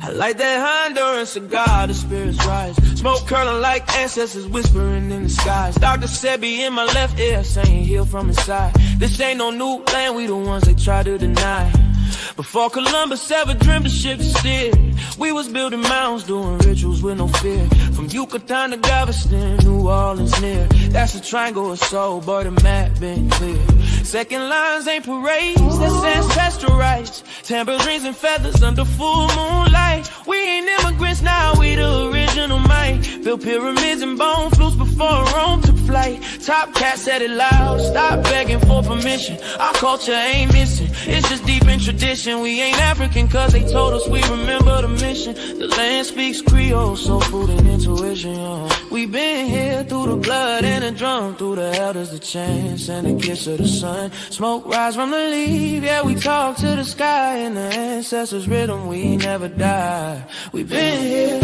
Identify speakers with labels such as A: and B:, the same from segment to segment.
A: I like that Honduran cigar, the spirits rise. Smoke curling like ancestors whispering in the skies. Dr. Sebi in my left ear saying heal from inside. This ain't no new land, we the ones they try to deny. Before Columbus ever dreamed of ship to steer, we was building mounds, doing rituals with no fear. From Yucatan to Galveston, New Orleans near. That's a triangle of soul, but the map been clear. Second lines ain't parades, that's ancestral rights. Tambourines and feathers under full moonlight. We ain't immigrants now, we the original might. Built pyramids and bone flutes before Rome took flight. Topcatz said it loud, stop begging for permission. Our culture ain't missing, it's just deep in tradition. We ain't African cause they told us we remember the mission. The land speaks Creole, soul food and intuition, yeah. We been here through the blood and the drum, through the elders, the chants and the kiss of the sun. Smoke rise from the leaf, yeah, we talk to the sky. In the ancestors' rhythm, we never die. We been here,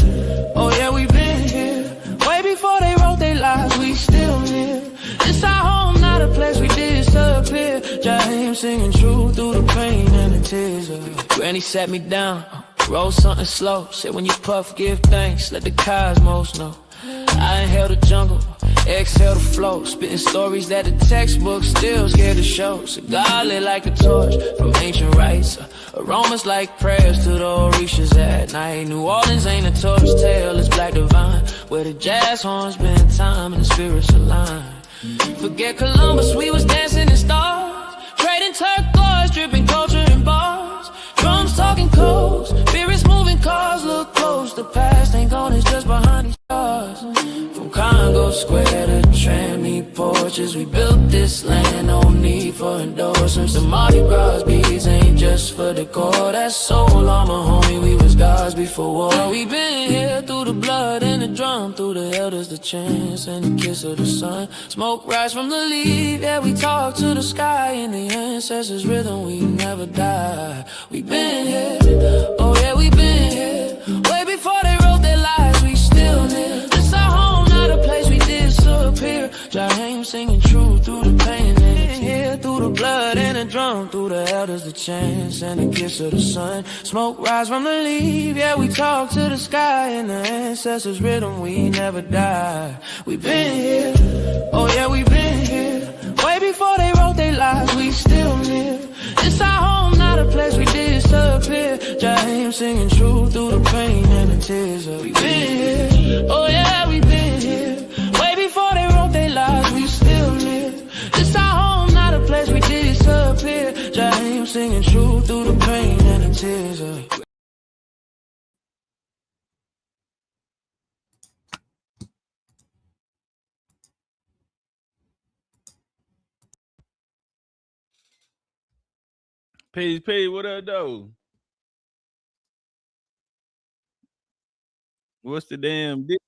A: oh yeah, we been here. Way before they wrote their lives, we still live. This our home, not a place we disappear. Jaheim singing true through the pain and the tears. Granny sat me down, roll something slow. Said when you puff, give thanks, let the cosmos know. I inhale the jungle, exhale the flow. Spitting stories that the textbook still scared to show. Cigar lit like a torch from ancient rites. Aromas like prayers to the Orishas at night. New Orleans ain't a tourist tale, it's black divine. Where the jazz horns been time and the spirits align. Forget Columbus, we was dancing in stars. Trading turquoise, dripping culture in bars. Drums talking codes, spirits moving cars. Look close, the past ain't gone, it's just behind these stars. From Congo Square to Trammy porches, we built this land, no need for endorsements. The Mardi Gras beads ain't just for decor, that's soul armor, homie, we was gods before war. We been here through the blood and the drum, through the elders, the chants and the kiss of the sun. Smoke rise from the leaf, yeah, we talk to the sky. In the ancestors' rhythm, we never die. We been here, oh yeah, we been here. Way before they wrote their lives, we still live. This our home, not a place we disappear. Jaheim singing true through the pain and the tears. Through the blood and the drum, through the elders, the chants and the kiss of the sun. Smoke rise from the leaf, yeah, we talk to the sky. In the ancestors' rhythm, we never die. We been here, oh yeah, we been here. Way before they wrote their lives, we still live. It's our home, not a place we disappear. Jaheim singing true through the pain and the tears. We been here, oh yeah, we been here. Way before they wrote their lives, we still live. It's our home, not a place we disappear. Jaheim singing true through the pain and the tears.
B: Peace, what up, though? What's the damn deal?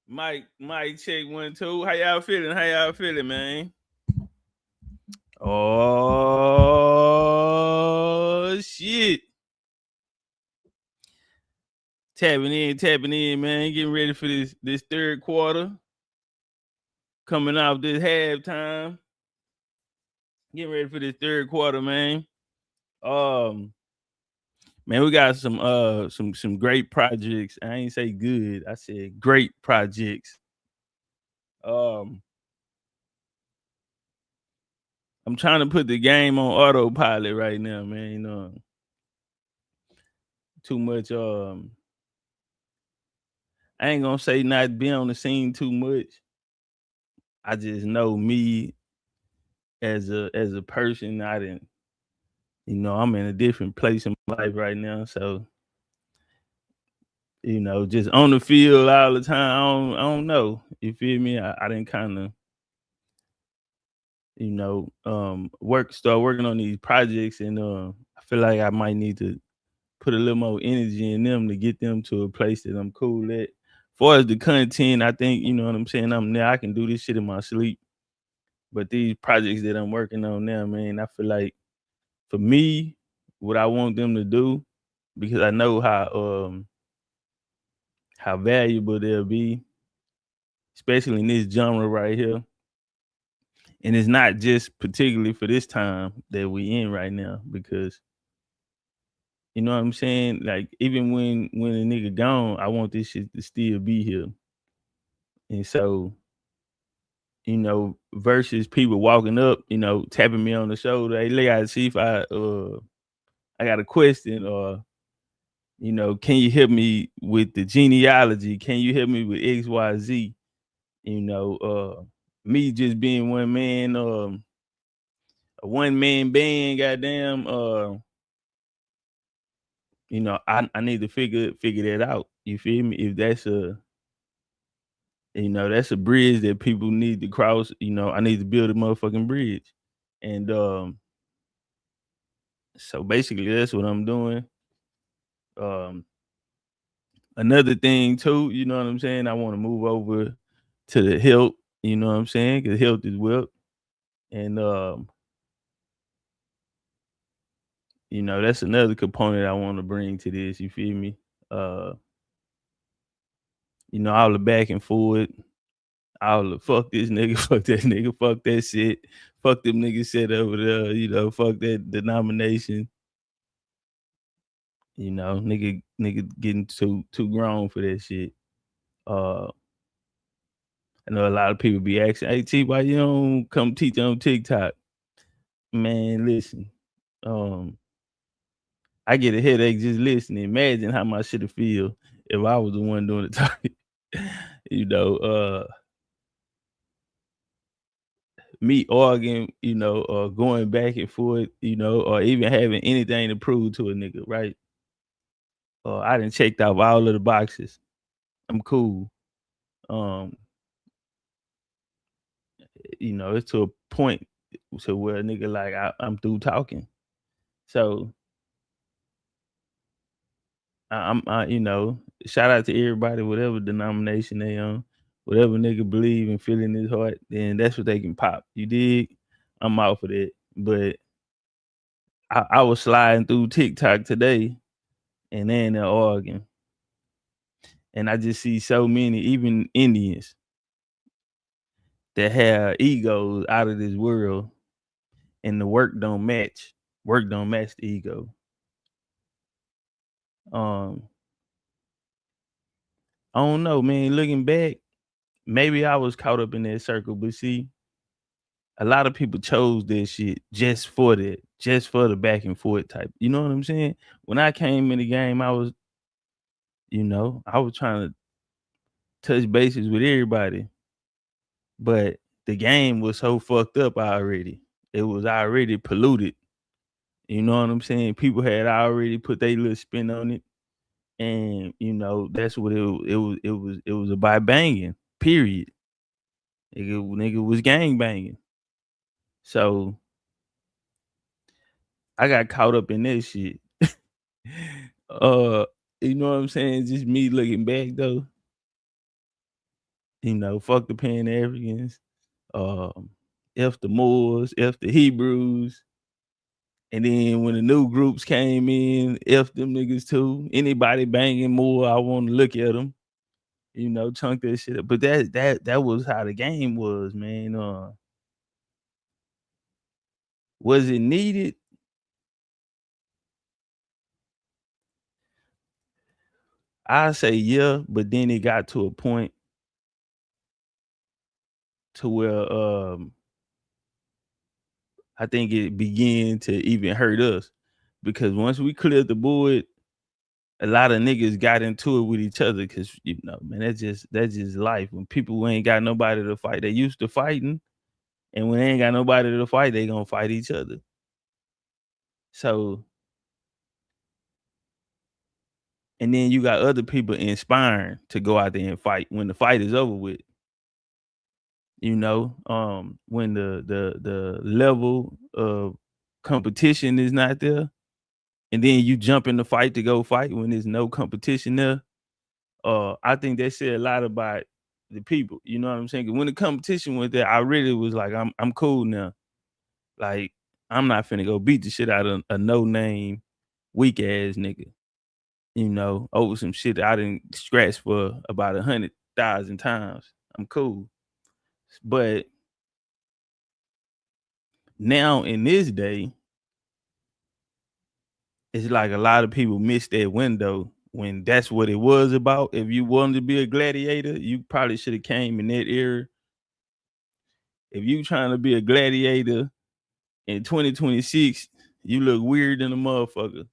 B: Mike, check 1, 2. How y'all feeling, man? Oh, shit. Tapping in, man. Getting ready for this third quarter. Coming off this halftime. Getting ready for this third quarter, man. Man, we got some great projects. I ain't say good. I said great projects. I'm trying to put the game on autopilot right now, man. You know, too much. I ain't gonna say not be on the scene too much. I just know me as a person. I didn't. You know, I'm in a different place in my life right now, so you know, just on the field all the time. I don't know. You feel me? I didn't kind of, you know, start working on these projects, and I feel like I might need to put a little more energy in them to get them to a place that I'm cool at. As far as the content, I think, you know what I'm saying, I can do this shit in my sleep. But these projects that I'm working on now, man, I feel like for me, what I want them to do, because I know how valuable they'll be, especially in this genre right here. And it's not just particularly for this time that we in right now, because You know what I'm saying? Like even when a nigga gone, I want this shit to still be here. And so, versus people walking up, tapping me on the shoulder, hey, look, I see if I got a question, or can you help me with the genealogy? Can you help me with XYZ? Me just being one man, a one man band, goddamn. I need to figure that out. You feel me? If that's a bridge that people need to cross. I need to build a motherfucking bridge, and so basically that's what I'm doing. Um, Another thing too, you know what I'm saying? I want to move over to the health. You know what I'm saying? Because health is wealth, and that's another component I want to bring to this. You feel me? Uh, all the back and forward, all the fuck this nigga, fuck that nigga, fuck that shit, fuck them niggas set over there, fuck that denomination. Nigga getting too grown for that shit. I know a lot of people be asking, hey T, why you don't come teach on TikTok? Man, listen. I get a headache just listening. Imagine how my shit'll feel if I was the one doing the talking. Me arguing, or going back and forth, or even having anything to prove to a nigga, right? I done checked off all of the boxes. I'm cool. It's to a point to where a nigga like I'm through talking. So shout out to everybody, whatever denomination they on, whatever nigga believe and feel in his heart, then that's what they can pop. You dig? I'm out for that. But I was sliding through TikTok today, and they in there arguing, and I just see so many, even Indians, that have egos out of this world, and the work don't match. Work don't match the ego. I don't know, man. Looking back, maybe I was caught up in that circle, but see, a lot of people chose this shit just for that, just for the back and forth type. You know what I'm saying? When I came in the game, I was trying to touch bases with everybody, but the game was so fucked up already. It was already polluted. You know what I'm saying? People had already put their little spin on it, and that's what it was about banging. Period. Nigga was gang banging. So I got caught up in that shit. You know what I'm saying? Just me looking back though. Fuck the Pan Africans, F the Moors, F the Hebrews. And then when the new groups came in, F them niggas too. Anybody banging more, I want to look at them. Chunk that shit up. But that was how the game was, man. Was it needed? I say yeah, but then it got to a point to where I think it began to even hurt us, because once we cleared the board, a lot of niggas got into it with each other, because man, that's just life. When people ain't got nobody to fight, they used to fighting, and when they ain't got nobody to fight, they gonna fight each other. So, and then you got other people inspiring to go out there and fight when the fight is over with. When the level of competition is not there, and then you jump in the fight to go fight when there's no competition there. I think that said a lot about the people. You know what I'm saying? 'Cause when the competition went there, I really was like, I'm cool now. Like, I'm not finna go beat the shit out of a no name weak ass nigga. Over some shit that I didn't scratch for about 100,000 times. I'm cool. But now in this day, it's like a lot of people miss that window when that's what it was about. If you wanted to be a gladiator, you probably should have came in that era. If you trying to be a gladiator in 2026, you look weird than a motherfucker.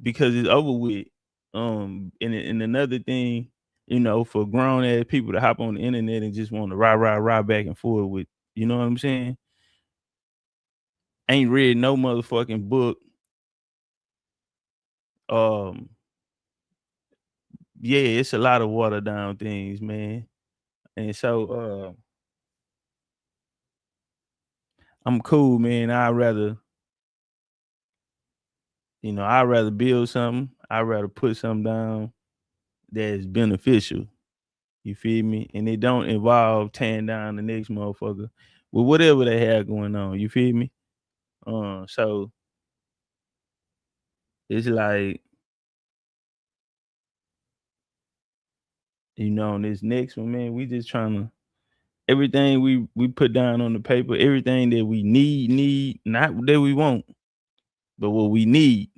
B: Because it's over with. And another thing, for grown ass people to hop on the internet and just want to rah back and forth with, you know what I'm saying? Ain't read no motherfucking book. Yeah, it's a lot of watered down things, man. And so I'm cool, man. I'd rather build something. I'd rather put something down that's beneficial. You feel me? And it don't involve tearing down the next motherfucker with whatever they have going on. You feel me? So it's like, on this next one, man, we just trying to everything we put down on the paper, everything that we need, not that we want, but what we need,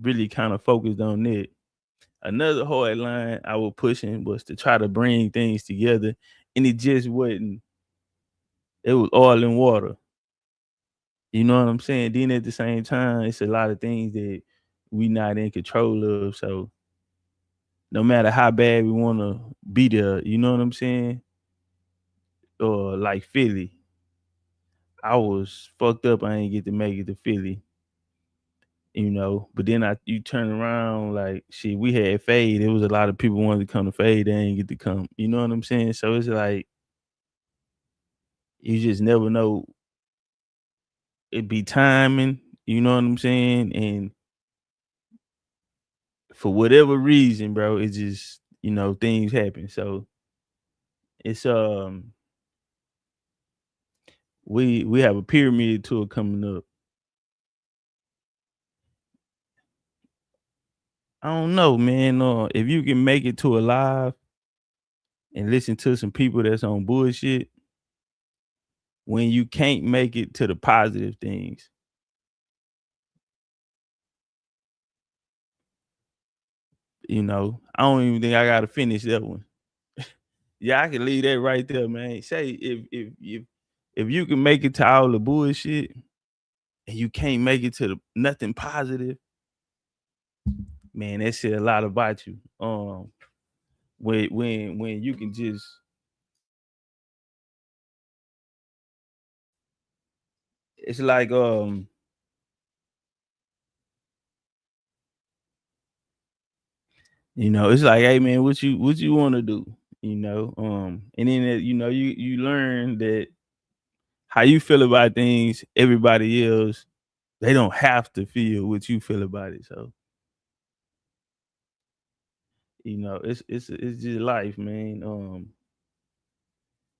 B: really kind of focused on that. Another hard line I was pushing was to try to bring things together, and it just wasn't. It was oil and water. You know what I'm saying? Then at the same time, it's a lot of things that we not in control of. So no matter how bad we want to be there, you know what I'm saying? Or like Philly, I was fucked up. I ain't get to make it to Philly, But then you turn around like shit. We had Fade. There was a lot of people wanted to come to Fade. They ain't get to come. You know what I'm saying? So it's like you just never know. It be timing. You know what I'm saying? And for whatever reason, bro, it's just things happen. So it's we have a pyramid tour coming up. I don't know, man. If you can make it to a live and listen to some people that's on bullshit, when you can't make it to the positive things, I don't even think I gotta finish that one. Yeah, I can leave that right there, man. Say if you can make it to all the bullshit and you can't make it to the nothing positive, man, that said a lot about you. When you can just it's like it's like, hey man, what you want to do? And then you learn that how you feel about things, everybody else, they don't have to feel what you feel about it. So it's just life, man.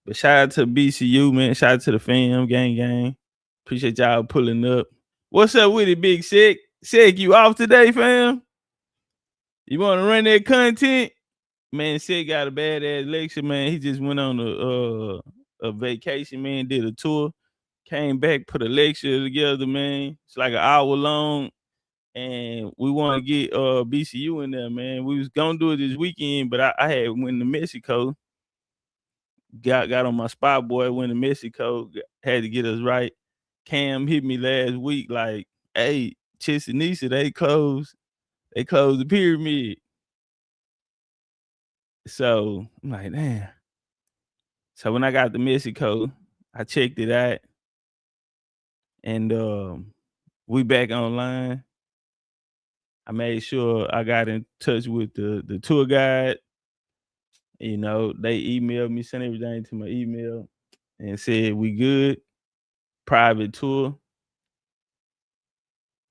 B: But shout out to BCU, man. Shout out to the fam, gang. Appreciate y'all pulling up. What's up with it, Big Sick? Sick, you off today, fam? You want to run that content? Man, Sick got a badass lecture, man. He just went on a vacation, man. Did a tour, came back, put a lecture together, man. It's like an hour long. And we want to get BCU in there, man. We was gonna do it this weekend, but I had went to Mexico. Got on my spot, boy. Went to Mexico. Had to get us right. Cam hit me last week, like, "Hey, Chisinisa, they closed the pyramid." So I'm like, damn. So when I got to Mexico, I checked it out, and we back online. I made sure I got in touch with the tour guide. They emailed me, sent everything to my email, and said we good. Private tour.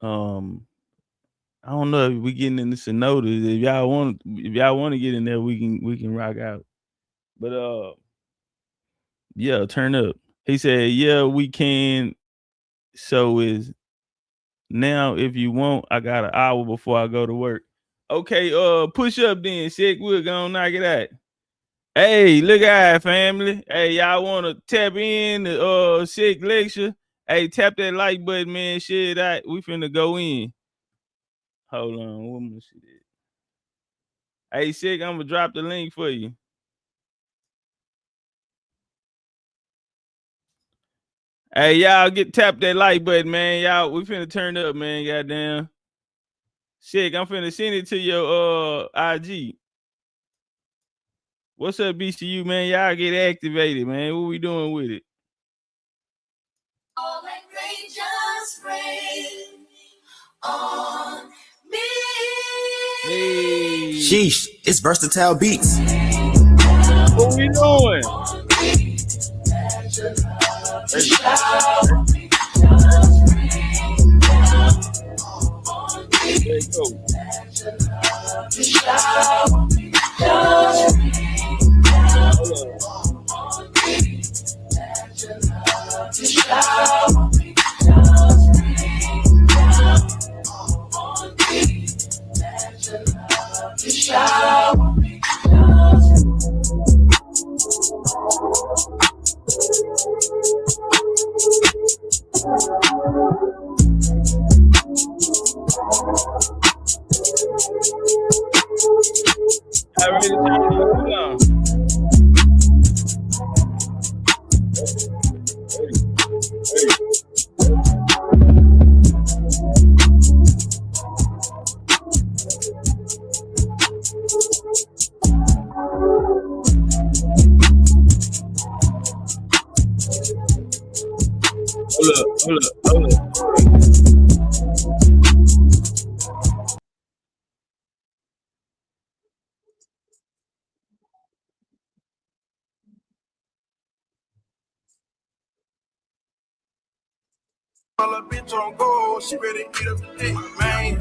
B: I don't know if we getting into Sonoda. If y'all want to get in there, we can rock out. But yeah, turn up. He said, yeah, we can. So is now if you want, I got an hour before I go to work. Okay, push up then, Sick. We're gonna knock it out. Hey, look at family. Hey, y'all want to tap in the Sick lecture? Hey, tap that like button, man. Shit, we finna go in. Hold on, what am I see that? Hey, Sick, I'm gonna drop the link for you. Hey, y'all tap that like button, man. Y'all, we finna turn up, man. Goddamn. Sick, I'm finna send it to your IG. What's up, BCU, man? Y'all get activated, man. What we doing with it?
C: All that rain just rain on me.
B: Hey.
D: Sheesh, it's Versatile Beats.
B: What we doing? I ready to turn it on. Hold up.
E: All a bitch on gold, she ready to eat up the dick, man.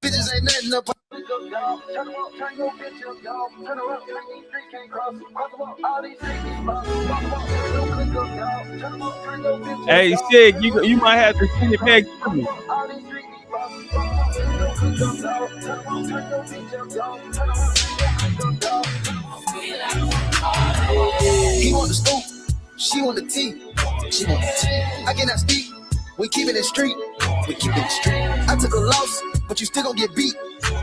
E: Bitches ain't nothing up.
B: Hey, Sick, you might have to send it back to me.
E: He want the scoop, she want the tea. She want the tea. I cannot speak. We keep it in street. We keep it in street. I took a loss, but you still gon' get beat.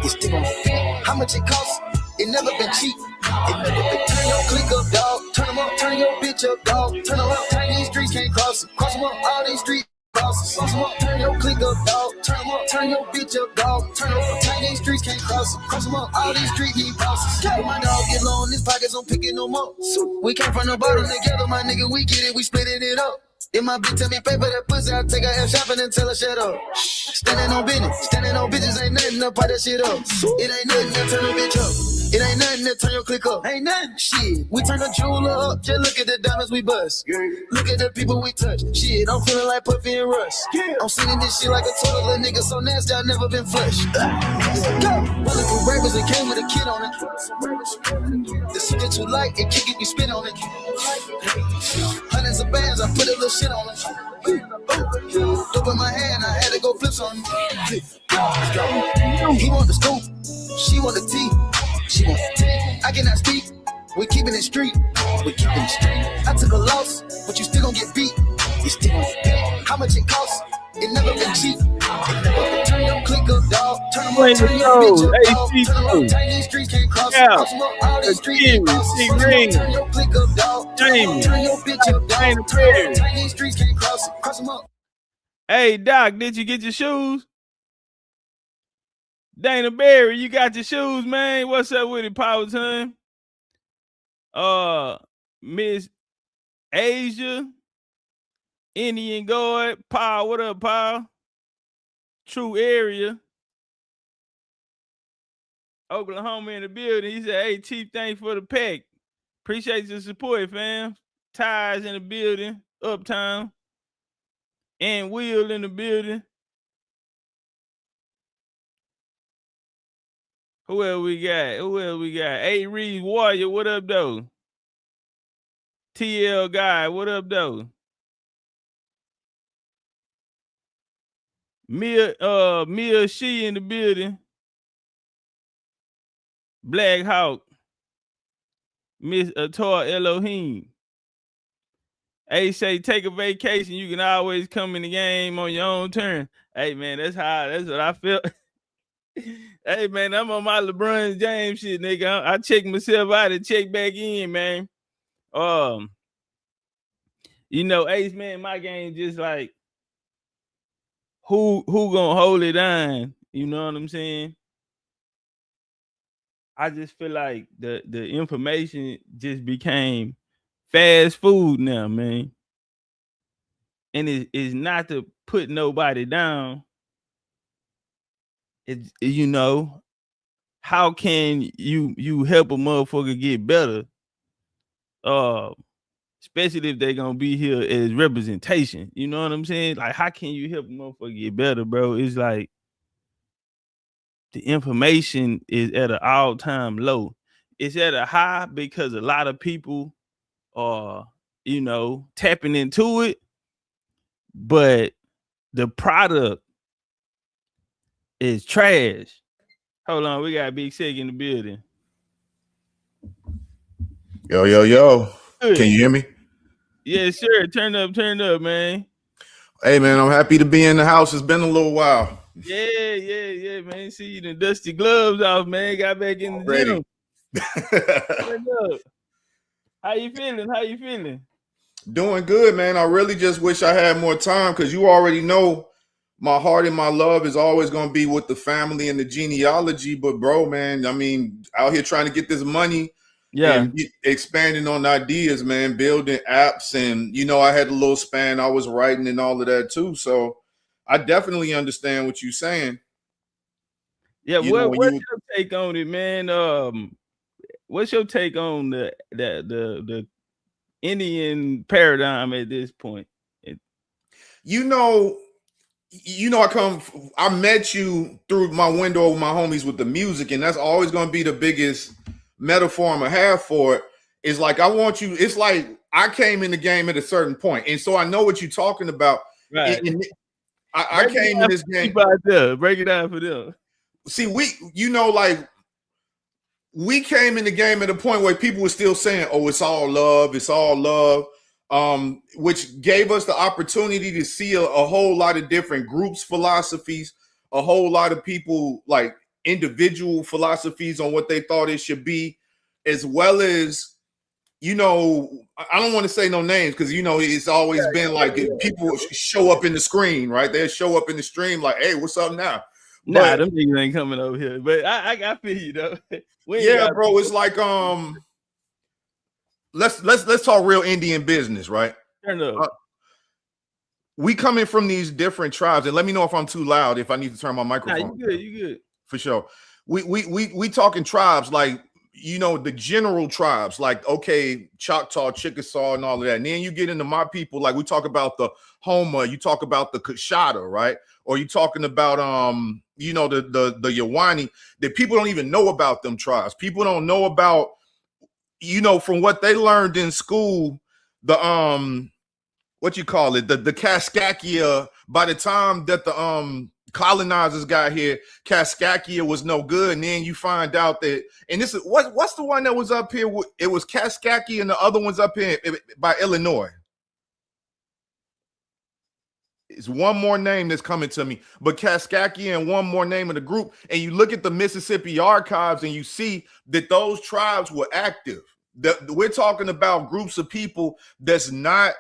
E: You still gon' get beat. How much it costs? It never been cheap. It never been. Turn your click up, dog. Turn them up. Turn your bitch up, dog. Turn them up. Turn these streets can't cross. Cross them up. All these streets. Cross them up, turn your click up, dog. Turn them up, turn your bitch up, dog. Turn them up, turn these streets can't cross it. Cross them up, all these streets need bosses. When my dog get low in his pockets, I'm picking them up. We came from the bottom together, my nigga, we get it, we splitting it up. If my bitch tell me pay for that pussy, I take her ass shopping and tell her shut up. Standing on business, standing on bitches ain't nothing to put that shit up. It ain't nothing to turn a bitch up. It ain't nothing to turn your click up. Ain't nothing. Shit, we turn the jeweler up. Just look at the diamonds we bust. Look at the people we touch. Shit, I'm feeling like Puffy and Russ. I'm sending this shit like a toilet, little nigga so nasty, I never been flushed. Go. Running through rappers and came with a kid on it. The shit too light, it can't get me spin on it. Hundreds of bands, I put a little shit on it. Dope in my hand, I had to go flip on it. He want the scoop, she want the tea. She want the tea. I cannot speak. We keeping it street. We keeping it street. I took a loss, but you still gon' get beat. You still gon' get beat. How much it costs? It never been cheap. It never been. Turn your click up, dog. Turn them up, turn your bitch up, dog. Turn them up, turn these streets can't cross. Cross them up, all these streets can't cross. Turn your click up, dog. Turn your bitch up, dog. Turn these streets can't cross. Cross them up.
B: Hey, Doc, did you get your shoes? Dana Berry, you got your shoes, man. What's up with it, Power Time? Miss Asia, Indian Guard, Paul, what up, Paul? True Area, Oklahoma in the building. He said, hey, Chief, thanks for the pack. Appreciate your support, fam. Ties in the building, Uptown. And Will in the building. Who else we got? A Reed Warrior, what up, though? TL Guy, what up, though? Mia She in the building. Black Hawk. Miss Ator Elohim. Hey, say take a vacation. You can always come in the game on your own turn. Hey, man, that's what I feel. Hey, man, I'm on my LeBron James shit, nigga. I check myself out and check back in, man. You know, Ace, man, my game just like who gonna hold it down? You know what I'm saying? I just feel like the information just became fast food now, man. And it's not to put nobody down. It's, you know, how can you help a motherfucker get better? Especially if they're gonna be here as representation. You know what I'm saying? Like, how can you help a motherfucker get better, bro? It's like the information is at an all-time low. It's at a high because a lot of people are, you know, tapping into it, but the product is trash. Hold on, we got Big Sick in the building.
F: Yo.
B: Good.
F: Can you hear me?
B: Yes, sir. Turn up, man.
F: Hey, man, I'm happy to be in the house. It's been a little while.
B: Yeah, man. See you the dusty gloves off, man. Got back in the gym. Turn up. How you feeling?
F: Doing good, man. I really just wish I had more time because you already know my heart and my love is always going to be with the family and the genealogy. But, bro, man, I mean, out here trying to get this money.
B: Yeah.
F: And expanding on ideas, man, building apps. And, you know, I had a little span. I was writing and all of that, too. So I definitely understand what you're saying.
B: Yeah. What's your take on it, man? What's your take on the Indian paradigm at this point?
F: I met you through my window with my homies with the music, and that's always going to be the biggest metaphor I'm gonna have for it. Is like, I want you, it's like I came in the game at a certain point, and so I know what you're talking about.
B: Right.
F: I came in this game.
B: Break it down for them.
F: See, we came in the game at a point where people were still saying, oh, it's all love, which gave us the opportunity to see a whole lot of different groups, philosophies, a whole lot of people, like individual philosophies on what they thought it should be, as well as, you know, I don't want to say no names because, you know, it's always been like people show up in the screen, right? They'll show up in the stream like, hey, what's up now?
B: Nah, them niggas ain't coming over here. But I feel you though.
F: Bro, it's like let's talk real Indian business, right?
B: Turn up.
F: We coming from these different tribes, and let me know if I'm too loud, if I need to turn my microphone.
B: Nah, you good.
F: For sure. We talking tribes, like, you know, the general tribes, like, okay, Choctaw, Chickasaw, and all of that. And then you get into my people, like we talk about the Homa, you talk about the CHATAH, right? Or you talking about you know, the Yawani, that people don't even know about them tribes. People don't know about, you know, from what they learned in school, the what you call it, the Kaskakia. By the time that the colonizers got here, Kaskakia was no good, and then you find out that, and this is what's the one that was up here? It was Kaskakia, and the other one's up here by Illinois. It's one more name that's coming to me, but Kaskakia and one more name of the group. And you look at the Mississippi archives, and you see that those tribes were active. We're talking about groups of people that's not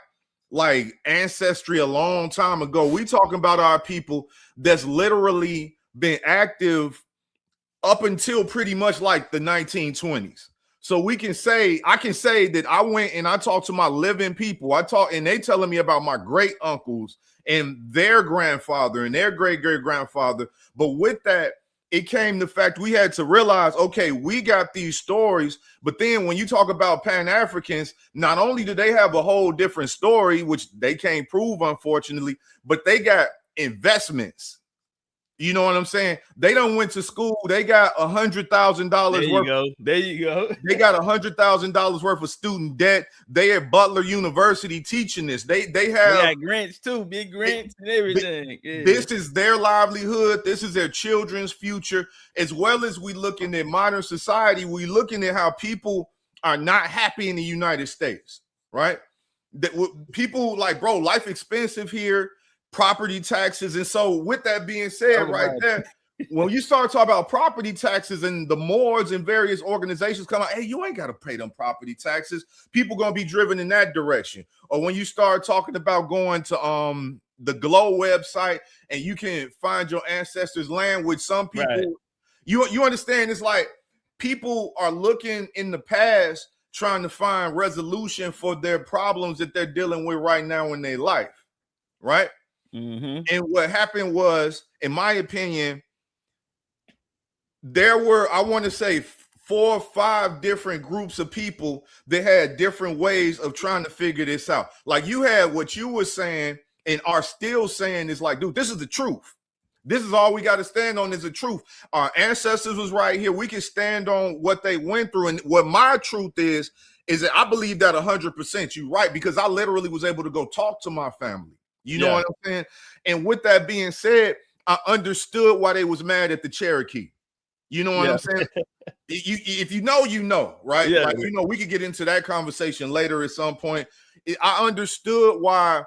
F: like ancestry a long time ago. We talking about our people that's literally been active up until pretty much like the 1920s. So I can say that I went and I talked to my living people. And they telling me about my great uncles and their grandfather and their great grandfather. But with that, it came the fact we had to realize, okay, we got these stories, but then when you talk about Pan-Africans, not only do they have a whole different story, which they can't prove, unfortunately, but they got investments. You know what I'm saying? They done went to school. They got $100,000 worth.
B: There you go.
F: They got $100,000 worth of student debt. They at Butler University teaching this. They
B: got grants too, big grants and everything.
F: This is their livelihood. This is their children's future. As well as we looking at modern society, we looking at how people are not happy in the United States, right? that people like, bro, life expensive here, property taxes. And so with that being said, right there, when you start talking about property taxes and the mords and various organizations come out, hey, you ain't got to pay them property taxes. People going to be driven in that direction. Or when you start talking about going to the Glow website and you can find your ancestors' land, with some people, you understand, it's like people are looking in the past trying to find resolution for their problems that they're dealing with right now in their life, right? And what happened was, in my opinion, there were, I want to say, 4 or 5 different groups of people that had different ways of trying to figure this out. Like, you had what you were saying and are still saying is like, dude, this is the truth. This is all we got to stand on, is the truth. Our ancestors was right here. We can stand on what they went through. And what my truth is that I believe that 100% you're right, because I literally was able to go talk to my family. You know what I'm saying? And with that being said, I understood why they was mad at the Cherokee. You know what I'm saying? If you know, right? Like, you know, we could get into that conversation later at some point. I understood why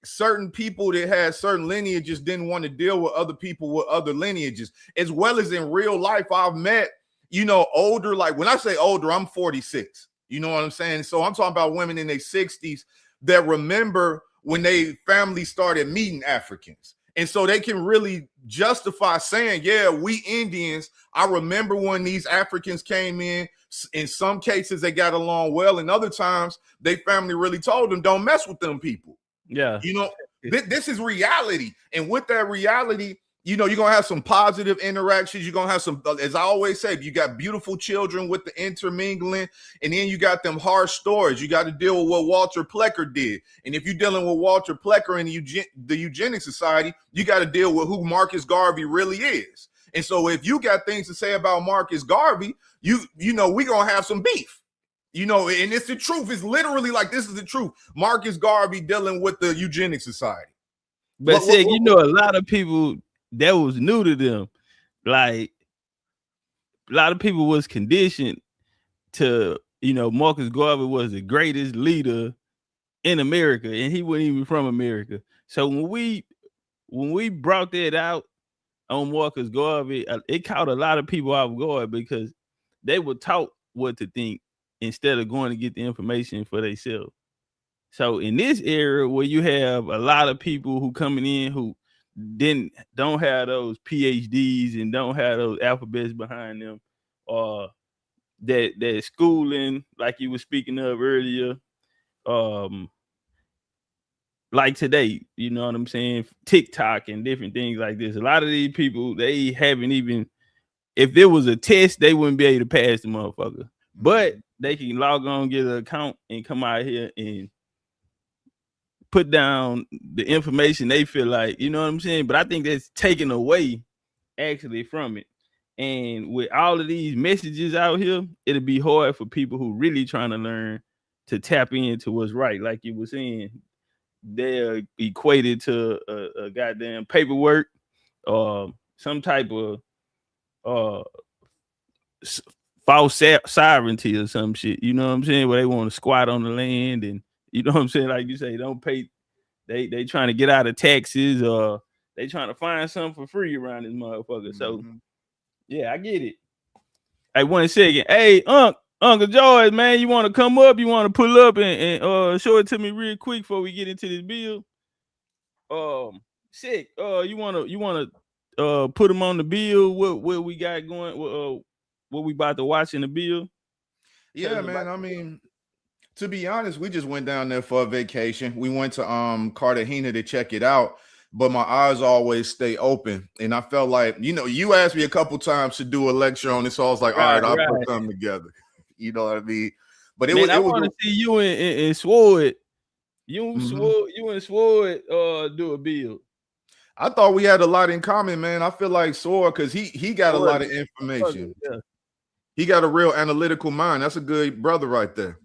F: certain people that had certain lineages didn't want to deal with other people with other lineages, as well as in real life. I've met, you know, older, like when I say older, I'm 46. You know what I'm saying? So I'm talking about women in their 60s that remember when they family started meeting Africans. And so they can really justify saying, yeah, we Indians, I remember when these Africans came in some cases they got along well. And other times they family really told them, don't mess with them people. Yeah. You know, this is reality. And with that reality, you know, you're going to have some positive interactions. You're going to have some, as I always say, you got beautiful children with the intermingling, and then you got them harsh stories. You got to deal with what Walter Plecker did. And if you're dealing with Walter Plecker and the Eugenics Society, you got to deal with who Marcus Garvey really is. And so if you got things to say about Marcus Garvey, you know, we're going to have some beef. You know, and it's the truth. It's literally like, this is the truth. Marcus Garvey dealing with the Eugenics Society.
B: But you know, a lot of people that was new to them, like a lot of people was conditioned to, you know, Marcus Garvey was the greatest leader in America, and he wasn't even from America. So when we brought that out on Marcus Garvey, it caught a lot of people off guard, because they were taught what to think instead of going to get the information for themselves. So in this era where you have a lot of people who coming in who don't have those PhDs and don't have those alphabets behind them, or that schooling, like you were speaking of earlier, like today, you know what I'm saying, TikTok and different things like this. A lot of these people, they haven't even, if there was a test, they wouldn't be able to pass the motherfucker. But they can log on, get an account, and come out here and put down the information they feel like, you know what I'm saying? But I think that's taken away actually from it. And with all of these messages out here, it'll be hard for people who really trying to learn to tap into what's right. Like you were saying, they're equated to a goddamn paperwork, some type of false sovereignty or some shit, you know what I'm saying, where they want to squat on the land, and you know what I'm saying, like you say, don't pay, they trying to get out of taxes, or they trying to find something for free around this motherfucker. So yeah, I get it. Hey, 1 second. Hey, Uncle George, man, you want to come up? You want to pull up and show it to me real quick before we get into this bill? Sick. You want to put them on the bill? What we got going? What we about to watch in the bill?
F: Yeah, man. I mean, to be honest, we just went down there for a vacation. We went to Cartagena to check it out, but my eyes always stay open. And I felt like, you know, you asked me a couple times to do a lecture on this, so I was like, all right, I'll put them together. You know what I mean? But it was. I want to
B: see you and Sword. You and Sword do a bill.
F: I thought we had a lot in common, man. I feel like Sword, because he got a lot of information. Yeah. He got a real analytical mind. That's a good brother right there.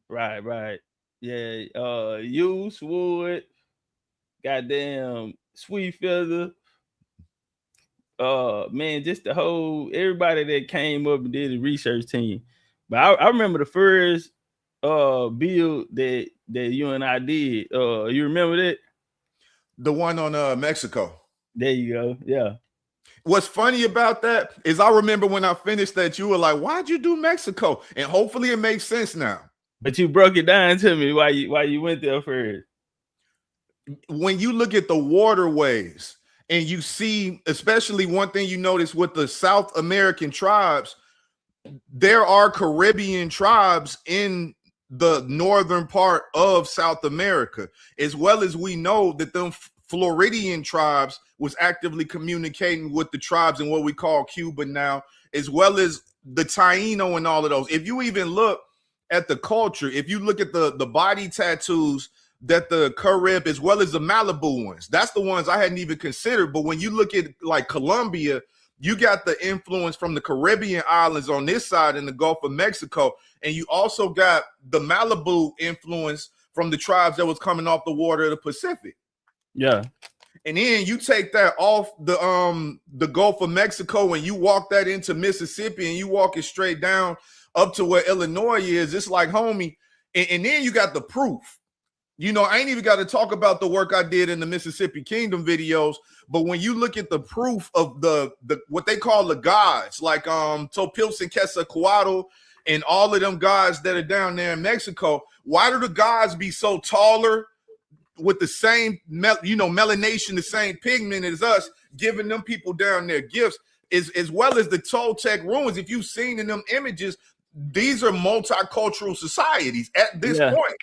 B: Right. Yeah. You, Sword, goddamn Sweet Feather. Man, just the whole, everybody that came up and did the research team. But I remember the first bill that that you and I did. You remember that?
F: The one on Mexico.
B: There you go. Yeah.
F: What's funny about that is I remember when I finished that, you were like, why'd you do Mexico? And hopefully it makes sense now.
B: But you broke it down to me why you went there first.
F: When you look at the waterways and you see, especially one thing you notice with the South American tribes, there are Caribbean tribes in the northern part of South America, as well as we know that them Floridian tribes was actively communicating with the tribes in what we call Cuba now, as well as the Taino and all of those. If you even look at the culture, if you look at the body tattoos that the Carib as well as the Malibu ones, that's the ones I hadn't even considered. But when you look at like Colombia, you got the influence from the Caribbean islands on this side in the Gulf of Mexico, and you also got the Malibu influence from the tribes that was coming off the water of the Pacific.
B: Yeah.
F: And then you take that off the Gulf of Mexico and you walk that into Mississippi and you walk it straight down up to where Illinois is. It's like, homie, and then you got the proof. You know, I ain't even got to talk about the work I did in the Mississippi Kingdom videos, but when you look at the proof of the what they call the gods, like Topcatz and Quetzalcoatl and all of them guys that are down there in Mexico, why do the gods be so taller with the same, melanation, the same pigment as us, giving them people down there gifts, as well as the Toltec ruins? If you've seen in them images, these are multicultural societies at this point.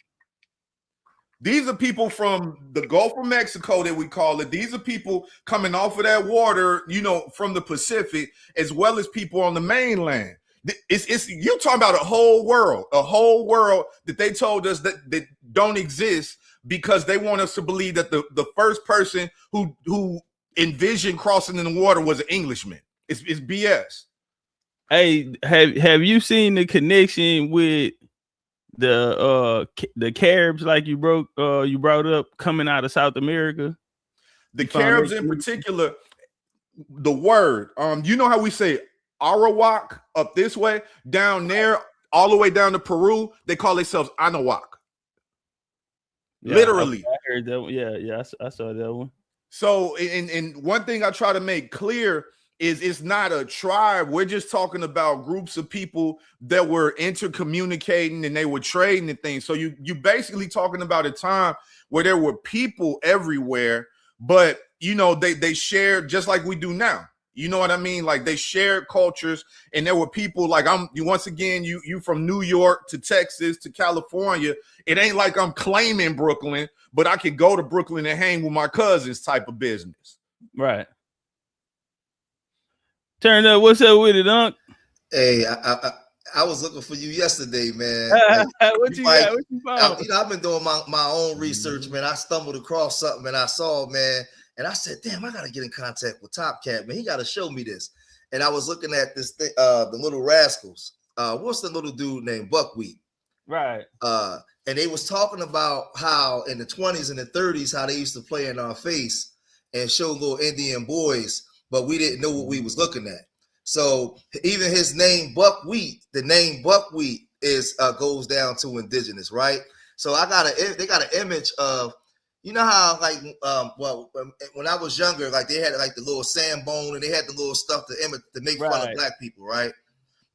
F: These are people from the Gulf of Mexico that we call it. These are people coming off of that water, from the Pacific, as well as people on the mainland. It's you're talking about a whole world that they told us that don't exist, because they want us to believe that the first person who envisioned crossing in the water was an Englishman. It's BS.
B: Hey, have you seen the connection with the Caribs, like you brought up, coming out of South America?
F: The Caribs in particular, the word, you know how we say Arawak up this way, down there, all the way down to Peru, they call themselves Anahuac.
B: Yeah,
F: literally.
B: I heard that one. Yeah, I saw that one.
F: So, and one thing I try to make clear is it's not a tribe. We're just talking about groups of people that were intercommunicating and they were trading and things. So you basically talking about a time where there were people everywhere, but they shared just like we do now. You know what I mean? Like they shared cultures, and there were people like you from New York to Texas to California. It ain't like I'm claiming Brooklyn, but I could go to Brooklyn and hang with my cousins type of business.
B: Right. Turn up. What's up with it, Unc?
G: Hey, I was looking for you yesterday, man.
B: What you got? What you found?
G: I've been doing my own research, man. I stumbled across something and I saw, man. And I said, damn, I got to get in contact with Topcatz, man. He got to show me this. And I was looking at this thing, the Little Rascals. What's the little dude named Buckwheat?
B: Right.
G: And they was talking about how in the 20s and the 30s, how they used to play in our face and show little Indian boys, but we didn't know what we was looking at. So even his name Buckwheat, the name Buckwheat is goes down to indigenous, right? So they got an image of, you know how when I was younger, like they had like the little sand bone and they had the little stuff to make fun of black people, right?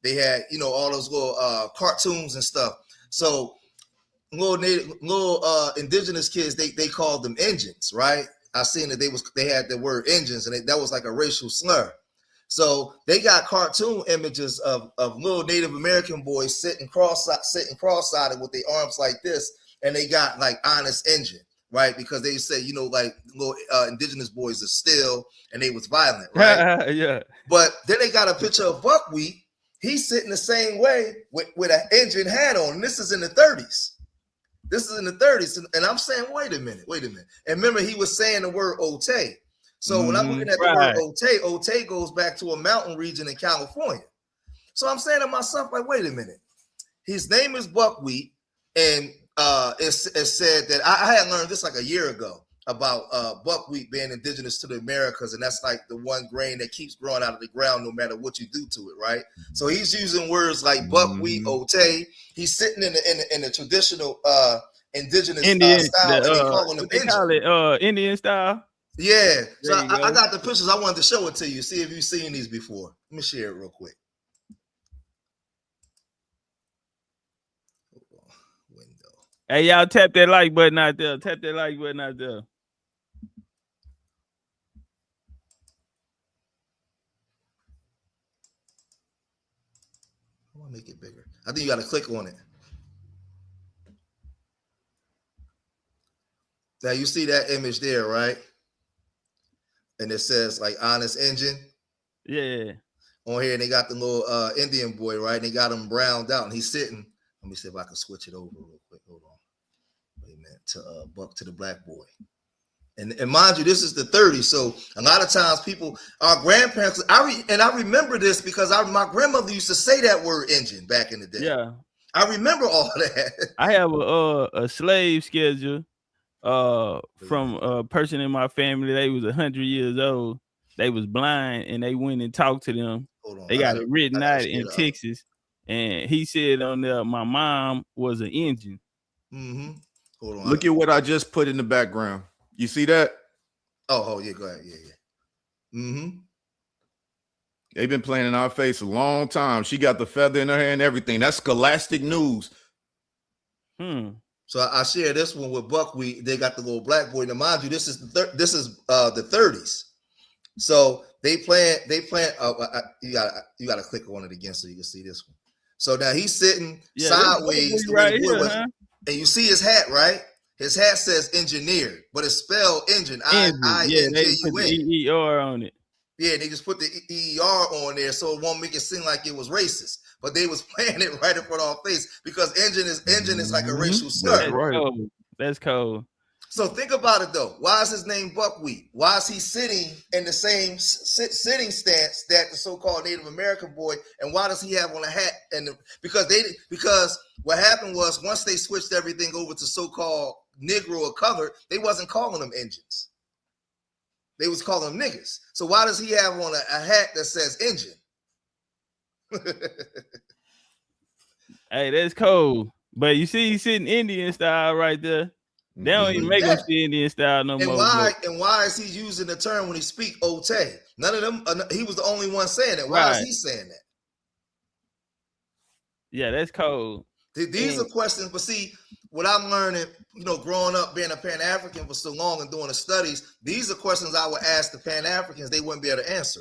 G: They had, all those little cartoons and stuff. So little indigenous kids, they called them Indians, right? I seen that they had the word Indians, and that was like a racial slur. So they got cartoon images of little Native American boys sitting cross-sided with their arms like this, and they got like honest Indian. Right, because they say, like little indigenous boys are still, and they was violent, right?
B: Yeah.
G: But then they got a picture of Buckwheat. He's sitting the same way with an Indian hat on. And this is in the 30s. And I'm saying, wait a minute. And remember, he was saying the word Otay. So when I'm looking at the word Otay goes back to a mountain region in California. So I'm saying to myself, like, wait a minute. His name is Buckwheat, and it's said that I had learned this like a year ago about buckwheat being indigenous to the Americas, and that's like the one grain that keeps growing out of the ground no matter what you do to it, right? So he's using words like buckwheat, Otay. He's sitting in the traditional indigenous
B: Indian
G: style, and they call them
B: what they call it Indian style.
G: Yeah. So
B: There you
G: I
B: go.
G: got the pictures. I wanted to show it to you. See if you've seen these before. Let me share it real quick. Window.
B: Hey, y'all tap that like button out there. Tap that like button out there.
G: I want to make it bigger. I think you got to click on it. Now you see that image there, right? And it says like honest engine.
B: Yeah.
G: On here, and they got the little Indian boy, right? And they got him browned out, and he's sitting. Let me see if I can switch it over real quick. Hold on. Wait a minute. To Buck to the black boy. And mind you, this is the 30s. So a lot of times people, our grandparents, I remember this because my grandmother used to say that word engine back in the day.
B: Yeah.
G: I remember all that.
B: I have a slave schedule from a person in my family. They was 100 years old. They was blind, and they went and talked to them.
G: Hold on.
B: They got it written out in Texas, and he said on there, my mom was an engine.
G: Mm-hmm. Hold on.
F: Look at what I just put in the background. You see that?
G: Oh yeah, go ahead. Yeah. Mm-hmm.
F: They've been playing in our face a long time. She got the feather in her hair and everything. That's scholastic news.
G: So I share this one with Buckwheat. They got the little black boy. Now, mind you, this is the 30s. So they plan. You gotta click on it again so you can see this one. So now he's sitting sideways
B: right here, huh?
G: and you see his hat, right? His hat says engineer, but it's spelled engine.
B: Yeah, they put the EER on it.
G: Yeah, they just put the EER on there so it won't make it seem like it was racist. But they was playing it right in front of our face because engine is like a racial slur.
B: That's cold.
G: So think about it though. Why is his name Buckwheat? Why is he sitting in the same sitting stance that the so-called Native American boy? And why does he have on a hat? Because what happened was once they switched everything over to so-called Negro or colored, they wasn't calling them engines. They was calling them niggas. So why does he have on a hat that says engine?
B: Hey, that's cold. But you see, he's sitting Indian style right there. They don't even make him see Indian style no more.
G: And why is he using the term when he speak Ote? None of them. He was the only one saying it. Why is he saying that?
B: Yeah, that's cold.
G: These are questions, but see, what I'm learning, growing up being a Pan-African for so long and doing the studies, these are questions I would ask the Pan-Africans. They wouldn't be able to answer.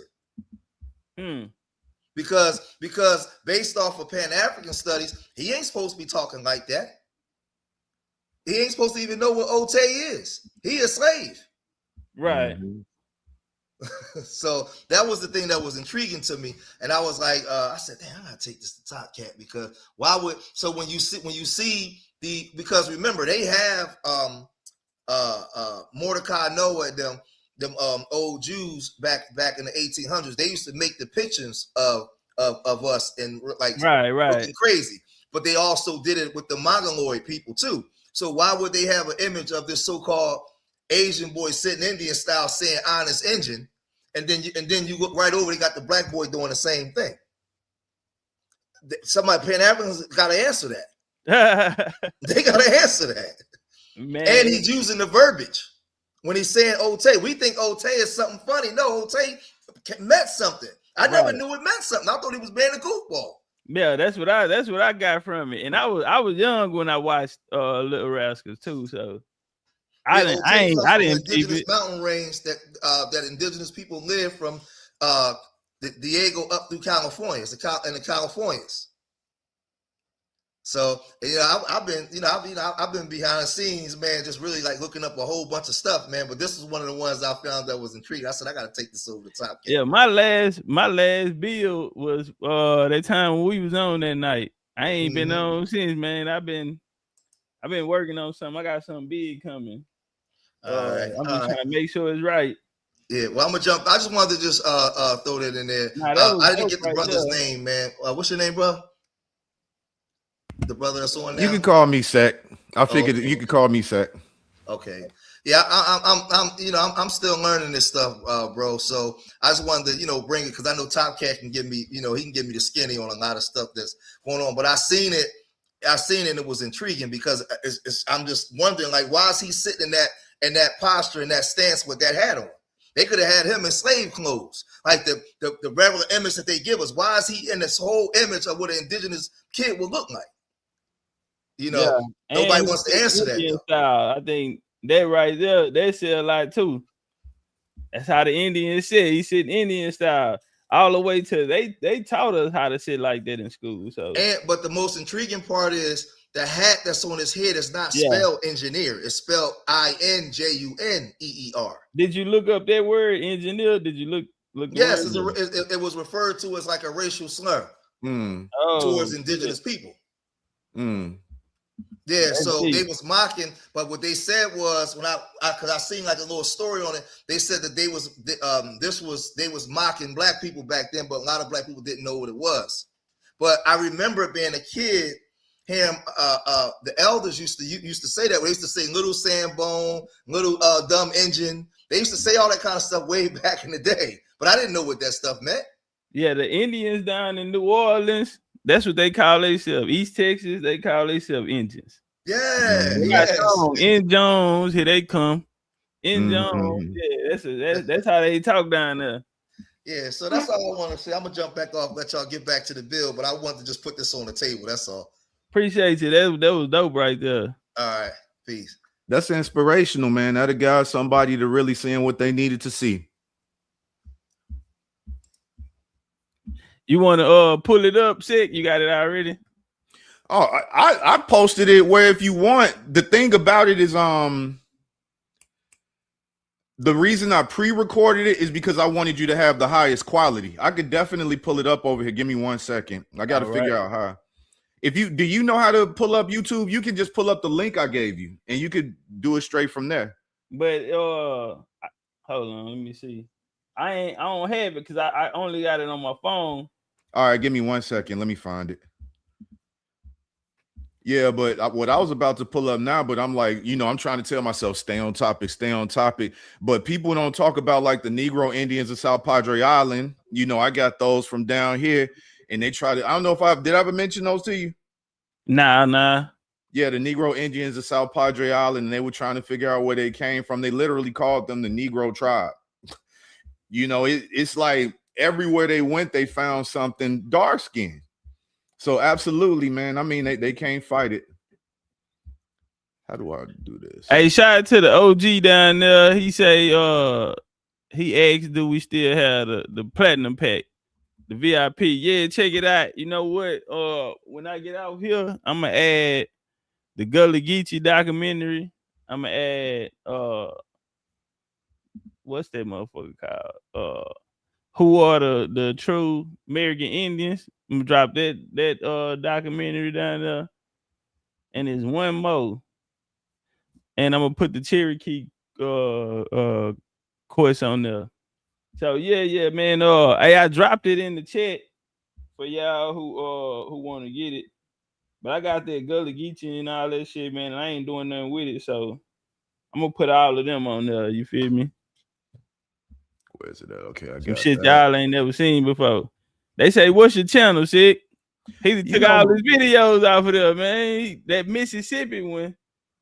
G: Because based off of Pan-African studies, he ain't supposed to be talking like that. He ain't supposed to even know what Ote is. He a slave.
B: Right.
G: So that was the thing that was intriguing to me. And I was like, I said, damn, I gotta take this to Topcat because when you see because remember, they have Mordecai Noah and them old Jews back in the 1800s. They used to make depictions of us and like looking crazy. But they also did it with the Mongoloid people too. So why would they have an image of this so-called Asian boy sitting Indian style saying honest engine, and then you look right over, they got the black boy doing the same thing? Somebody Pan-Africans got to answer that. They got to answer that.
B: Man.
G: And he's using the verbiage when he's saying Ote. We think Ote is something funny. No, Ote meant something. I never knew it meant something. I thought he was being a goofball.
B: Yeah, that's what I got from it. And I was young when I watched Little Rascals too, so I didn't keep it.
G: Mountain range that indigenous people live from Diego up through California, in the Californias. So I've been behind the scenes, man, just really like looking up a whole bunch of stuff, man. But this is one of the ones I found that was intriguing. I said I got to take this over the top.
B: Yeah, my last bill was that time when we was on that night. I ain't been on since, man. I've been working on something. I got something big coming. I'm just trying to make sure it's right.
G: Yeah, well, I'm gonna jump. I just wanted to just throw that in there. I didn't get the brother's name, man. What's your name, bro? The brother that's on there.
F: You can call me Sec. I figured you could call me Sec.
G: Okay. Yeah, I'm still learning this stuff, bro. So I just wanted to, bring it because I know Topcat can give me, he can give me the skinny on a lot of stuff that's going on. But I seen it I seen it and it was intriguing because I'm just wondering, like, why is he sitting in that posture, in that stance with that hat on? They could have had him in slave clothes, like the regular image that they give us. Why is he in this whole image of what an indigenous kid would look like? You know, nobody wants to answer that.
B: Style. I think that right there, they say a lot too. That's how the Indians sit. He sit Indian style all the way to they taught us how to sit like that in school. So,
G: but the most intriguing part is the hat that's on his head is not spelled engineer. It's spelled INJUNEER.
B: Did you look up that word engineer? Did you look?
G: Yes, it was referred to as like a racial slur towards indigenous people. Yeah, so they was mocking, but what they said was because I seen like a little story on it. They said that they was mocking black people back then, but a lot of black people didn't know what it was. But I remember being a kid, the elders used to say that. They used to say little sandbone, little dumb engine. They used to say all that kind of stuff way back in the day, but I didn't know what that stuff meant.
B: Yeah, the Indians down in New Orleans, that's what they call themselves. East Texas, they call themselves Indians.
G: Yeah,
B: In Jones, here they come. In Jones, that's how they talk down there.
G: Yeah, so that's all I want to say. I'm gonna jump back off, let y'all get back to the bill, but I wanted to just put this on the table. That's all.
B: Appreciate you. That was dope right there.
G: All right, peace.
F: That's inspirational, man. That a guy, somebody to really seeing what they needed to see.
B: You want to pull it up, Sick? You got it already?
F: Oh, I posted it where if you want. The thing about it is the reason I pre-recorded it is because I wanted you to have the highest quality. I could definitely pull it up over here. Give me 1 second. I got to figure out how. Do you know how to pull up YouTube? You can just pull up the link I gave you and you could do it straight from there.
B: But hold on, let me see. I don't have it because I only got it on my phone.
F: All right, give me 1 second. Let me find it. Yeah, but what I was about to pull up now, but I'm like, I'm trying to tell myself, stay on topic. But people don't talk about like the Negro Indians of South Padre Island. I got those from down here and they try to, I don't know if did I ever mention those to you?
B: Nah.
F: Yeah, the Negro Indians of South Padre Island, and they were trying to figure out where they came from. They literally called them the Negro tribe. It's like everywhere they went, they found something dark skinned. So absolutely, man. I mean, they can't fight it. How do I do this?
B: Hey, shout out to the OG down there. He say he asked, do we still have the platinum pack, the VIP? Yeah, check it out. You know what? When I get out here, I'm gonna add the Gullah Geechee documentary. I'm gonna add what's that motherfucker called? Who are the true American Indians? I'm gonna drop that documentary down there, and there's one more, and I'm gonna put the Cherokee course on there. So yeah, man. I dropped it in the chat for y'all who want to get it, but I got that Gullah Geechee and all that shit, man. And I ain't doing nothing with it, so I'm gonna put all of them on there. You feel me?
F: Where's it at? Okay, I got
B: some shit y'all ain't never seen before. They say, "What's your channel, Sick?" He took all his videos off of there, man. That Mississippi one.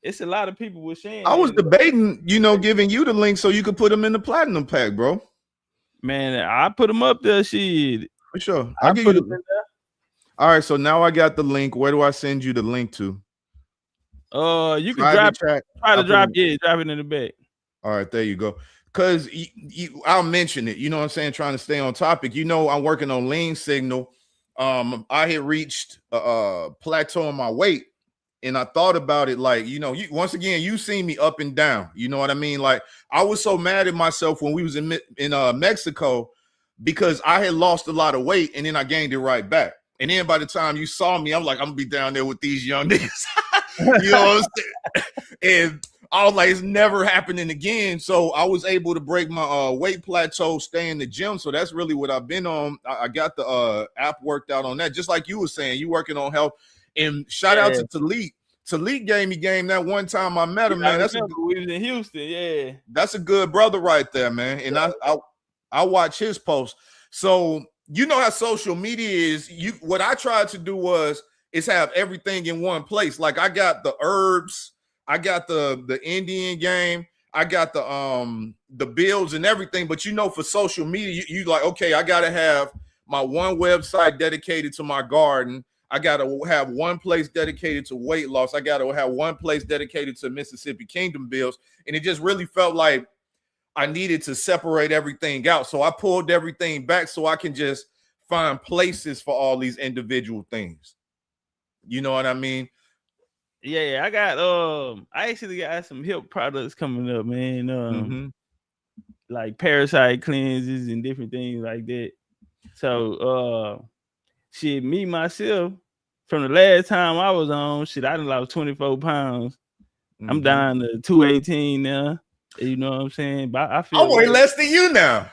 B: It's a lot of people were saying.
F: I was debating, giving you the link so you could put them in the platinum pack, bro.
B: Man, I put them up there, shit.
F: For sure. I'll give you them in there. All right, so now I got the link. Where do I send you the link to?
B: You can drop it in the back.
F: All right, there you go. Because I'll mention it. You know what I'm saying? Trying to stay on topic. I'm working on lean signal. I had reached a plateau in my weight. And I thought about it like, once again, you seen me up and down. You know what I mean? Like, I was so mad at myself when we was in Mexico because I had lost a lot of weight and then I gained it right back. And then by the time you saw me, I'm like, I'm going to be down there with these young niggas. You know what I'm saying? And I was like, it's never happening again. So I was able to break my weight plateau, stay in the gym. So that's really what I've been on. I got the app worked out on that. Just like you were saying, you working on health. And shout out to Talik. Talik gave me game that one time I met him, man.
B: We was in Houston, yeah.
F: That's a good brother right there, man. And I watch his posts. So you know how social media is. What I tried to do was, is have everything in one place. Like I got the herbs, I got the Indian game, I got the bills and everything. But you know, for social media, you like, okay, I gotta have my one website dedicated to my garden. I gotta have one place dedicated to weight loss. I gotta have one place dedicated to Mississippi Kingdom bills. And it just really felt like I needed to separate everything out. So I pulled everything back so I can just find places for all these individual things. You know what I mean?
B: Yeah, I got I actually got some hemp products coming up, man. Like parasite cleanses and different things like that. So shit, me myself, from the last time I was on, shit, I done lost 24 pounds. I'm down to 218 now. You know what I'm saying? But I feel
F: I'm way less than you now.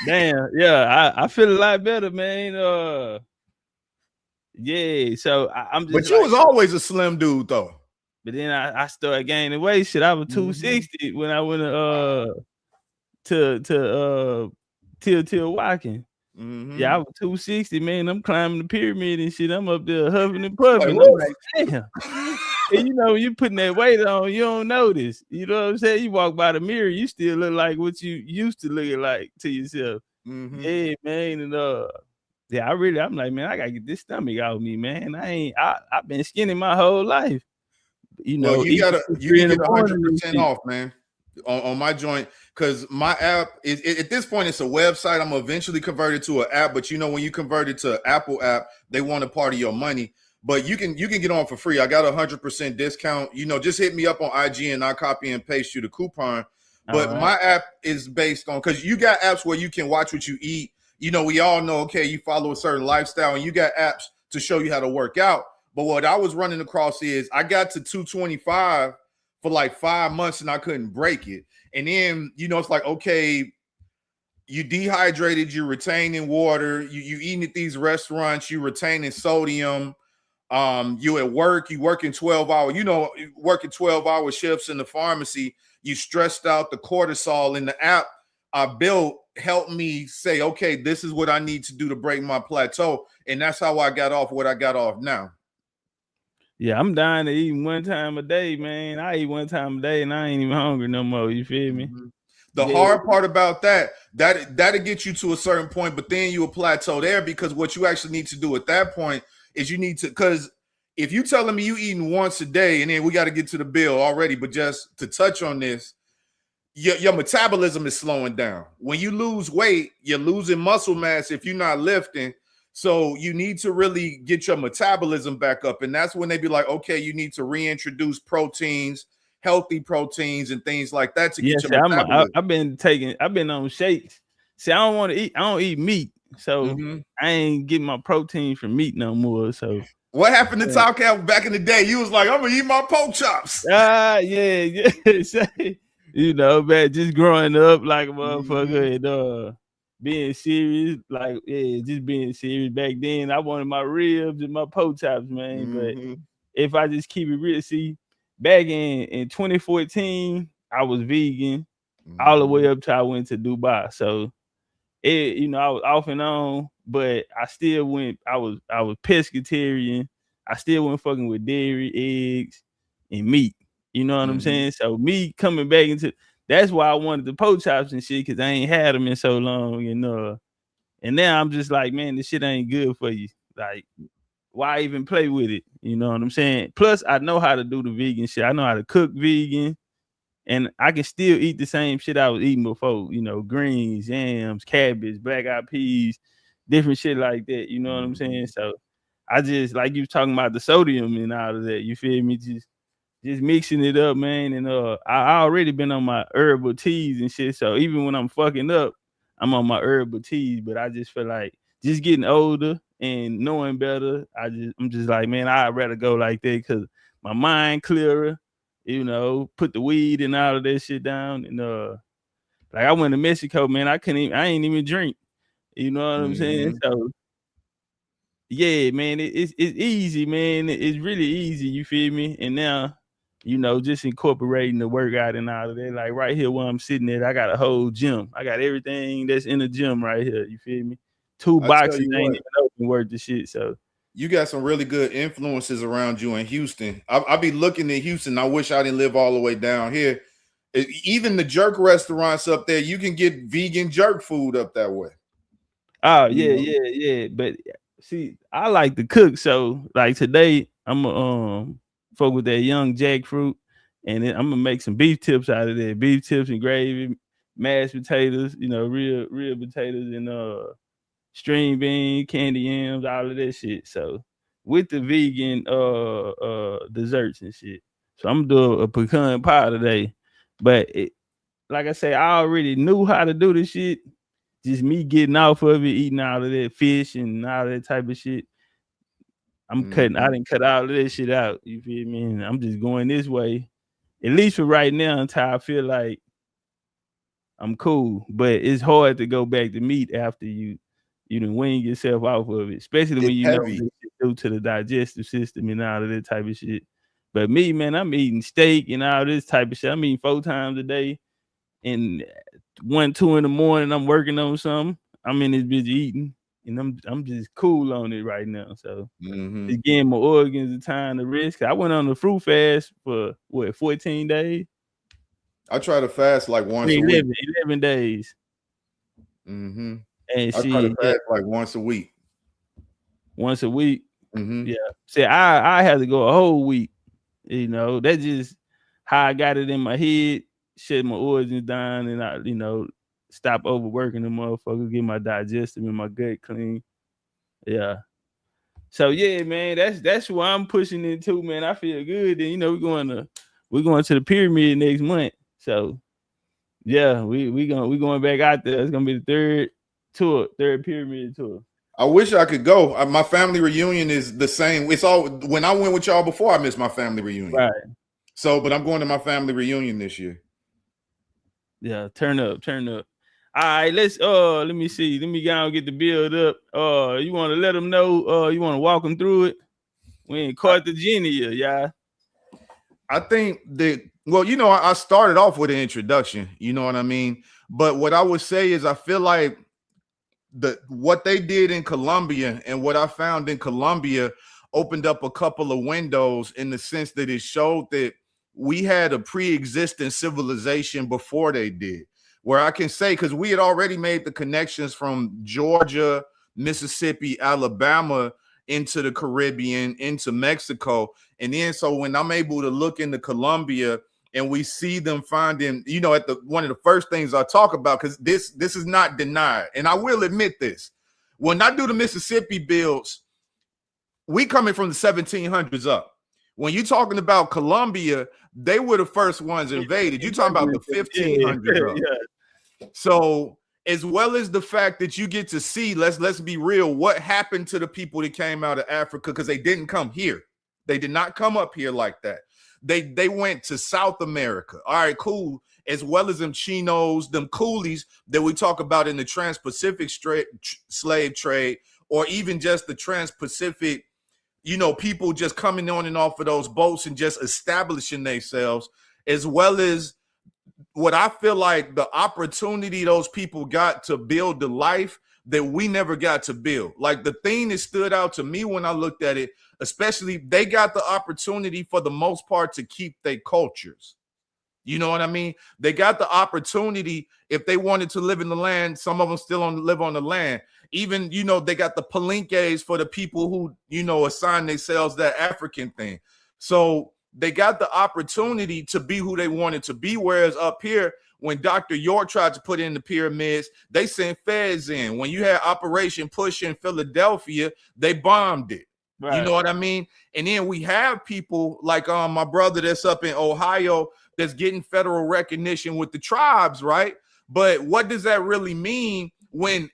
B: Damn, yeah, I feel a lot better, man. Yeah, so I'm just.
F: But you was always a slim dude, though.
B: But then I started gaining weight. Shit, I was 260 when I went to Till walking. Yeah, I was 260, man. I'm climbing the pyramid and shit. I'm up there huffing and puffing. I'm like, damn. And you know, you putting that weight on, you don't notice. You know what I'm saying? You walk by the mirror, you still look like what you used to look like to yourself. Yeah, man. And yeah, I'm like, man, I gotta get this stomach out of me, man. I've been skinny my whole life. You know,
F: well, you can get 100% off, man, on my joint, because my app is at this point it's a website. I'm eventually converted to an app, but you know, when you convert it to an Apple app, they want a part of your money. But you can get on for free. I got 100% discount. You know, just hit me up on IG and I'll copy and paste you the coupon. But my app is based on, because you got apps where you can watch what you eat. You know, we all know, okay, you follow a certain lifestyle and you got apps to show you how to work out. But what I was running across is I got to 225 for like 5 months and I couldn't break it. And then, you know, it's like, okay, you dehydrated, you're retaining water, you eating at these restaurants, you retaining sodium. You at work, you working 12-hour, you know, working 12-hour shifts in the pharmacy, you stressed out. The cortisol in the app I built helped me say, okay, this is what I need to do to break my plateau. And that's how I got off what I got off now. Yeah,
B: I'm dying to eat one time a day, man. I eat one time a day and I ain't even hungry no more. You feel me?
F: The hard part about that'll get you to a certain point, but then you will plateau there, because what you actually need to do at that point is you need to, because if you telling me you eating once a day, and then we got to get to the bill already, but just to touch on this, your metabolism is slowing down. When you lose weight, you're losing muscle mass if you're not lifting. So you need to really get your metabolism back up. And that's when they be like, okay, you need to reintroduce proteins, healthy proteins and things like that to get your metabolism.
B: I've been on shakes. See, I don't eat meat. So I ain't getting my protein from meat no more. So
F: what happened to Topcatz back in the day? You was like, I'm gonna eat my pork chops.
B: Yeah. You know, man, just growing up like a motherfucker and being serious, like just being serious. Back then, I wanted my ribs and my pork chops, man. But if I just keep it real, see, back in 2014, I was vegan all the way up till I went to Dubai. So you know, I was off and on, but I still went. I was pescatarian. I still went fucking with dairy, eggs, and meat. You know what I'm saying? So me coming back into, that's why I wanted the pork chops and shit, because I ain't had them in so long, and now I'm just like, man, this shit ain't good for you. Like, why even play with it? You know what I'm saying? Plus, I know how to do the vegan shit. I know how to cook vegan. And I can still eat the same shit I was eating before, you know, greens, yams, cabbage, black-eyed peas, different shit like that. You know what I'm saying? So I just, like you talking about the sodium and all of that, you feel me? Just mixing it up, man. And I already been on my herbal teas and shit. So even when I'm fucking up, I'm on my herbal teas. But I just feel like just getting older and knowing better, I'm just like, man, I'd rather go like that because my mind clearer. You know, put the weed and all of that shit down. And like I went to Mexico, man. I ain't even drink. You know what I'm saying? So yeah, man, it's easy, man. It's really easy, you feel me? And now, you know, just incorporating the workout and all of that. Like right here where I'm sitting at, I got a whole gym. I got everything that's in the gym right here. You feel me? 2 boxes ain't even open worth the shit. So
F: You got some really good influences around you in Houston. I be looking at Houston. I wish I didn't live all the way down here. Even the jerk restaurants up there, you can get vegan jerk food up that way.
B: Oh yeah. But see, I like to cook, so like today I'm gonna fuck with that young jackfruit, and then I'm gonna make some beef tips out of that. Beef tips and gravy, mashed potatoes, real potatoes, and string bean, candy yams, all of that shit. So with the vegan desserts and shit. So I'm gonna do a pecan pie today. But like I say, I already knew how to do this shit. Just me getting off of it, eating all of that fish and all that type of shit. I didn't cut all of that shit out. You feel me? And I'm just going this way, at least for right now, until I feel like I'm cool. But it's hard to go back to meat after you done wean yourself off of it, especially when you know what it do to the digestive system and all of that type of shit. But me, man, I'm eating steak and all this type of shit. I'm eating 4 times a day, and 1, 2 in the morning, I'm working on something. I'm in this bitch eating, and I'm just cool on it right now. So it's getting my organs the time to rest. I went on a fruit fast for 14 days.
F: I try to fast like once a week.
B: 11 days.
F: And
B: I
F: try to fast like once a week.
B: Once a week. Yeah. See, I had to go a whole week. That's just how I got it in my head. Shut my organs down, and I, stop overworking the motherfuckers, get my digestive and my gut clean. Yeah. So yeah, man, that's what I'm pushing into, man. I feel good. And we're going to the pyramid next month. So yeah, we going back out there. It's gonna be the third pyramid tour.
F: I wish I could go. My family reunion is the same. It's all when I went with y'all before, I missed my family reunion.
B: Right.
F: So, but I'm going to my family reunion this year.
B: Yeah, turn up. All right, let me see. Let me go and get the build up. You want to let them know? You want to walk them through it? We in Cartagena, yeah.
F: I think I started off with an introduction. You know what I mean? But what I would say is I feel like what they did in Colombia and what I found in Colombia opened up a couple of windows in the sense that it showed that we had a pre-existing civilization before they did, where I can say, because we had already made the connections from Georgia, Mississippi, Alabama into the Caribbean, into Mexico. And then so when I'm able to look into Colombia and we see them finding, at one of the first things I talk about, because this is not denied. And I will admit this. When I do the Mississippi builds, we coming from the 1700s up. When you're talking about Colombia, they were the first ones invaded. You're talking about the 1500s up. Yeah. So as well as the fact that you get to see, let's be real, what happened to the people that came out of Africa, because they didn't come here. They did not come up here like that. They went to South America. All right, cool. As well as them chinos, them coolies that we talk about in the Trans-Pacific slave trade, or even just the Trans-Pacific, people just coming on and off of those boats and just establishing themselves, as well as what I feel like the opportunity those people got to build the life that we never got to build. Like the thing that stood out to me when I looked at it, especially they got the opportunity for the most part to keep their cultures. You know what I mean? They got the opportunity if they wanted to live in the land. Some of them still live on the land. Even, they got the palenques for the people who, assign themselves that African thing. So they got the opportunity to be who they wanted to be. Whereas up here, when Dr. York tried to put in the pyramids, they sent feds in. When you had Operation Push in Philadelphia, they bombed it. Right. You know what I mean? And then we have people like my brother that's up in Ohio that's getting federal recognition with the tribes, right? But what does that really mean when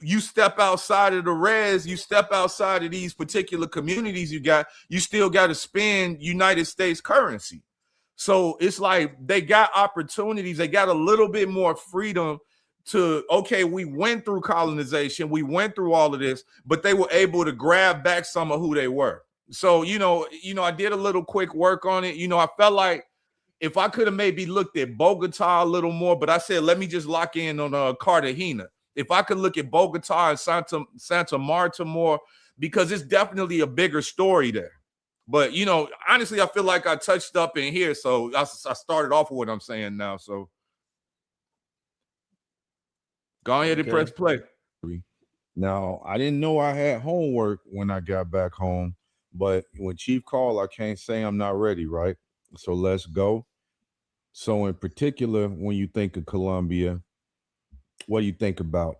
F: you step outside of the res, you step outside of these particular communities you still got to spend United States currency. So it's like they got opportunities. They got a little bit more freedom to, okay, we went through colonization. We went through all of this, but they were able to grab back some of who they were. So, I did a little quick work on it. I felt like if I could have maybe looked at Bogota a little more, but I said, let me just lock in on Cartagena. If I could look at Bogota and Santa Marta more, because it's definitely a bigger story there. But, you know, honestly, I feel like I touched up in here. So I started off with what I'm saying now. So go ahead and press play.
H: Now, I didn't know I had homework when I got back home, but when Chief called, I can't say I'm not ready, right? So let's go. So in particular, when you think of Colombia, what do you think about?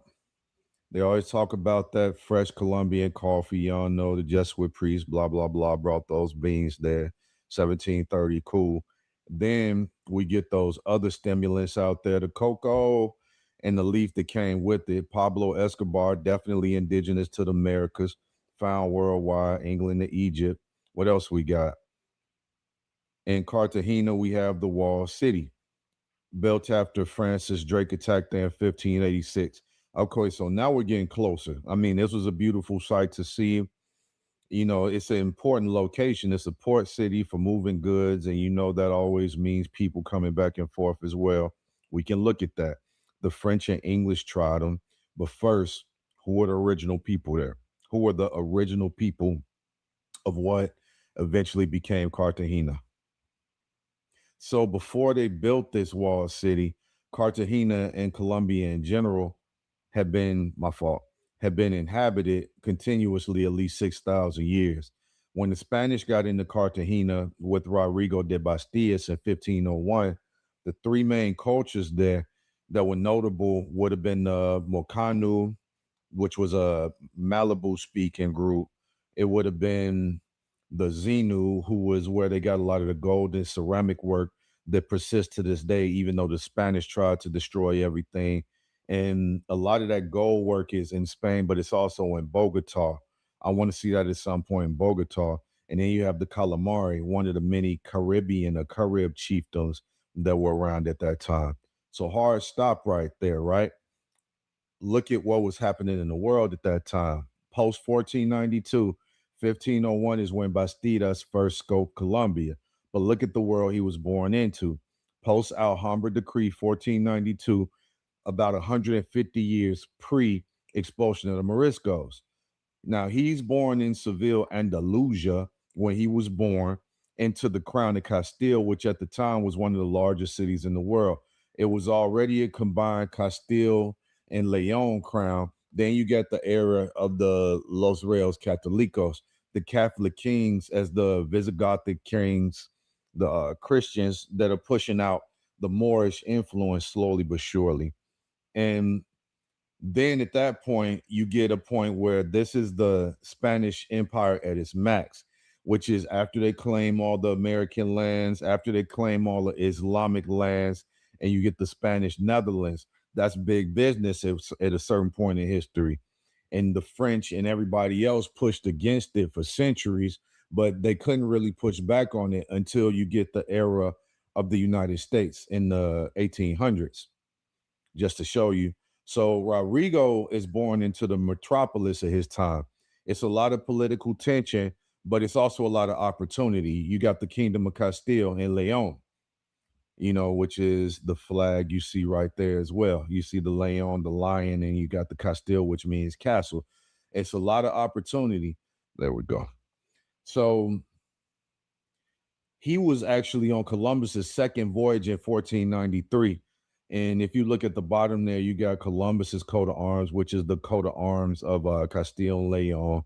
H: They always talk about that fresh Colombian coffee. Y'all know the Jesuit priest, blah, blah, blah, brought those beans there, 1730, cool. Then we get those other stimulants out there, the cocoa and the leaf that came with it. Pablo Escobar, definitely indigenous to the Americas, found worldwide, England to Egypt. What else we got? In Cartagena, we have the Wall City, built after Francis Drake attacked there in 1586. Okay, so now we're getting closer. I mean, this was a beautiful sight to see. You know, it's an important location. It's a port city for moving goods, and you know that always means people coming back and forth as well. We can look at that. The French and English tried them, but first, who were the original people there? Who were the original people of what eventually became Cartagena? So before they built this wall city, Cartagena and Colombia in general had been inhabited continuously at least 6,000 years. When the Spanish got into Cartagena with Rodrigo de Bastillas in 1501, the three main cultures there that were notable would have been the Mocanu, which was a Malibu speaking group. It would have been the Xenu, who was where they got a lot of the gold and ceramic work that persists to this day, even though the Spanish tried to destroy everything. And a lot of that gold work is in Spain, but it's also in Bogota. I want to see that at some point in Bogota. And then you have the Calamari, one of the many Caribbean or Carib chiefdoms that were around at that time. So hard stop right there, right? Look at what was happening in the world at that time. Post 1492, 1501 is when Bastidas first scoped Colombia. But look at the world he was born into. Post Alhambra Decree 1492, about 150 years pre-expulsion of the Moriscos. Now, he's born in Seville, Andalusia, when he was born, into the Crown of Castile, which at the time was one of the largest cities in the world. It was already a combined Castile and Leon crown. Then you get the era of the Los Reyes Católicos, the Catholic kings as the Visigothic kings, the Christians that are pushing out the Moorish influence slowly but surely. And then at that point, you get a point where this is the Spanish Empire at its max, which is after they claim all the American lands, after they claim all the Islamic lands, and you get the Spanish Netherlands. That's big business at a certain point in history. And the French and everybody else pushed against it for centuries, but they couldn't really push back on it until you get the era of the United States in the 1800s. Just to show you. So Rodrigo is born into the metropolis of his time. It's a lot of political tension, but it's also a lot of opportunity. You got the Kingdom of Castile and Leon, you know, which is the flag you see right there as well. You see the Leon, the lion, and you got the Castile, which means castle. It's a lot of opportunity. There we go. So he was actually on Columbus's second voyage in 1493. And if you look at the bottom there, you got Columbus's coat of arms, which is the coat of arms of Castile and Leon.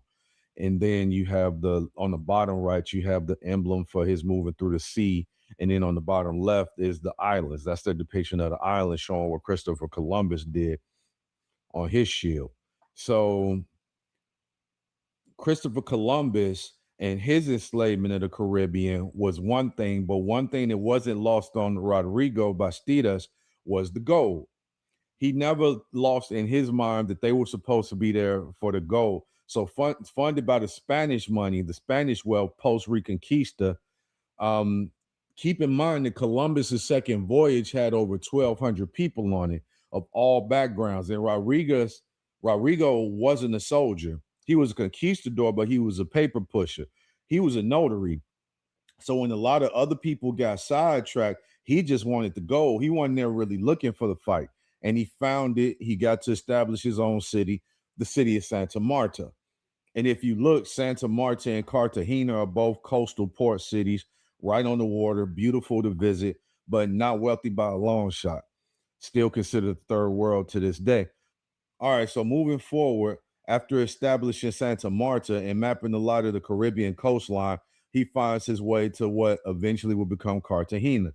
H: And then you have on the bottom right, you have the emblem for his moving through the sea. And then on the bottom left is the islands. That's the depiction of the island showing what Christopher Columbus did on his shield. So Christopher Columbus and his enslavement of the Caribbean was one thing, but one thing that wasn't lost on Rodrigo Bastidas was the gold. He never lost in his mind that they were supposed to be there for the gold. So funded by the Spanish money, the Spanish wealth post-Reconquista. Keep in mind that Columbus's second voyage had over 1,200 people on it of all backgrounds. And Rodrigo wasn't a soldier. He was a conquistador, but he was a paper pusher. He was a notary. So when a lot of other people got sidetracked, he just wanted the gold. He wasn't there really looking for the fight. And he found it. He got to establish his own city, the city of Santa Marta. And if you look, Santa Marta and Cartagena are both coastal port cities, right on the water, beautiful to visit, but not wealthy by a long shot. Still considered third world to this day. All right, so moving forward, after establishing Santa Marta and mapping a lot of the Caribbean coastline, he finds his way to what eventually will become Cartagena.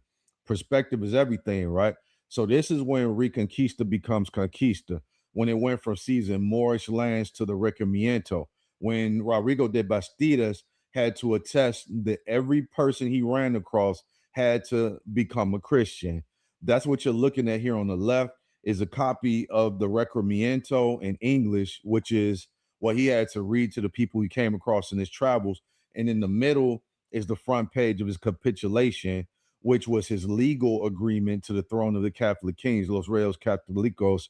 H: Perspective is everything, right? So this is when Reconquista becomes Conquista, when it went from seizing Moorish lands to the Reconocimiento, when Rodrigo de Bastidas had to attest that every person he ran across had to become a Christian. That's what you're looking at here on the left is a copy of the Reconocimiento in English, which is what he had to read to the people he came across in his travels. And in the middle is the front page of his capitulation, which was his legal agreement to the throne of the Catholic kings, Los Reyes Católicos.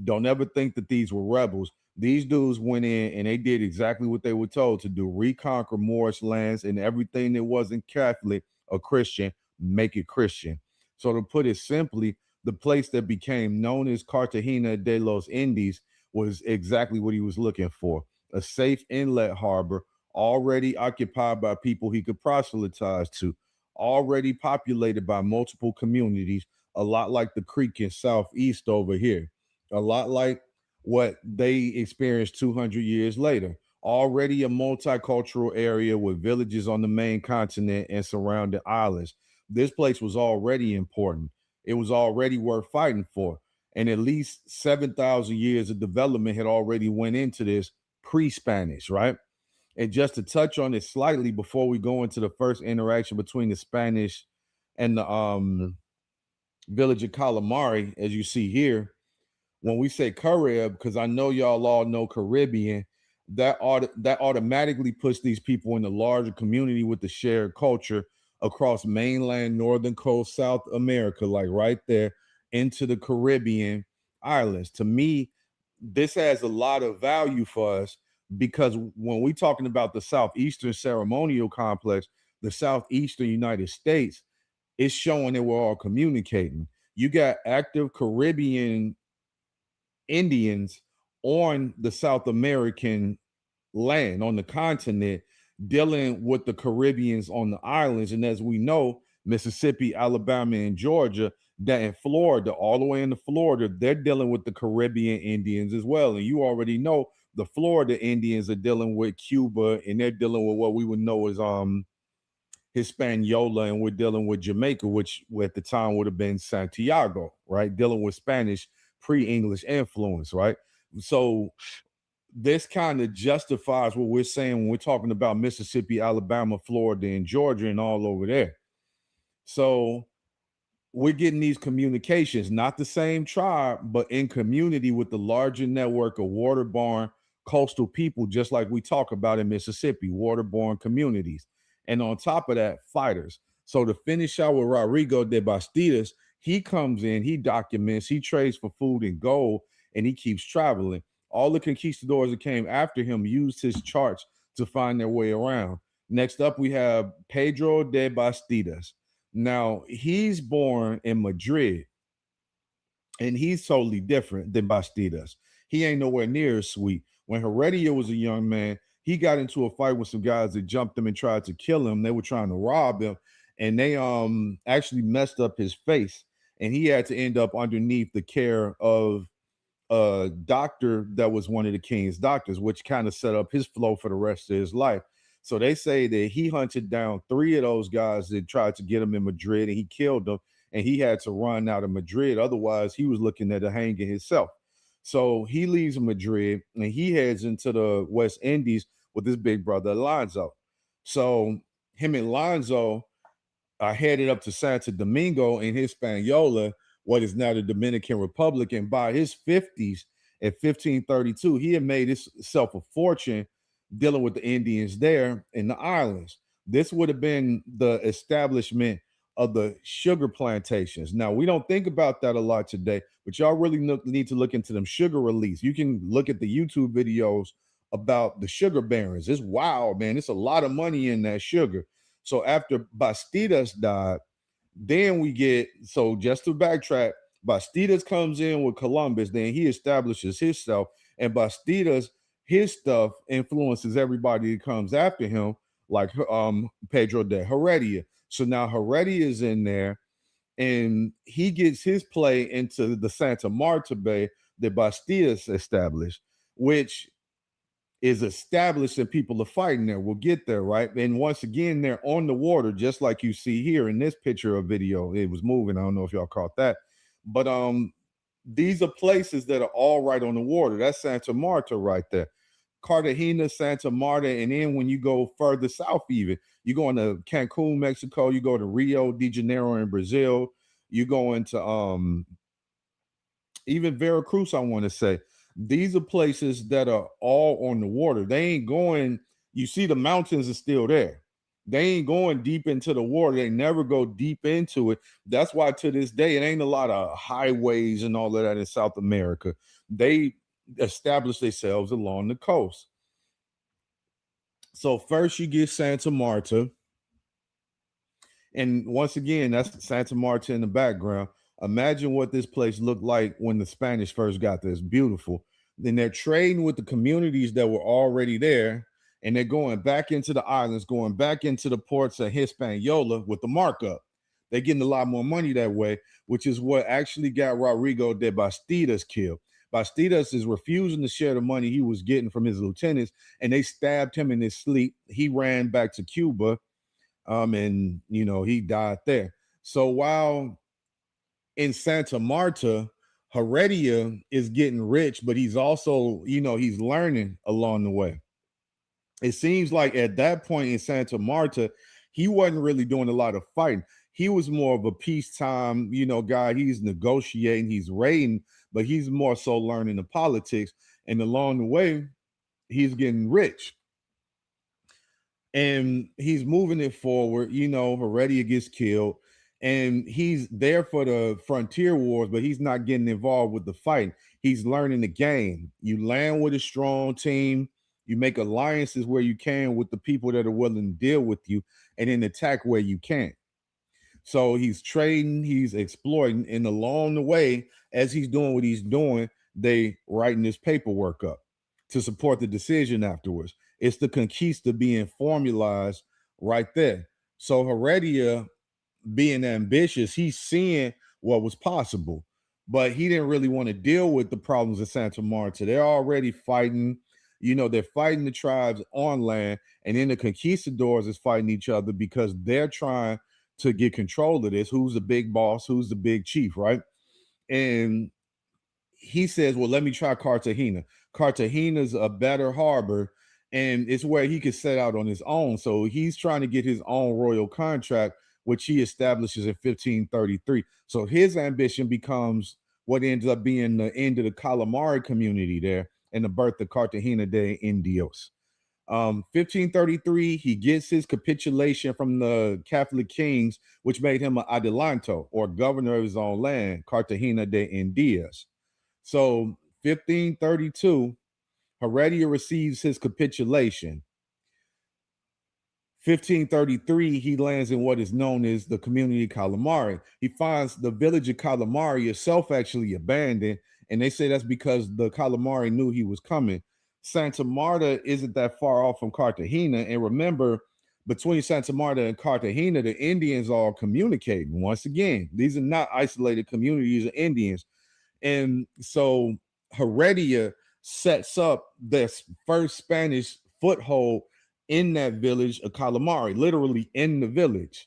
H: Don't ever think that these were rebels. These dudes went in and they did exactly what they were told to do: reconquer Moorish lands, and everything that wasn't Catholic or Christian, make it Christian. So to put it simply, the place that became known as Cartagena de los Indies was exactly what he was looking for: a safe inlet harbor, already occupied by people he could proselytize to, already populated by multiple communities, a lot like the creek in Southeast over here, a lot like what they experienced 200 years later. Already a multicultural area with villages on the main continent and surrounding islands. This place was already important. It was already worth fighting for. And at least 7,000 years of development had already went into this pre-Spanish, right? And just to touch on it slightly before we go into the first interaction between the Spanish and the village of Calamari, as you see here, when we say Carib, because I know y'all all know Caribbean, that automatically puts these people in a larger community with the shared culture across mainland, northern coast, South America, like right there into the Caribbean islands. To me, this has a lot of value for us because when we're talking about the Southeastern ceremonial complex, the Southeastern United States, it's showing that we're all communicating. You got active Caribbean Indians on the South American land, on the continent, dealing with the Caribbeans on the islands. And as we know, Mississippi, Alabama, and Georgia, that in Florida, all the way into Florida, they're dealing with the Caribbean Indians as well. And you already know the Florida Indians are dealing with Cuba, and they're dealing with what we would know as Hispaniola, and we're dealing with Jamaica, which at the time would have been Santiago, right? Dealing with Spanish pre-English influence, right? So this kind of justifies what we're saying when we're talking about Mississippi, Alabama, Florida, and Georgia, and all over there. So we're getting these communications, not the same tribe, but in community with the larger network of waterborne coastal people, just like we talk about in Mississippi, waterborne communities. And on top of that, fighters. So to finish out with Rodrigo de Bastidas, he comes in, he documents, he trades for food and gold, and he keeps traveling. All the conquistadors that came after him used his charts to find their way around. Next up, we have Pedro de Bastidas. Now, he's born in Madrid, and he's totally different than Bastidas. He ain't nowhere near as sweet. When Heredia was a young man, he got into a fight with some guys that jumped him and tried to kill him. They were trying to rob him, and they actually messed up his face, and he had to end up underneath the care of a doctor that was one of the king's doctors, which kind of set up his flow for the rest of his life. So they say that he hunted down 3 of those guys that tried to get him in Madrid, and he killed them, and he had to run out of Madrid. Otherwise, he was looking at a hanging himself. So he leaves Madrid, and he heads into the West Indies with his big brother, Alonso. So him and Alonso are headed up to Santo Domingo in Hispaniola, what is now the Dominican Republic. And by his 50s, at 1532, he had made himself a fortune dealing with the Indians there in the islands. This would have been the establishment of the sugar plantations. Now, we don't think about that a lot today, but y'all really need to look into them sugar reliefs. You can look at the YouTube videos about the sugar barons. It's wild, man. It's a lot of money in that sugar. So after Bastidas died, then we get, so just to backtrack, Bastidas comes in with Columbus, then he establishes himself, and Bastidas his stuff influences everybody that comes after him, like Pedro de Heredia. So now Heredia is in there, and he gets his play into the Santa Marta Bay that Bastidas established, which is established and people are fighting there. We'll get there, right? And once again, they're on the water, just like you see here in this picture or video. It was moving. I don't know if y'all caught that. But these are places that are all right on the water. That's Santa Marta right there. Cartagena, Santa Marta, and then when you go further south, even you go into Cancun, Mexico, you go to Rio de Janeiro in Brazil, you go into even Veracruz, I want to say. These are places that are all on the water. They ain't going, you see the mountains are still there. They ain't going deep into the water. They never go deep into it. That's why to this day, it ain't a lot of highways and all of that in South America. They establish themselves along the coast. So first you get Santa Marta. And once again, that's Santa Marta in the background. Imagine what this place looked like when the Spanish first got there. It's beautiful. Then they're trading with the communities that were already there, and they're going back into the islands, going back into the ports of Hispaniola with the markup. They're getting a lot more money that way, which is what actually got Rodrigo de Bastidas killed. Bastidas is refusing to share the money he was getting from his lieutenants, and they stabbed him in his sleep. He ran back to Cuba, and he died there. So while in Santa Marta, Heredia is getting rich, but he's also, he's learning along the way. It seems like at that point in Santa Marta, he wasn't really doing a lot of fighting. He was more of a peacetime, guy. He's negotiating, he's raiding, but he's more so learning the politics. And along the way, he's getting rich. And he's moving it forward. Heredia gets killed. And he's there for the frontier wars, but he's not getting involved with the fight. He's learning the game. You land with a strong team. You make alliances where you can with the people that are willing to deal with you, and then attack where you can. So he's trading, he's exploiting, and along the way, as he's doing what he's doing, they writing this paperwork up to support the decision afterwards. It's the conquista being formalized right there. So Heredia, being ambitious, he's seeing what was possible, but he didn't really want to deal with the problems of Santa Marta. They're already fighting, they're fighting the tribes on land, and then the conquistadors is fighting each other because they're trying to get control of this. Who's the big boss? Who's the big chief, right? And he says, well, let me try Cartagena. Cartagena's a better harbor, and it's where he could set out on his own. So he's trying to get his own royal contract, which he establishes in 1533. So his ambition becomes what ends up being the end of the Calamari community there and the birth of Cartagena de Indios. 1533, he gets his capitulation from the Catholic kings, which made him an adelanto, or governor of his own land, Cartagena de Indias. So 1532, Heredia receives his capitulation. 1533, he lands in what is known as the community of Calamari. He finds the village of Calamari itself actually abandoned, and they say that's because the Calamari knew he was coming. Santa Marta isn't that far off from Cartagena, and remember, between Santa Marta and Cartagena, the Indians are communicating. Once again, these are not isolated communities of Indians. And so Heredia sets up this first Spanish foothold in that village of Calamari, literally in the village.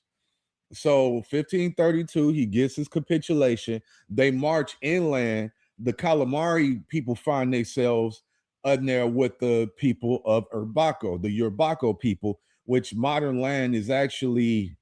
H: So 1532, he gets his capitulation. They march inland. The Calamari people find themselves in there with the people of Urbaco, the Urbaco people, which modern land is actually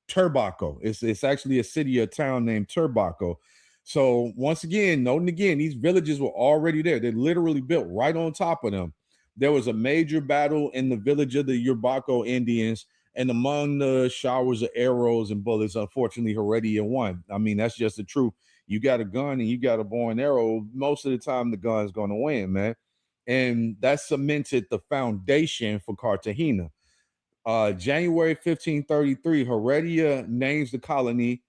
H: Turbaco. It's actually a city or town named Turbaco. So once again, noting again, these villages were already there. They're literally built right on top of them. There was a major battle in the village of the Urbaco Indians, and among the showers of arrows and bullets, unfortunately, Heredia won. I mean, that's just the truth. You got a gun and you got a bow and arrow. Most of the time, the gun's going to win, man. And that cemented the foundation for Cartagena. January 1533, Heredia names the colony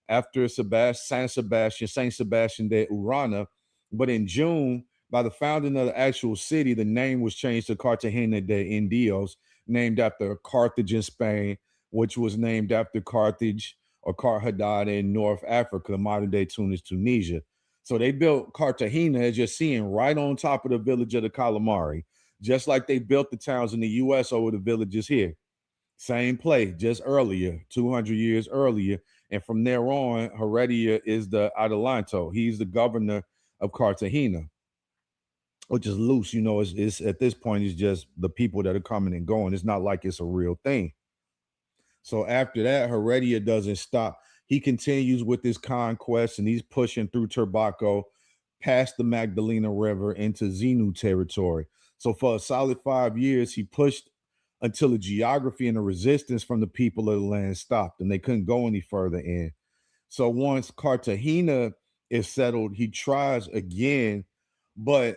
H: after Saint Sebastian de Urana. But in June, By the founding of the actual city, the name was changed to Cartagena de Indios, named after Carthage in Spain, which was named after Carthage or Carhadad in North Africa, modern day Tunis, Tunisia. So they built Cartagena, as you're seeing, right on top of the village of the Calamari, just like they built the towns in the U.S. over the villages here. Same play, just earlier, 200 years earlier. And from there on, Heredia is the Adelanto. He's the governor of Cartagena, which is loose. You know, it's at this point, it's just the people that are coming and going. It's not like it's a real thing. So after that, Heredia doesn't stop. He continues with his conquest, and he's pushing through Turbaco, past the Magdalena River into Xenu territory. So for a solid 5 years, he pushed until the geography and the resistance from the people of the land stopped, and they couldn't go any further in. So once Cartagena is settled, he tries again, but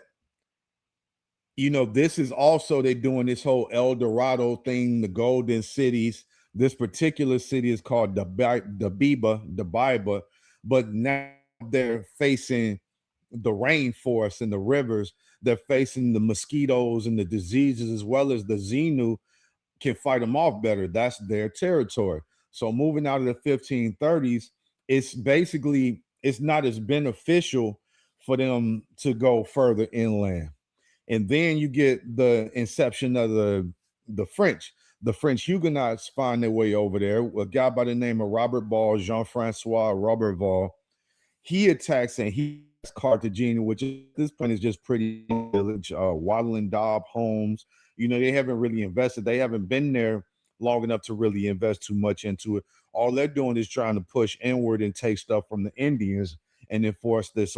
H: you know, this is also, they're doing this whole El Dorado thing, the golden cities. This particular city is called Dabiba, but now they're facing the rainforest and the rivers. They're facing the mosquitoes and the diseases, as well as the Xenu can fight them off better. That's their territory. So moving out of the 1530s, it's basically, it's not as beneficial for them to go further inland. And then you get the inception of the French. The French Huguenots find their way over there. A guy by the name of Robert Ball, Jean-Francois Roberval, he attacks and he has Cartagena, which at this point is just pretty village, Waddle and Daub homes. You know, they haven't really invested. They haven't been there long enough to really invest too much into it. All they're doing is trying to push inward and take stuff from the Indians and enforce this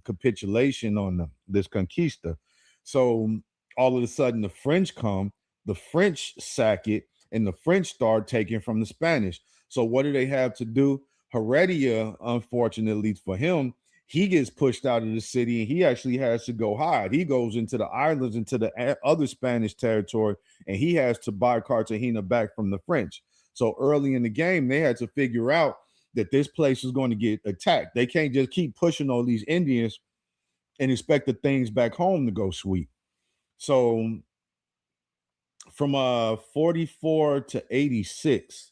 H: capitulation on them, this conquista. So all of a sudden the French come, the French sack it, and the French start taking from the Spanish. So what do they have to do? Heredia, unfortunately for him, he gets pushed out of the city and he actually has to go hide. He goes into the islands, into the other Spanish territory, and he has to buy Cartagena back from the French. So early in the game, they had to figure out that this place is going to get attacked. They can't just keep pushing all these Indians and expect the things back home to go sweet. So from 44 to 86,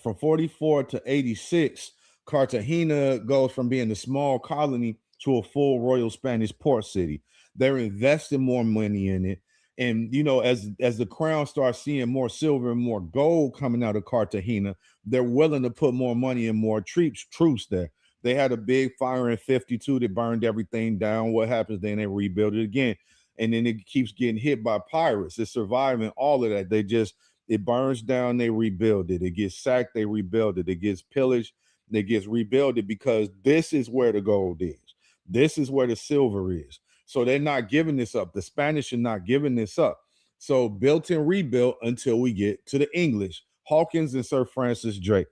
H: from 44 to 86, Cartagena goes from being a small colony to a full Royal Spanish port city. They're investing more money in it. And, you know, as the crown starts seeing more silver and more gold coming out of Cartagena, they're willing to put more money and more troops there. They had a big fire in 52. They burned everything down. What happens then? They rebuild it again. And then it keeps getting hit by pirates. It's surviving all of that. It burns down, they rebuild it. It gets sacked, they rebuild it. It gets pillaged, it gets rebuilt, because this is where the gold is. This is where the silver is. So they're not giving this up. The Spanish are not giving this up. So built and rebuilt until we get to the English. Hawkins and Sir Francis Drake.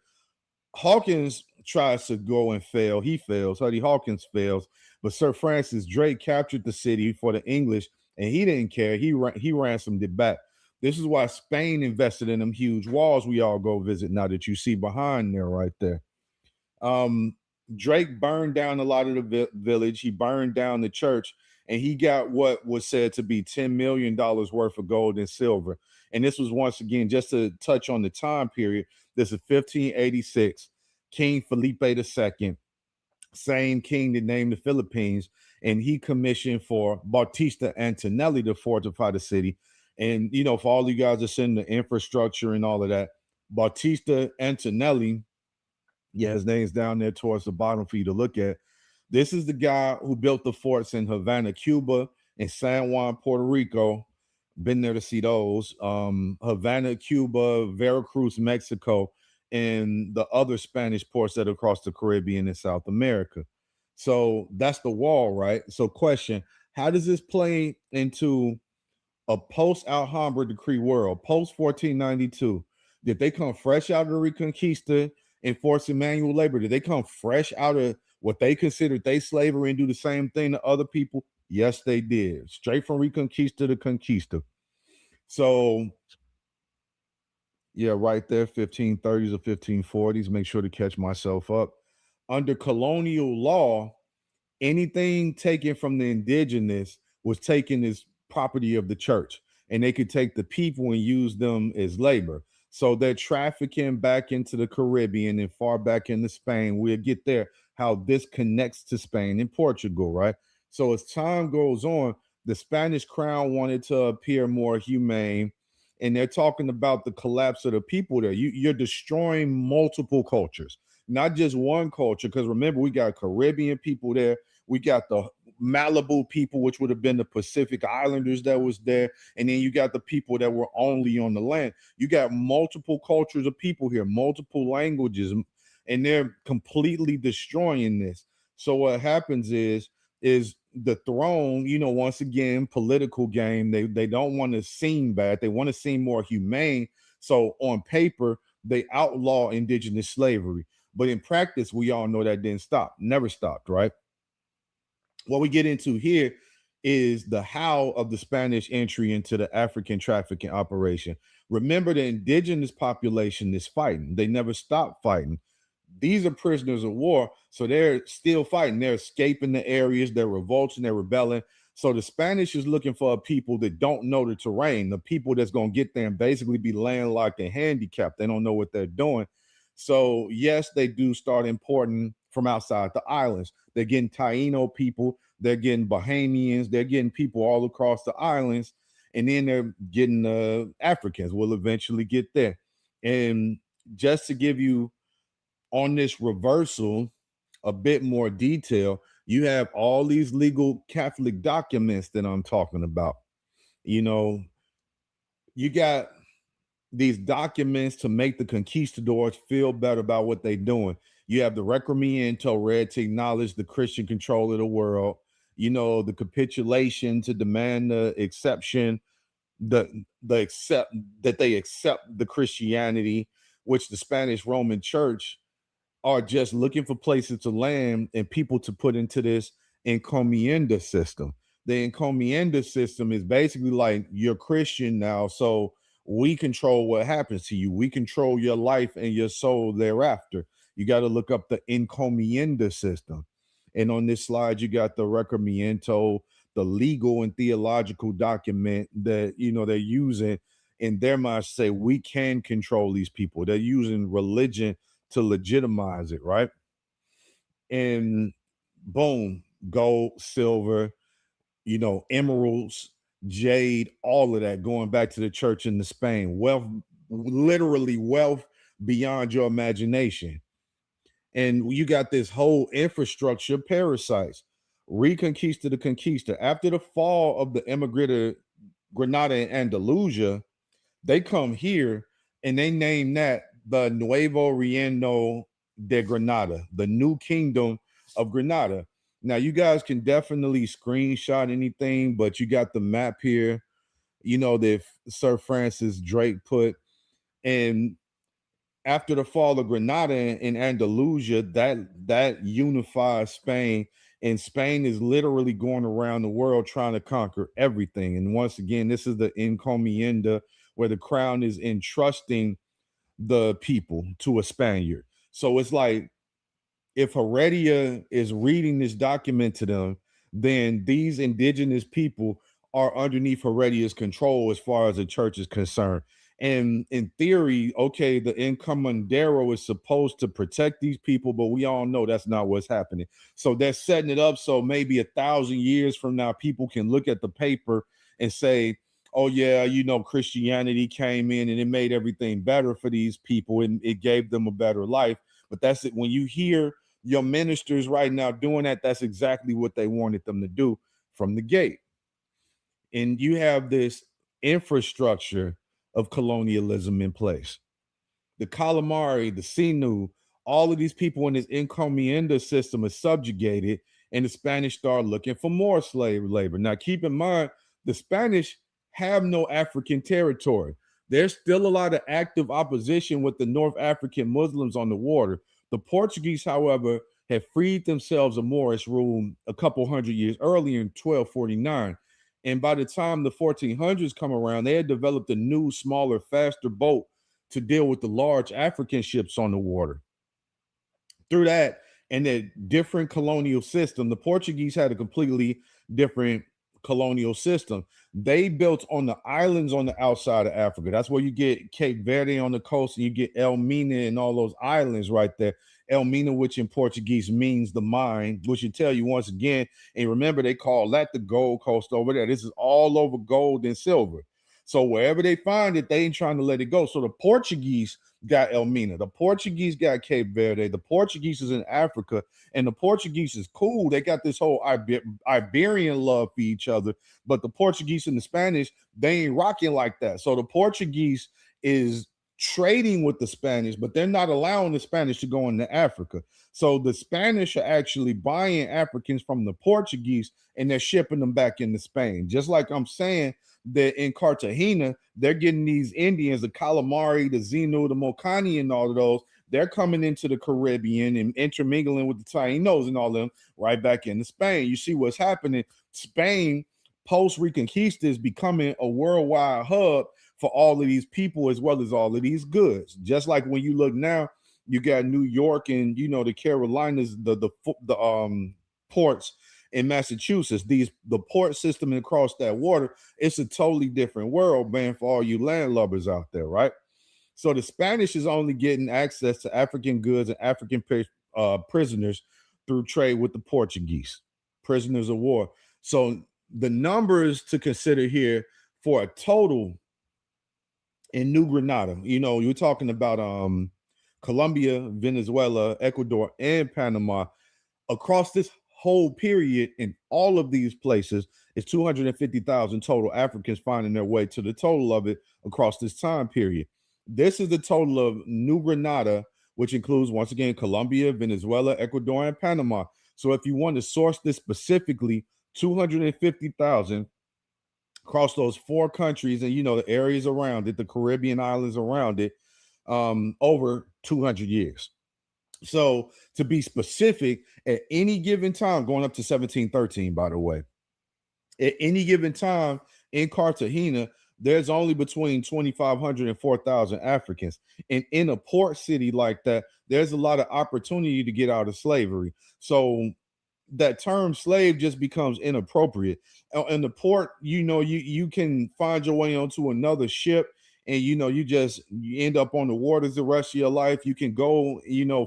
H: Hawkins tries to go and fail. He fails. Huddy Hawkins fails. But Sir Francis Drake captured the city for the English, and he didn't care. He ransomed it back. This is why Spain invested in them huge walls we all go visit now that you see behind there right there. Drake burned down a lot of the village. He burned down the church, and he got what was said to be $10 million worth of gold and silver. And this was, once again, just to touch on the time period, this is 1586. King Felipe II, same king that named the Philippines, and he commissioned for Bautista Antonelli to fortify the city. And, you know, for all you guys that send the infrastructure and all of that, Bautista Antonelli, his name's down there towards the bottom for you to look at. This is the guy who built the forts in Havana, Cuba, and San Juan, Puerto Rico. Been there to see those. Havana, Cuba, Veracruz, Mexico, and the other Spanish ports that are across the Caribbean and South America. So that's the wall, right? So question, how does this play into a post-Alhambra decree world, post-1492? Did they come fresh out of the Reconquista, enforcing manual labor? Did they come fresh out of what they considered they slavery and do the same thing to other people? Yes, they did. Straight from Reconquista to Conquista. So, yeah, right there, 1530s or 1540s. Make sure to catch myself up. Under colonial law, anything taken from the indigenous was taken as property of the church, and they could take the people and use them as labor. So they're trafficking back into the Caribbean and far back into Spain. We'll get there, how this connects to Spain and Portugal, right? So as time goes on, the Spanish crown wanted to appear more humane, and they're talking about the collapse of the people there. You're destroying multiple cultures, not just one culture, because remember, we got Caribbean people there. We got the Malibu people, which would have been the Pacific Islanders that was there. And then you got the people that were only on the land. You got multiple cultures of people here, multiple languages, and they're completely destroying this. So what happens is the throne, you know, once again, political game. They don't want to seem bad. They want to seem more humane. So on paper, they outlaw indigenous slavery. But in practice, we all know that didn't stop, never stopped, right? What we get into here is the how of the Spanish entry into the African trafficking operation. Remember, the indigenous population is fighting. They never stop fighting. These are prisoners of war, so they're still fighting. They're escaping the areas, they're revolting, they're rebelling. So the Spanish is looking for a people that don't know the terrain, the people that's going to get there and basically be landlocked and handicapped. They don't know what they're doing. So yes, they do start importing from outside the islands. They're getting Taino people, they're getting Bahamians, they're getting people all across the islands, and then they're getting Africans. We'll eventually get there. And just to give you on this reversal a bit more detail, you have all these legal Catholic documents that I'm talking about. You know, you got these documents to make the conquistadors feel better about what they're doing. You have the Requerimiento read to acknowledge the Christian control of the world. You know, the capitulation to demand the exception, that they accept the Christianity, which the Spanish Roman Church are just looking for places to land and people to put into this encomienda system. The encomienda system is basically like, you're Christian now, so we control what happens to you. We control your life and your soul thereafter. You got to look up the encomienda system. And on this slide, you got the Requerimiento, the legal and theological document that, you know, they're using in their mind to say, we can control these people. They're using religion to legitimize it, right? And boom, gold, silver, you know, emeralds, jade, all of that going back to the church in the Spain. Wealth, literally wealth beyond your imagination. And you got this whole infrastructure parasites. Reconquista the Conquista. After the fall of the emigrated Granada and Andalusia, they come here and they name that the Nuevo Reino de Granada, the new kingdom of Granada. Now, you guys can definitely screenshot anything, but you got the map here, you know, that Sir Francis Drake put. And after the fall of Granada and Andalusia, that unifies Spain. And Spain is literally going around the world trying to conquer everything. And once again, this is the encomienda, where the crown is entrusting the people to a Spaniard. So it's like, if Heredia is reading this document to them, then these indigenous people are underneath Heredia's control as far as the church is concerned. And in theory, okay, the encomendero is supposed to protect these people, but we all know that's not what's happening. So they're setting it up so maybe 1,000 years from now, people can look at the paper and say, oh yeah, you know, Christianity came in and it made everything better for these people and it gave them a better life. But that's it. When you hear your ministers right now doing that, that's exactly what they wanted them to do from the gate. And you have this infrastructure of colonialism in place. The calamari, the Sinu, all of these people in this encomienda system are subjugated, and the Spanish start looking for more slave labor. Now, keep in mind, the Spanish have no African territory. There's still a lot of active opposition with the North African Muslims on the water. The Portuguese, however, had freed themselves of Moorish rule a couple hundred years earlier in 1249. And by the time the 1400s come around, they had developed a new, smaller, faster boat to deal with the large African ships on the water. Through that and a different colonial system. The Portuguese had a completely different colonial system. They built on the islands on the outside of Africa. That's where you get Cape Verde on the coast, and you get Elmina and all those islands right there. Elmina, which in Portuguese means the mine, which should tell you once again, and remember they call that the Gold Coast over there. This is all over gold and silver. So wherever they find it, they ain't trying to let it go. So the Portuguese got Elmina, the Portuguese got Cape Verde, the Portuguese is in Africa, and the Portuguese is cool. They got this whole Iberian love for each other, but the Portuguese and the Spanish, they ain't rocking like that. So the Portuguese is trading with the Spanish, but they're not allowing the Spanish to go into Africa. So the Spanish are actually buying Africans from the Portuguese, and they're shipping them back into Spain. Just like I'm saying that in Cartagena, they're getting these Indians, the Calamari, the Zenu, the Mocani, and all of those. They're coming into the Caribbean and intermingling with the Tainos and all of them right back into Spain. You see what's happening. Spain, post-Reconquista, is becoming a worldwide hub for all of these people as well as all of these goods. Just like when you look now, you got New York and the Carolinas, the ports in Massachusetts. The port system across that water, it's a totally different world, man, for all you landlubbers out there, right? So the Spanish is only getting access to African goods and African prisoners through trade with the Portuguese, prisoners of war. So the numbers to consider here for a total in New Granada, you're talking about Colombia, Venezuela, Ecuador, and Panama. Across this whole period in all of these places is 250,000 total Africans finding their way to the total of it across this time period. This is the total of New Granada, which includes, once again, Colombia, Venezuela, Ecuador, and Panama. So if you want to source this specifically, 250,000 across those 4 countries and, the areas around it, the Caribbean islands around it, over 200 years. So to be specific, at any given time, going up to 1713, by the way, at any given time in Cartagena, there's only between 2,500 and 4,000 Africans. And in a port city like that, there's a lot of opportunity to get out of slavery. So that term slave just becomes inappropriate. In the port, you can find your way onto another ship, and you end up on the waters the rest of your life. You can go,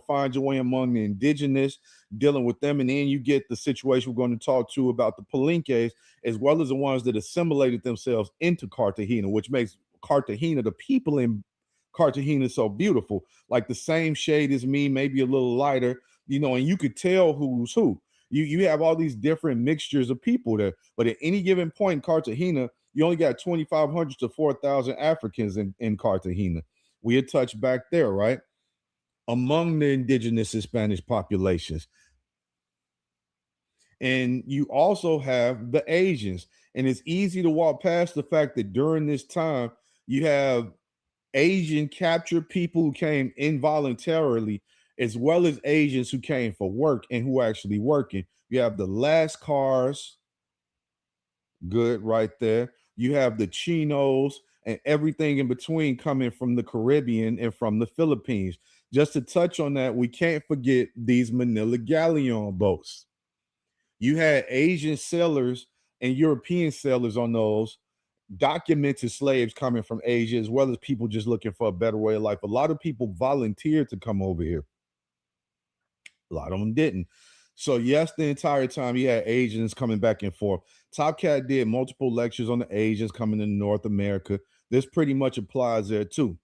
H: find your way among the indigenous, dealing with them, and then you get the situation we're going to talk to about the Palenques, as well as the ones that assimilated themselves into Cartagena, which makes Cartagena, the people in Cartagena, so beautiful. Like the same shade as me, maybe a little lighter, and you could tell who's who. You have all these different mixtures of people there, but at any given point in Cartagena, you only got 2,500 to 4,000 Africans in Cartagena. We had touched back there, right? Among the indigenous and Spanish populations. And you also have the Asians. And it's easy to walk past the fact that during this time, you have Asian captured people who came involuntarily, as well as Asians who came for work and who are actually working. You have the Lascars, good right there. You have the Chinos and everything in between coming from the Caribbean and from the Philippines. Just to touch on that, we can't forget these Manila galleon boats. You had Asian sailors and European sailors on those, documented slaves coming from Asia, as well as people just looking for a better way of life. A lot of people volunteered to come over here. A lot of them didn't. So yes, the entire time you had Asians coming back and forth. Topcatz did multiple lectures on the Asians coming into North America. This pretty much applies there too.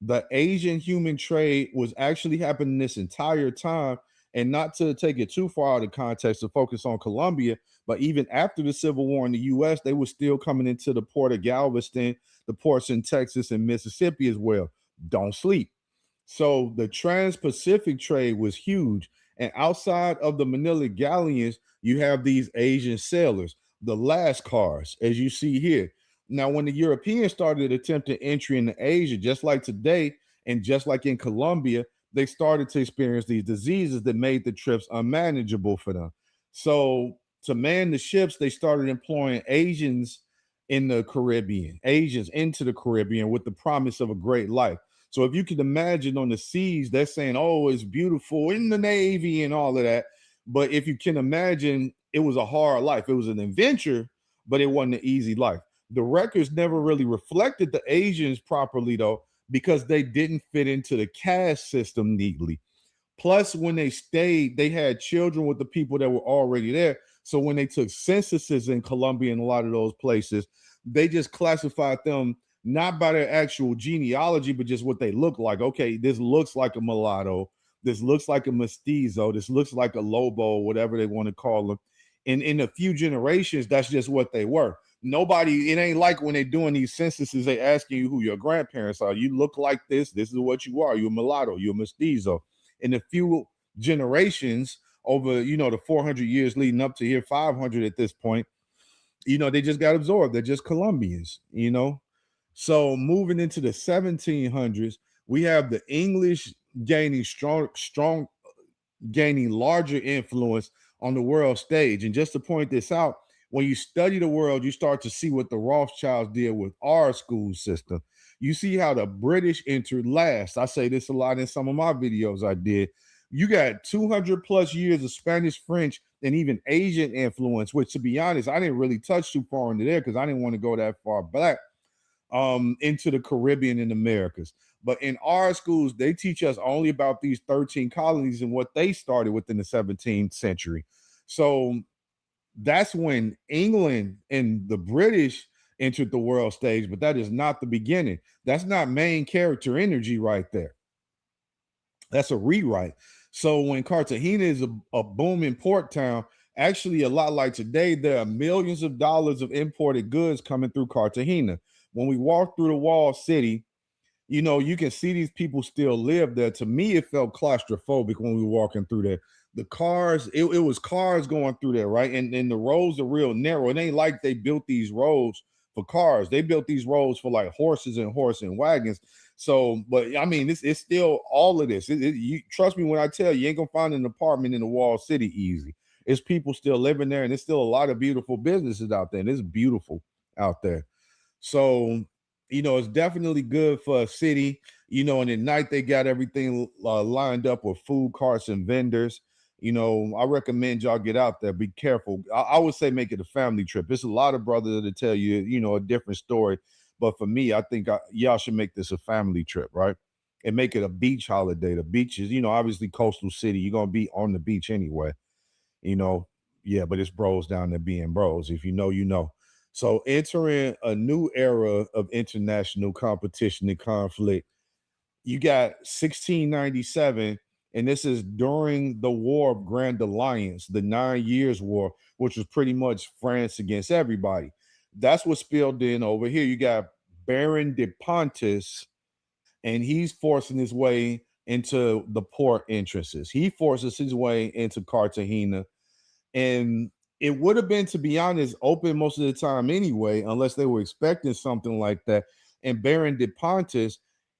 H: The Asian human trade was actually happening this entire time, and not to take it too far out of context to focus on Colombia, but even after the Civil War in the U.S., they were still coming into the port of Galveston, the ports in Texas and Mississippi as well. Don't sleep. So the Trans-Pacific trade was huge. And outside of the Manila galleons, you have these Asian sailors, the Lascars, as you see here. Now, when the Europeans started attempting entry into Asia, just like today, and just like in Colombia, they started to experience these diseases that made the trips unmanageable for them. So to man the ships, they started employing Asians in the Caribbean, Asians into the Caribbean with the promise of a great life. So if you can imagine on the seas, they're saying, oh, it's beautiful in the Navy and all of that. But if you can imagine, it was a hard life. It was an adventure, but it wasn't an easy life. The records never really reflected the Asians properly, though, because they didn't fit into the caste system neatly. Plus, when they stayed, they had children with the people that were already there. So when they took censuses in Colombia and a lot of those places, they just classified them not by their actual genealogy, but just what they look like. Okay, this looks like a mulatto. This looks like a mestizo. This looks like a lobo, whatever they want to call them. And in a few generations, that's just what they were. Nobody, it ain't like when they're doing these censuses, they asking you who your grandparents are. You look like this. This is what you are. You're a mulatto. You're a mestizo. In a few generations over, the 400 years leading up to here, 500 at this point, they just got absorbed. They're just Colombians, So moving into the 1700s, we have the English gaining gaining larger influence on the world stage. And just to point this out, when you study the world, you start to see what the Rothschilds did with our school system. You see how the British entered last. I say this a lot in some of my videos I did. You got 200 plus years of Spanish, French, and even Asian influence, which, to be honest, I didn't really touch too far into there because I didn't want to go that far back into the Caribbean and Americas. But in our schools, they teach us only about these 13 colonies and what they started within the 17th century. So that's when England and the British entered the world stage, but that is not the beginning. That's not main character energy right there. That's a rewrite. So when Cartagena is a booming port town, actually a lot like today, there are millions of dollars of imported goods coming through Cartagena. When we walk through the walled city, you can see these people still live there. To me, it felt claustrophobic when we were walking through there. The cars, it was cars going through there, right? And the roads are real narrow. It ain't like they built these roads for cars. They built these roads for like horses and wagons. So, but I mean, it's still all of this. You trust me when I tell you, you ain't gonna find an apartment in the walled city easy. It's people still living there, and there's still a lot of beautiful businesses out there, and it's beautiful out there. So, it's definitely good for a city, and at night they got everything lined up with food carts and vendors. I recommend y'all get out there. Be careful. I would say make it a family trip. There's a lot of brothers that tell you, a different story. But for me, I think y'all should make this a family trip, right? And make it a beach holiday. The beach is, obviously coastal city. You're going to be on the beach anyway, Yeah, but it's bros down there being bros. If you know, you know. So entering a new era of international competition and conflict, you got 1697, and this is during the War of Grand Alliance, the 9 Years' War, which was pretty much France against everybody. That's what spilled in over here. You got Baron de Pontis, and he's forcing his way into the port entrances. He forces his way into Cartagena, and it would have been, to be honest, open most of the time anyway, unless they were expecting something like that. And Baron de Pontis,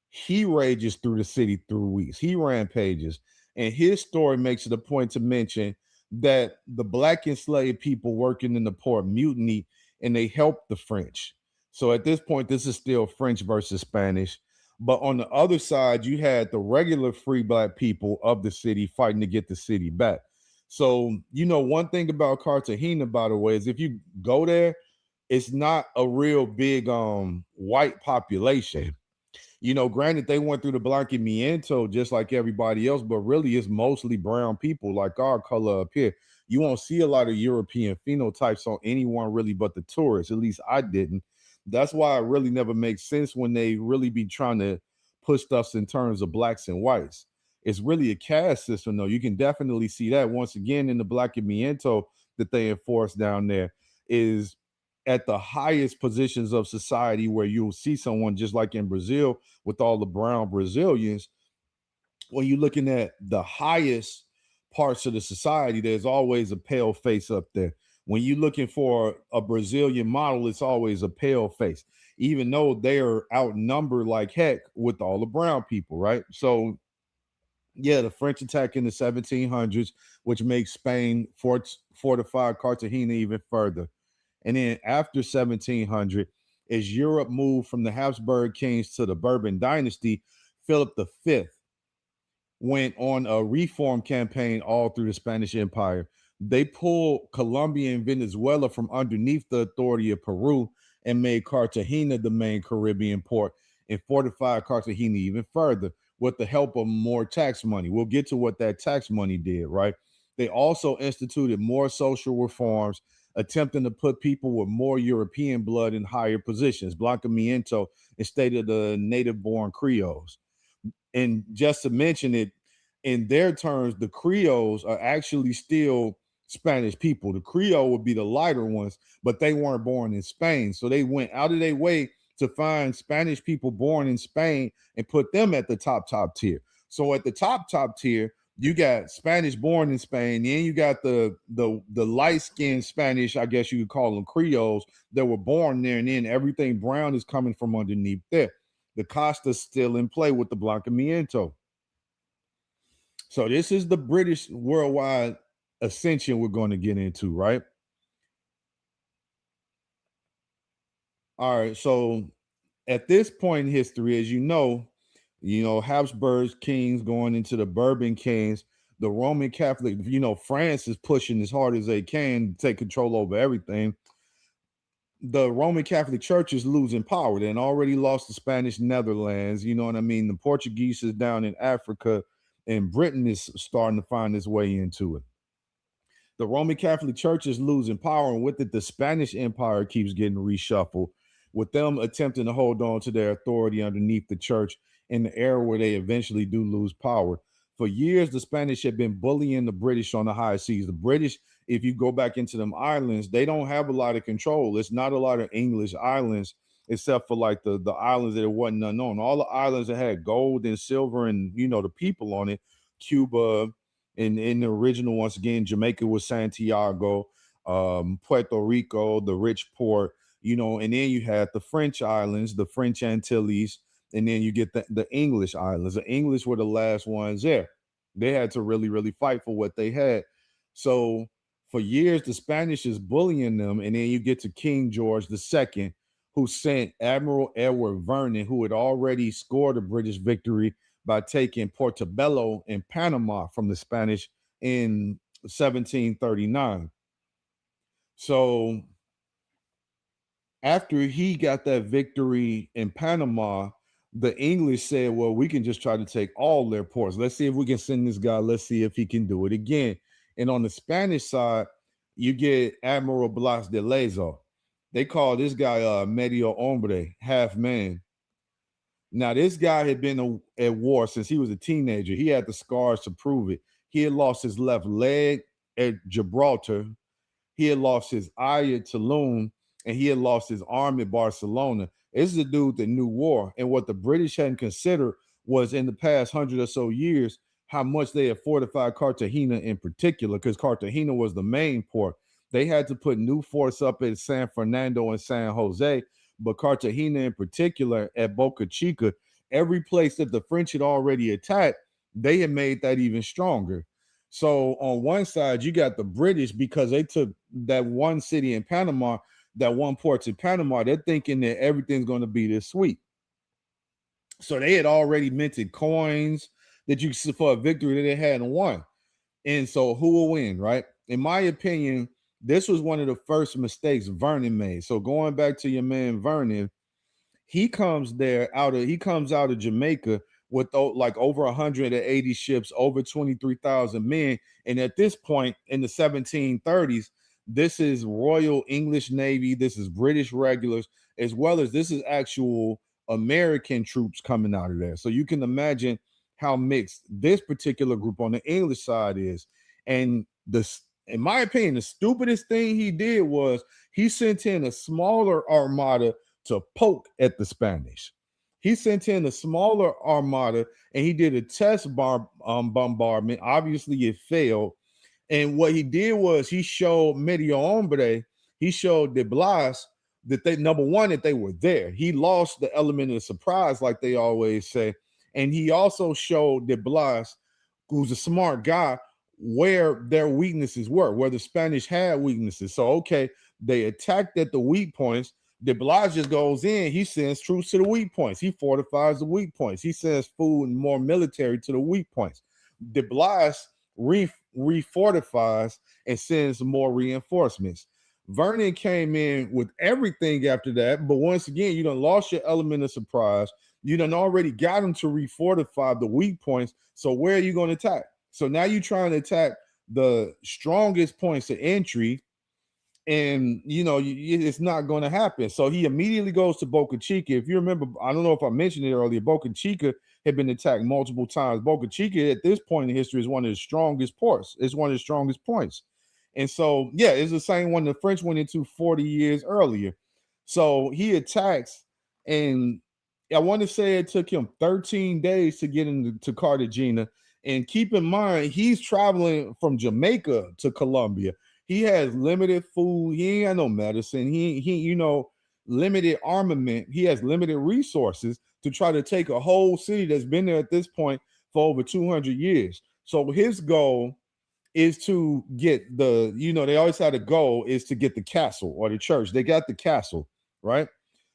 H: he rages through the city through weeks. He rampages. And his story makes it a point to mention that the black enslaved people working in the port mutiny, and they helped the French. So at this point, this is still French versus Spanish. But on the other side, you had the regular free black people of the city fighting to get the city back. So, one thing about Cartagena, by the way, is if you go there, it's not a real big white population. Granted, they went through the Blanquimiento just like everybody else, but really it's mostly brown people like our color up here. You won't see a lot of European phenotypes on anyone really but the tourists. At least I didn't. That's why it really never makes sense when they really be trying to put stuff in terms of blacks and whites. It's really a caste system, though. You can definitely see that once again in the Blanquimiento that they enforce down there is at the highest positions of society, where you'll see someone just like in Brazil with all the brown Brazilians. When you're looking at the highest parts of the society, there's always a pale face up there. When you're looking for a Brazilian model, it's always a pale face, even though they are outnumbered like heck with all the brown people, right? So, yeah, the French attack in the 1700s, which makes Spain fortify Cartagena even further. And then after 1700, as Europe moved from the Habsburg kings to the Bourbon dynasty, Philip V went on a reform campaign all through the Spanish Empire. They pulled Colombia and Venezuela from underneath the authority of Peru and made Cartagena the main Caribbean port and fortified Cartagena even further with the help of more tax money. We'll get to what that tax money did, right? They also instituted more social reforms, attempting to put people with more European blood in higher positions, blanqueamiento, instead of the native-born Creoles. And just to mention it, in their terms, the Creoles are actually still Spanish people. The Creole would be the lighter ones, but they weren't born in Spain. So they went out of their way to find Spanish people born in Spain and put them at the top tier. So at the top tier, you got Spanish born in Spain, then you got the light-skinned Spanish, I guess you could call them Creoles, that were born there, and then everything brown is coming from underneath there. The Costa's still in play with the blanqueamiento. So this is the British worldwide ascension we're going to get into, right? All right, so at this point in history, as you know, Habsburg kings going into the Bourbon kings, the Roman Catholic, France is pushing as hard as they can to take control over everything. The Roman Catholic Church is losing power. They already lost the Spanish Netherlands. You know what I mean? The Portuguese is down in Africa, and Britain is starting to find its way into it. The Roman Catholic Church is losing power, and with it, the Spanish Empire keeps getting reshuffled, with them attempting to hold on to their authority underneath the church in the era where they eventually do lose power. For years, the Spanish have been bullying the British on the high seas. The British, if you go back into them islands, they don't have a lot of control. It's not a lot of English islands, except for like the islands that it wasn't unknown. All the islands that had gold and silver and, the people on it, Cuba, and in the original, once again, Jamaica was Santiago, Puerto Rico, the rich port, and then you had the French islands, the French Antilles, and then you get the English islands. The English were the last ones there. They had to really, really fight for what they had. So for years, the Spanish is bullying them, and then you get to King George II, who sent Admiral Edward Vernon, who had already scored a British victory by taking Portobello in Panama from the Spanish in 1739. So after he got that victory in Panama, the English said, well, we can just try to take all their ports. Let's see if we can send this guy. Let's see if he can do it again. And on the Spanish side, you get Admiral Blas de Lezo. They call this guy medio hombre, half man. Now, this guy had been at war since he was a teenager. He had the scars to prove it. He had lost his left leg at Gibraltar. He had lost his eye at Toulon, and he had lost his arm at Barcelona. This is a dude that knew war. And what the British hadn't considered was in the past 100 or so years, how much they had fortified Cartagena in particular, because Cartagena was the main port. They had to put new forts up at San Fernando and San Jose, but Cartagena in particular at Boca Chica, every place that the French had already attacked, they had made that even stronger. So on one side, you got the British because they took that one city in Panama, that one port in Panama. They're thinking that everything's going to be this sweet. So they had already minted coins that you see for a victory that they hadn't won. And so who will win, right? In my opinion, this was one of the first mistakes Vernon made. So going back to your man Vernon, he comes out of Jamaica with like over 180 ships, over 23,000 men. And at this point in the 1730s, this is Royal English Navy, this is British regulars, as well as this is actual American troops coming out of there. So you can imagine how mixed this particular group on the English side is. And in my opinion, the stupidest thing he did was he sent in a smaller armada to poke at the Spanish. He sent in a smaller armada and he did a test bombardment. Obviously, it failed. And what he did was he showed medio hombre, he showed de Blas that number one, that they were there. He lost the element of surprise, like they always say. And he also showed de Blas, who's a smart guy, where their weaknesses were, where the Spanish had weaknesses. So, okay, they attacked at the weak points, De Blas just goes in, he sends troops to the weak points. He fortifies the weak points. He sends food and more military to the weak points. De Blas refortifies and sends more reinforcements. Vernon came in with everything after that, but once again, you done lost your element of surprise. You done already got him to refortify the weak points. So where are you going to attack? So now you're trying to attack the strongest points of entry, and it's not going to happen. So he immediately goes to Boca Chica. If you remember, I don't know if I mentioned it earlier, Boca Chica had been attacked multiple times. Boca Chica at this point in history is one of the strongest ports. It's one of the strongest points. And so, yeah, it's the same one the French went into 40 years earlier. So he attacks, and I want to say it took him 13 days to get into Cartagena. And keep in mind, he's traveling from Jamaica to Colombia. He has limited food. He ain't got no medicine. He limited armament. He has limited resources to try to take a whole city that's been there at this point for over 200 years. So his goal is to get they always had a goal is to get the castle or the church. They got the castle, right?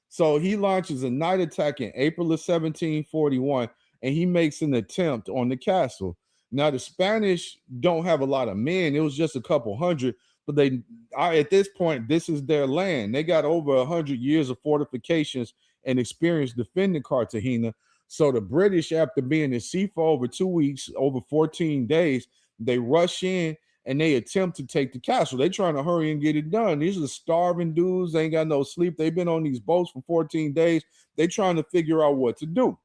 H: So he launches a night attack in April of 1741, and he makes an attempt on the castle. Now, the Spanish don't have a lot of men. It was just a couple hundred, but they are at this point, this is their land. They got over 100 years of fortifications and experience defending Cartagena. So the British, after being at sea for over 2 weeks, over 14 days, they rush in and they attempt to take the castle. They're trying to hurry and get it done. These are starving dudes. They ain't got no sleep. They've been on these boats for 14 days. They're trying to figure out what to do.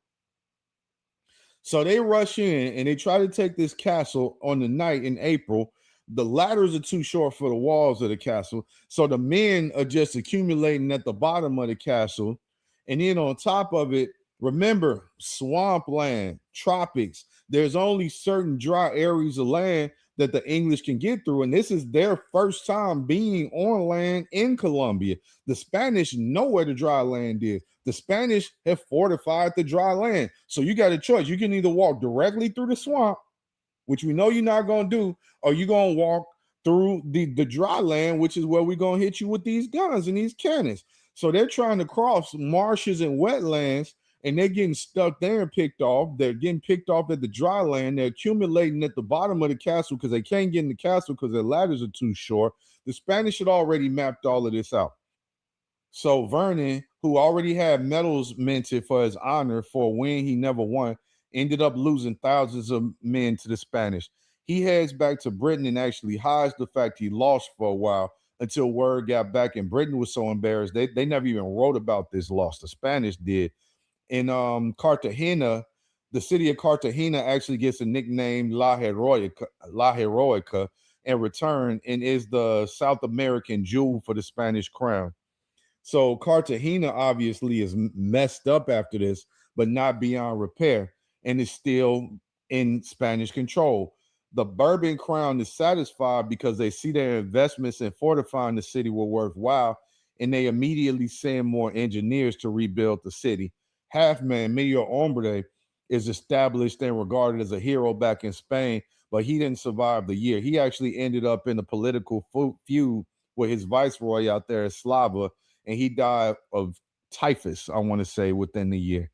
H: So they rush in and they try to take this castle on the night in April. The ladders are too short for the walls of the castle. So the men are just accumulating at the bottom of the castle. And then on top of it, remember, swampland, tropics, there's only certain dry areas of land that the English can get through. And this is their first time being on land in Colombia. The Spanish know where the dry land is. The Spanish have fortified the dry land. So you got a choice. You can either walk directly through the swamp, which we know you're not going to do, or you're going to walk through the dry land, which is where we're going to hit you with these guns and these cannons. So they're trying to cross marshes and wetlands, and they're getting stuck there and picked off. They're getting picked off at the dry land. They're accumulating at the bottom of the castle because they can't get in the castle because their ladders are too short. The Spanish had already mapped all of this out. So Vernon, who already had medals minted for his honor for a win he never won, ended up losing thousands of men to the Spanish. He heads back to Britain and actually hides the fact he lost for a while until word got back, and Britain was so embarrassed. They never even wrote about this loss. The Spanish did. In Cartagena, the city of Cartagena actually gets a nickname La Heroica in return, and is the South American jewel for the Spanish crown. So Cartagena obviously is messed up after this, but not beyond repair, and is still in Spanish control. The Bourbon crown is satisfied because they see their investments in fortifying the city were worthwhile, and they immediately send more engineers to rebuild the city. Halfman, Medio Hombre, is established and regarded as a hero back in Spain, but he didn't survive the year. He actually ended up in a political feud with his viceroy out there in Slava, and he died of typhus, I want to say, within the year.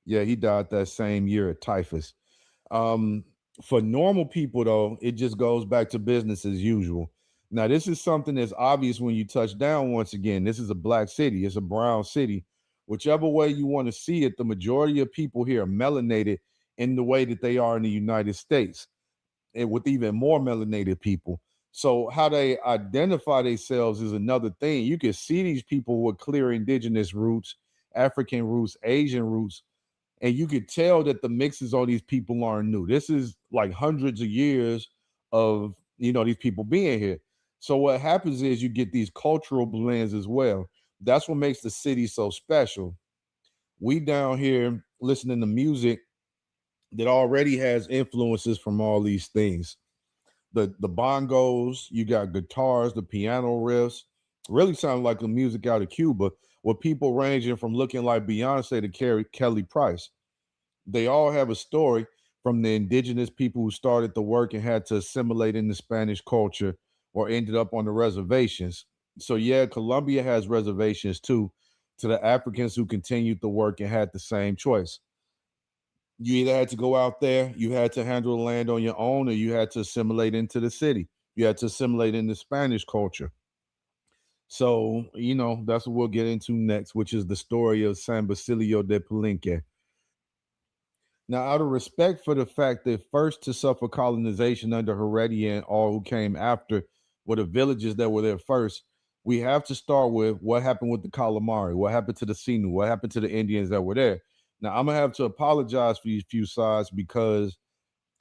H: Yeah, he died that same year of typhus. For normal people, though, it just goes back to business as usual. Now, this is something that's obvious when you touch down once again. This is a black city. It's a brown city. Whichever way you want to see it, the majority of people here are melanated in the way that they are in the United States, and with even more melanated people. So how they identify themselves is another thing. You can see these people with clear indigenous roots, African roots, Asian roots, and you could tell that the mixes on these people aren't new. This is like hundreds of years of, these people being here. So what happens is you get these cultural blends as well. That's what makes the city so special. We down here listening to music that already has influences from all these things. The bongos, you got guitars, the piano riffs, really sound like the music out of Cuba, with people ranging from looking like Beyonce to Kelly Price. They all have a story from the indigenous people who started the work and had to assimilate in the Spanish culture or ended up on the reservations. So yeah, Colombia has reservations too. To the Africans who continued the work and had the same choice. You either had to go out there, you had to handle the land on your own, or you had to assimilate into the city. You had to assimilate into Spanish culture. So, that's what we'll get into next, which is the story of San Basilio de Palenque. Now, out of respect for the fact that first to suffer colonization under Heredia and all who came after were the villages that were there first, we have to start with what happened with the Calamari, what happened to the Sinu, what happened to the Indians that were there. Now, I'm going to have to apologize for these few sides because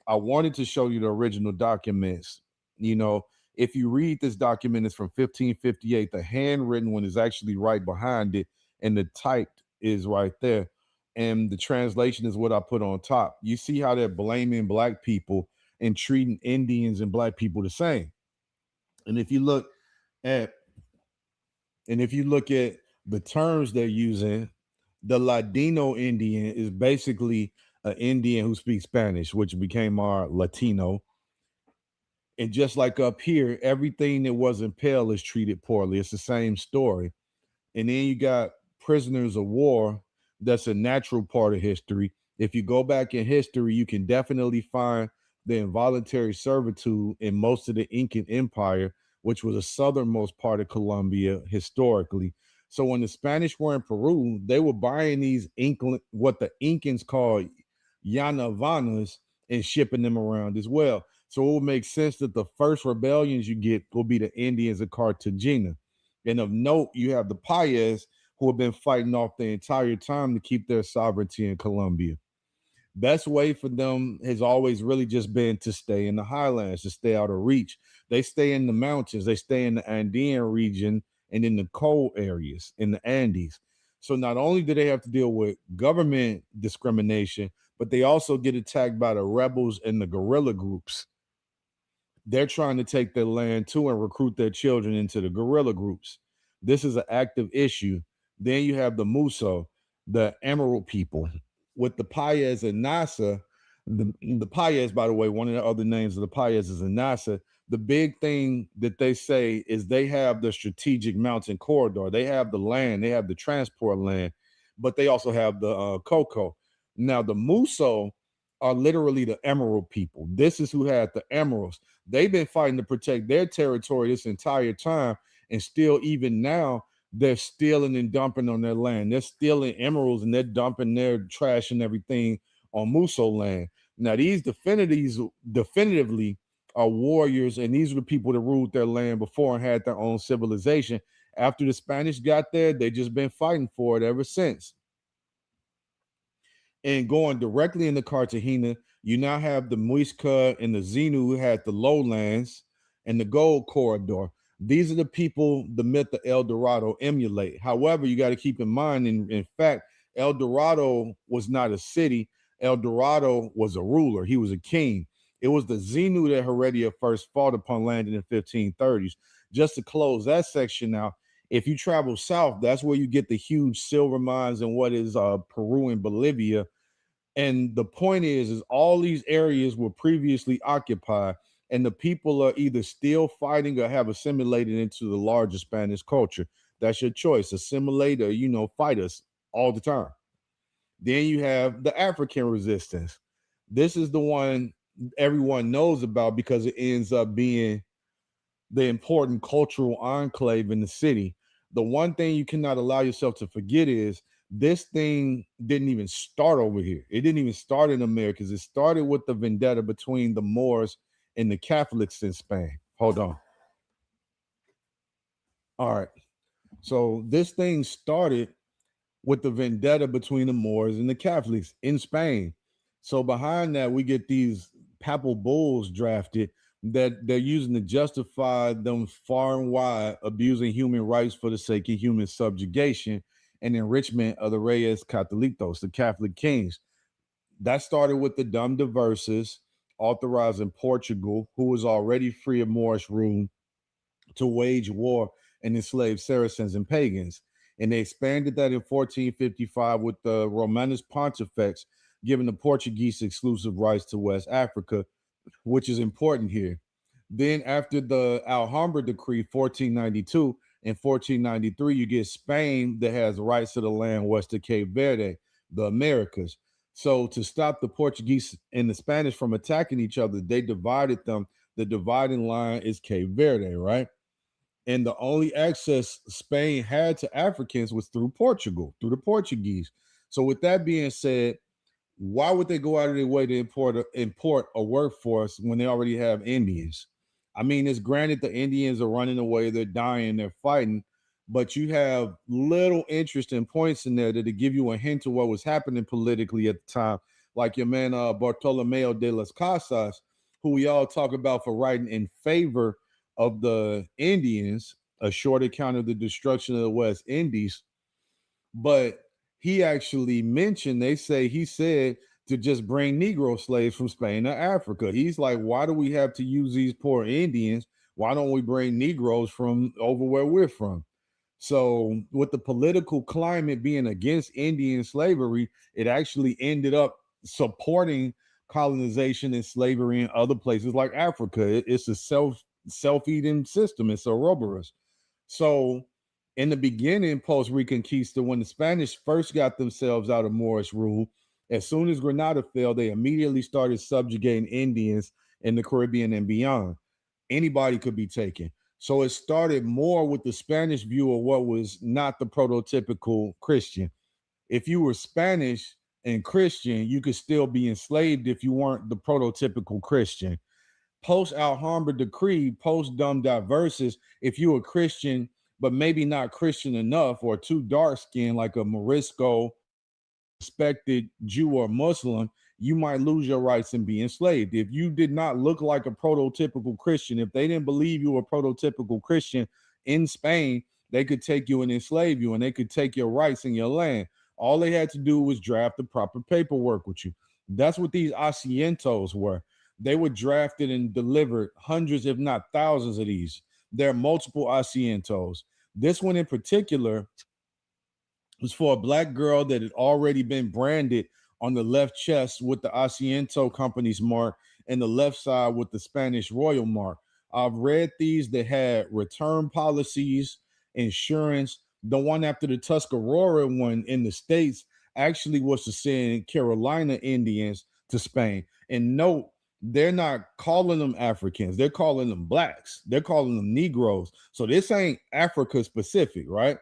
H: I wanted to show you the original documents. If you read this document, it's from 1558. The handwritten one is actually right behind it, and the typed is right there. And the translation is what I put on top. You see how they're blaming black people and treating Indians and black people the same. And if you look at the terms they're using, the Ladino Indian is basically an Indian who speaks Spanish, which became our Latino. And just like up here, everything that wasn't pale is treated poorly. It's the same story. And then you got prisoners of war. That's a natural part of history. If you go back in history, you can definitely find the involuntary servitude in most of the Incan Empire, which was the southernmost part of Colombia historically. So when the Spanish were in Peru, they were buying these what the Incans call Yanavanas and shipping them around as well. So it would make sense that the first rebellions you get will be the Indians of Cartagena. And of note, you have the Payas who have been fighting off the entire time to keep their sovereignty in Colombia. Best way for them has always really just been to stay in the highlands, to stay out of reach. They stay in the mountains, they stay in the Andean region and in the cold areas in the Andes. So not only do they have to deal with government discrimination, but they also get attacked by the rebels and the guerrilla groups. They're trying to take their land too and recruit their children into the guerrilla groups. This is an active issue. Then you have the Muso, the Emerald people, with the Payas and Nasa. The Payas, by the way, one of the other names of the Payas is Nasa. The big thing that they say is they have the strategic mountain corridor. They have the land, they have the transport land, but they also have the cocoa. Now, the Muso are literally the Emerald people. This is who had the emeralds. They've been fighting to protect their territory this entire time, and still, even now, they're stealing and dumping on their land. They're stealing emeralds and they're dumping their trash and everything on Muso land. Now, these definitively are warriors, and these are the people that ruled their land before and had their own civilization. After the Spanish got there, they've just been fighting for it ever since. And going directly into Cartagena, you now have the Muisca and the Xenu who had the lowlands and the gold corridor. These are the people the myth of El Dorado emulate. However, you got to keep in mind, in fact, El Dorado was not a city. El Dorado was a ruler. He was a king. It was the Xenu that Heredia first fought upon land in the 1530s. Just to close that section out, if you travel south, that's where you get the huge silver mines and what is Peru and Bolivia. And the point is all these areas were previously occupied, and the people are either still fighting or have assimilated into the larger Spanish culture. That's your choice. Assimilate or, fight us all the time. Then you have the African resistance. This is the one everyone knows about because it ends up being the important cultural enclave in the city. The one thing you cannot allow yourself to forget is this thing didn't even start over here. It didn't even start in America. It started with the vendetta between the Moors and the Catholics in Spain. Hold on. All right. So this thing started with the vendetta between the Moors and the Catholics in Spain. So behind that, we get these papal bulls drafted that they're using to justify them far and wide abusing human rights for the sake of human subjugation and enrichment of the Reyes Catolitos, the Catholic kings. That started with the Dum Diversas, authorized in Portugal, who was already free of Moorish rule, to wage war and enslave Saracens and pagans. And they expanded that in 1455 with the Romanus Pontifex, giving the Portuguese exclusive rights to West Africa, which is important here. Then after the Alhambra Decree, 1492, In 1493, you get Spain that has rights to the land west of Cape Verde, the Americas. So to stop the Portuguese and the Spanish from attacking each other, they divided them. The dividing line is Cape Verde, right? And the only access Spain had to Africans was through Portugal, through the Portuguese. So with that being said, why would they go out of their way to import a workforce when they already have Indians? I mean, it's granted the Indians are running away, they're dying, they're fighting, but you have little interesting points in there that give you a hint of what was happening politically at the time. Like your man Bartolomeo de las Casas, who we all talk about for writing in favor of the Indians, a short account of the destruction of the West Indies. But he actually mentioned, he said to just bring Negro slaves from Spain to Africa. He's like, why do we have to use these poor Indians? Why don't we bring Negroes from over where we're from? So with the political climate being against Indian slavery, it actually ended up supporting colonization and slavery in other places like Africa. It's a self-eating system. It's Ouroboros. So in the beginning, post-Reconquista, when the Spanish first got themselves out of Moorish rule, as soon as Granada fell, they immediately started subjugating Indians in the Caribbean and beyond. Anybody could be taken. So it started more with the Spanish view of what was not the prototypical Christian. If you were Spanish and Christian, you could still be enslaved if you weren't the prototypical Christian. Post Alhambra decree, post Dum Diversas, if you were Christian, but maybe not Christian enough or too dark skinned, like a Morisco, respected Jew or Muslim, you might lose your rights and be enslaved. If you did not look like a prototypical Christian, if they didn't believe you were a prototypical Christian in Spain, they could take you and enslave you, and they could take your rights and your land. All they had to do was draft the proper paperwork with you. That's what these asientos were. They were drafted and delivered hundreds, if not thousands of these. There are multiple asientos. This one in particular was for a black girl that had already been branded on the left chest with the Asiento company's mark and the left side with the Spanish royal mark. I've read these that had return policies, insurance. The one after the Tuscarora one in the States actually was to send Carolina Indians to Spain. And note, they're not calling them Africans. They're calling them blacks. They're calling them Negroes. So this ain't Africa specific, right?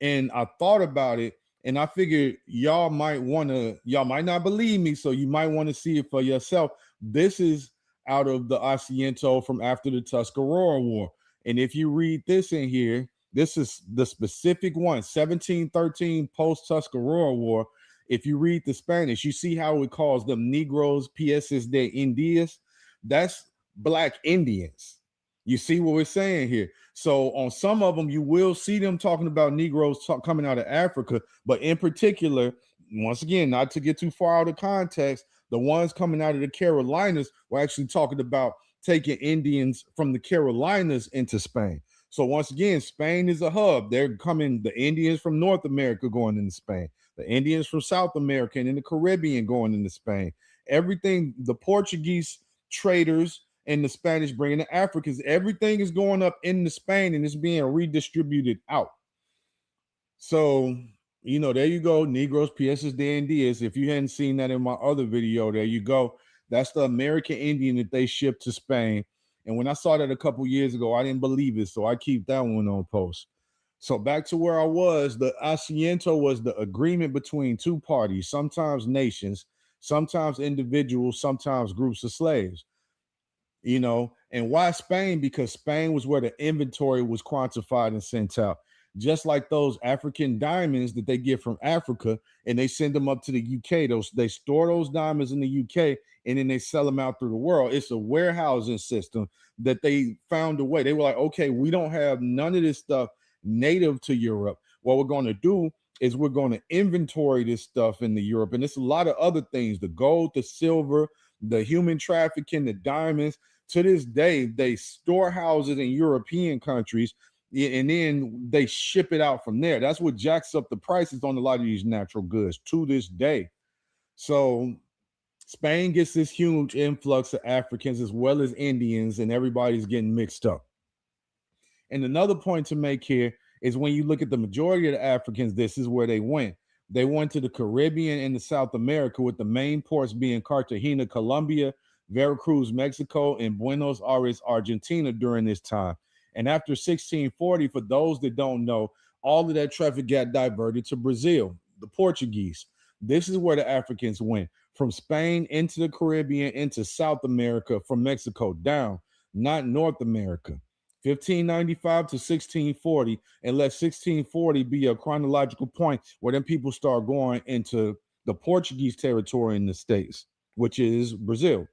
H: And I thought about it, and I figured y'all might not believe me, so you might want to see it for yourself. This is out of the Asiento from after the Tuscarora War. And if you read this in here, this is the specific one, 1713 post-Tuscarora War. If you read the Spanish, you see how it calls them Negros, Pieces de Indias. That's black Indians. You see what we're saying here. So on some of them, you will see them talking about Negroes coming out of Africa. But in particular, once again, not to get too far out of context, the ones coming out of the Carolinas were actually talking about taking Indians from the Carolinas into Spain. So once again, Spain is a hub. They're coming, the Indians from North America going into Spain, the Indians from South America and in the Caribbean going into Spain. Everything, the Portuguese traders and the Spanish bringing the Africans, everything is going up into Spain and it's being redistributed out. So, you know, there you go. Negros, Pieces de Indias. If you hadn't seen that in my other video, there you go. That's the American Indian that they shipped to Spain. And when I saw that a couple years ago, I didn't believe it. So I keep that one on post. So back to where I was, the Asiento was the agreement between two parties, sometimes nations, sometimes individuals, sometimes groups of slaves. You know, and why Spain? Because Spain was where the inventory was quantified and sent out. Just like those African diamonds that they get from Africa and they send them up to the UK. They store those diamonds in the UK and then they sell them out through the world. It's a warehousing system that they found a way. They were like, okay, we don't have none of this stuff native to Europe. What we're going to do is we're going to inventory this stuff in the Europe. And it's a lot of other things, the gold, the silver, the human trafficking, the diamonds. To this day, they store houses in European countries and then they ship it out from there. That's what jacks up the prices on a lot of these natural goods to this day. So Spain gets this huge influx of Africans as well as Indians, and everybody's getting mixed up. And another point to make here is when you look at the majority of the Africans, this is where they went. They went to the Caribbean and to South America, with the main ports being Cartagena, Colombia, Veracruz, Mexico, and Buenos Aires, Argentina during this time. And after 1640, for those that don't know, all of that traffic got diverted to Brazil, the Portuguese. This is where the Africans went, from Spain into the Caribbean, into South America, from Mexico down, not North America. 1595 to 1640, and let 1640 be a chronological point where then people start going into the Portuguese territory in the States, which is Brazil,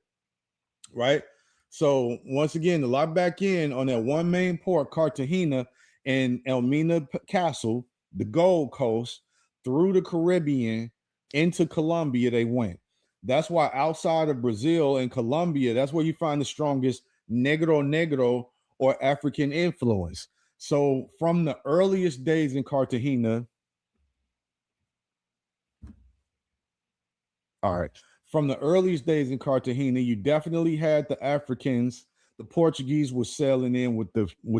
H: right? So once again, to lock back in on that one main port, Cartagena and Elmina Castle, the Gold Coast, through the Caribbean into Colombia, they went. That's why outside of Brazil and Colombia, that's where you find the strongest Negro or African influence. So from the earliest days in Cartagena, from the earliest days in Cartagena, you definitely had the Africans. The Portuguese were sailing in with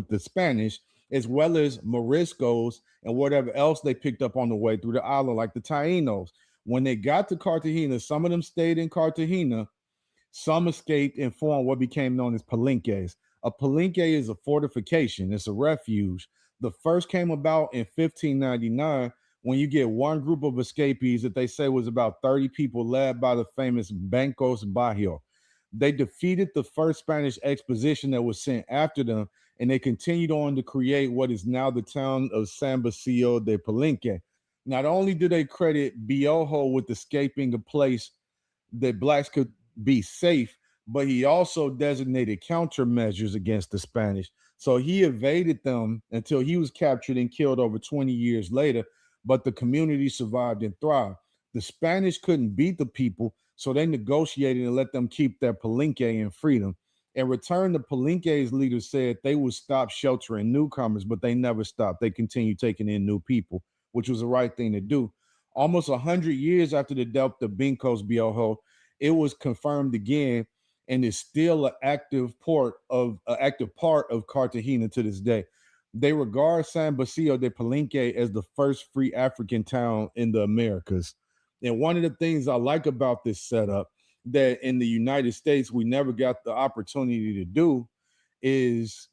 H: the Spanish, as well as Moriscos and whatever else they picked up on the way through the island, like the Tainos. When they got to Cartagena, some of them stayed in Cartagena, some escaped and formed what became known as palenques. A palenque is a fortification. It's a refuge. The first came about in 1599, when you get one group of escapees that they say was about 30 people, led by the famous Bancos Bajío. They defeated the first Spanish expedition that was sent after them, and they continued on to create what is now the town of San Basilio de Palenque. Not only do they credit Biojo with escaping a place that blacks could be safe, but he also designated countermeasures against the Spanish. So he evaded them until he was captured and killed over 20 years later, but the community survived and thrived. The Spanish couldn't beat the people, so they negotiated and let them keep their palenque in freedom. In return, the palenque's leaders said they would stop sheltering newcomers, but they never stopped. They continued taking in new people, which was the right thing to do. Almost 100 years after the death of Bancos Biojo, it was confirmed again, and is still an active part of Cartagena to this day. They regard San Basilio de Palenque as the first free African town in the Americas. And one of the things I like about this setup that in the United States we never got the opportunity to do is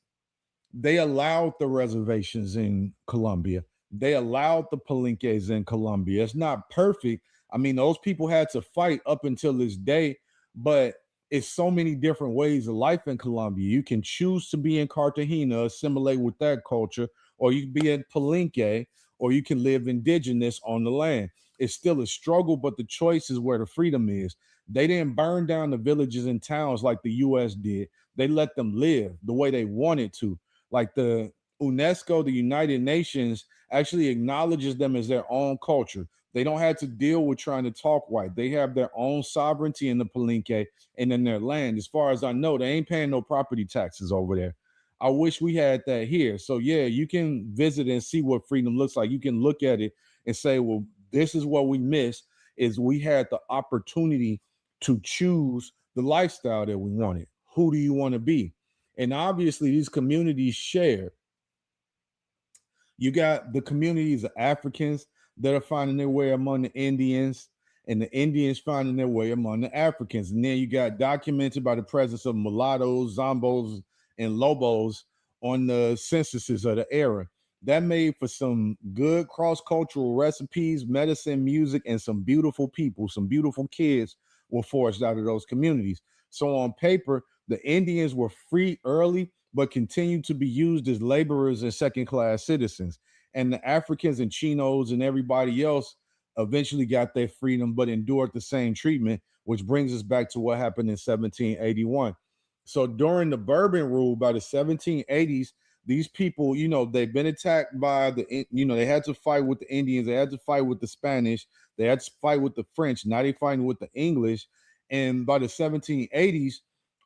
H: they allowed the reservations in Colombia. They allowed the palenques in Colombia. It's not perfect. I mean, those people had to fight up until this day, but it's so many different ways of life in Colombia. You can choose to be in Cartagena, assimilate with that culture, or you can be in Palenque, or you can live indigenous on the land. It's still a struggle, but the choice is where the freedom is. They didn't burn down the villages and towns like the U.S. did. They let them live the way they wanted to. Like the UNESCO, the United Nations, actually acknowledges them as their own culture. They don't have to deal with trying to talk white. They have their own sovereignty in the Palenque and in their land. As far as I know, they ain't paying no property taxes over there. I wish we had that here. So yeah, you can visit and see what freedom looks like. You can look at it and say, well, this is what we missed, is we had the opportunity to choose the lifestyle that we wanted. Who do you want to be? And obviously these communities share. You got the communities of Africans that are finding their way among the Indians, and the Indians finding their way among the Africans. And then you got documented by the presence of mulattoes, zombos, and lobos on the censuses of the era. That made for some good cross-cultural recipes, medicine, music, and some beautiful people, some beautiful kids were forged out of those communities. So on paper, the Indians were free early, but continued to be used as laborers and second-class citizens. And the Africans and Chinos and everybody else eventually got their freedom, but endured the same treatment, which brings us back to what happened in 1781. So during the Bourbon rule, by the 1780s, these people, you know, they've been attacked by they had to fight with the Indians, they had to fight with the Spanish, they had to fight with the French, now they're fighting with the English. And by the 1780s,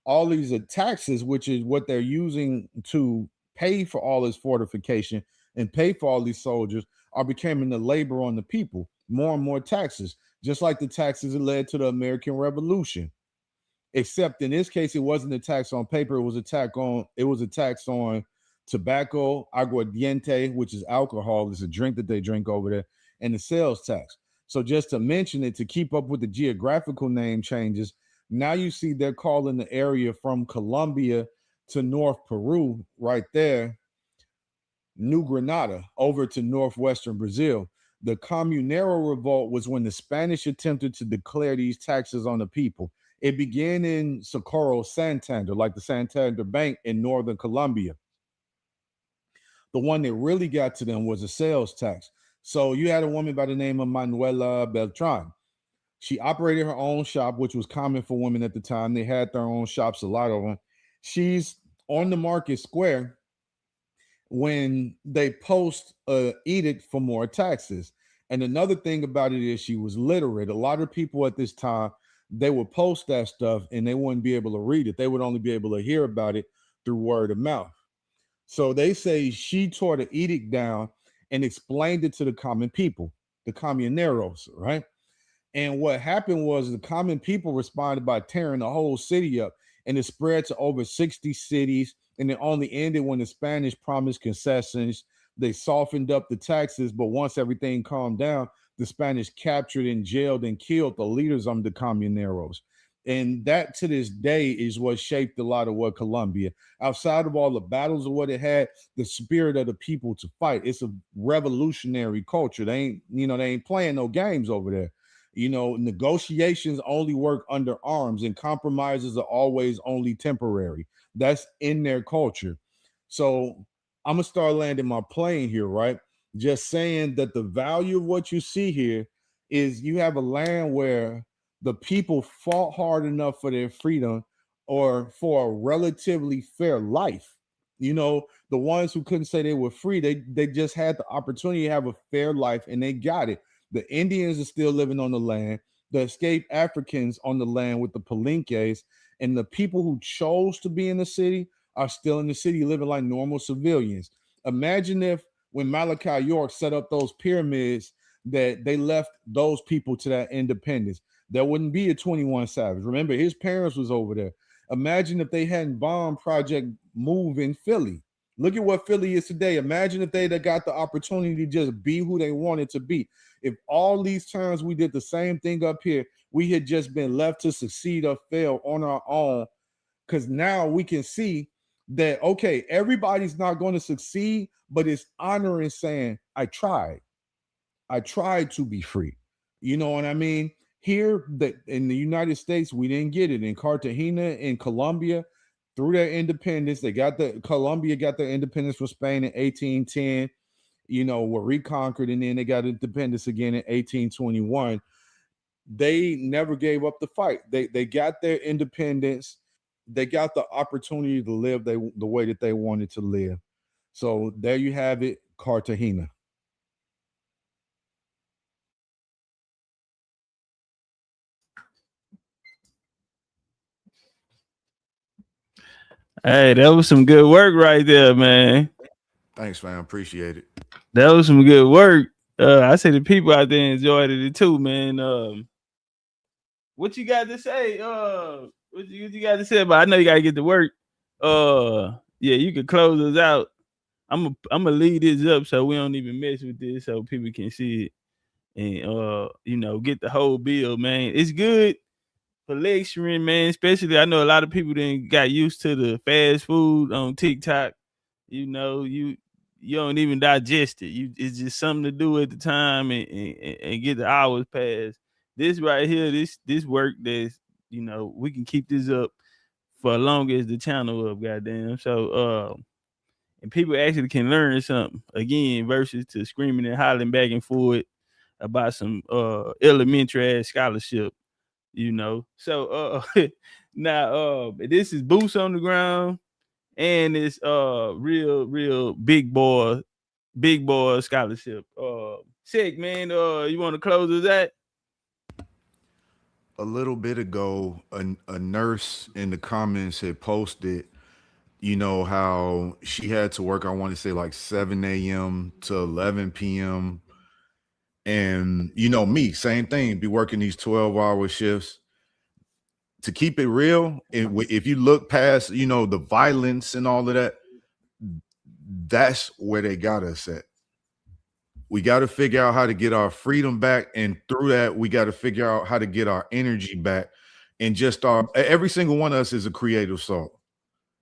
H: all these taxes, which is what they're using to pay for all this fortification and pay for all these soldiers, are becoming the labor on the people. More and more taxes, just like the taxes that led to the American Revolution. Except in this case, it wasn't a tax on paper; it was a tax on tobacco, aguardiente, which is alcohol, is a drink that they drink over there, and the sales tax. So just to mention it, to keep up with the geographical name changes, now you see they're calling the area from Colombia to North Peru right there, New Granada, over to northwestern Brazil. The Comunero Revolt was when the Spanish attempted to declare these taxes on the people. It began in Socorro, Santander, like the Santander Bank in northern Colombia. The one that really got to them was a sales tax. So you had a woman by the name of Manuela Beltran. She operated her own shop, which was common for women at the time. They had their own shops, a lot of them. She's on the market square when they post an edict for more taxes. And another thing about it is she was literate. A lot of people at this time, they would post that stuff and they wouldn't be able to read it. They would only be able to hear about it through word of mouth. So they say she tore the edict down and explained it to the common people, the comuneros, right? And what happened was the common people responded by tearing the whole city up, and it spread to over 60 cities. And it only ended when the Spanish promised concessions. They softened up the taxes, but once everything calmed down, the Spanish captured and jailed and killed the leaders of the comuneros. And that to this day is what shaped a lot of what Colombia, outside of all the battles of what it had, the spirit of the people to fight. It's a revolutionary culture. They ain't playing no games over there. Negotiations only work under arms, and compromises are always only temporary. That's in their culture. So I'm gonna start landing my plane here, right? Just saying that the value of what you see here is you have a land where the people fought hard enough for their freedom or for a relatively fair life. The ones who couldn't say they were free, they just had the opportunity to have a fair life, and they got it. The Indians are still living on the land, the escaped Africans on the land with the Palenques, and the people who chose to be in the city are still in the city living like normal civilians. Imagine if when Malachi York set up those pyramids that they left those people to that independence. There wouldn't be a 21 Savage. Remember, his parents was over there. Imagine if they hadn't bombed Project Move in Philly. Look at what Philly is today. Imagine if they'd have got the opportunity to just be who they wanted to be. If all these times we did the same thing up here, we had just been left to succeed or fail on our own, because now we can see that, okay, everybody's not going to succeed, but it's honoring saying, I tried to be free. You know what I mean? Here in the United States, we didn't get it. In Cartagena, in Colombia, through their independence, Colombia got their independence from Spain in 1810. Were reconquered, and then they got independence again in 1821. They never gave up the fight. They got their independence. They got the opportunity to live the way that they wanted to live. So there you have it, Cartagena.
B: Hey, that was some good work right there, man.
F: Thanks, fam. Appreciate it.
B: That was some good work. I say the people out there enjoyed it too, man. What you got to say? What you got to say about? I know you got to get to work. Yeah, you can close us out. I'm gonna lead this up so we don't even mess with this, so people can see it and get the whole bill, man. It's good for lecturing, man. Especially, I know a lot of people then got used to the fast food on TikTok. You don't even digest it. It's just something to do at the time and get the hours passed. This right here, this work that's we can keep this up for as long as the channel up, goddamn. So and people actually can learn something again versus to screaming and hollering back and forth about some elementary ass scholarship. So now this is boots on the ground, and it's real big boy scholarship. Sick, man. You want to close with that?
F: A little bit ago, a nurse in the comments had posted, how she had to work, I want to say like 7 a.m. to 11 p.m. And, me, same thing, be working these 12-hour shifts. To keep it real, if you look past, the violence and all of that, that's where they got us at. We got to figure out how to get our freedom back, and through that, we got to figure out how to get our energy back. And just every single one of us is a creative soul.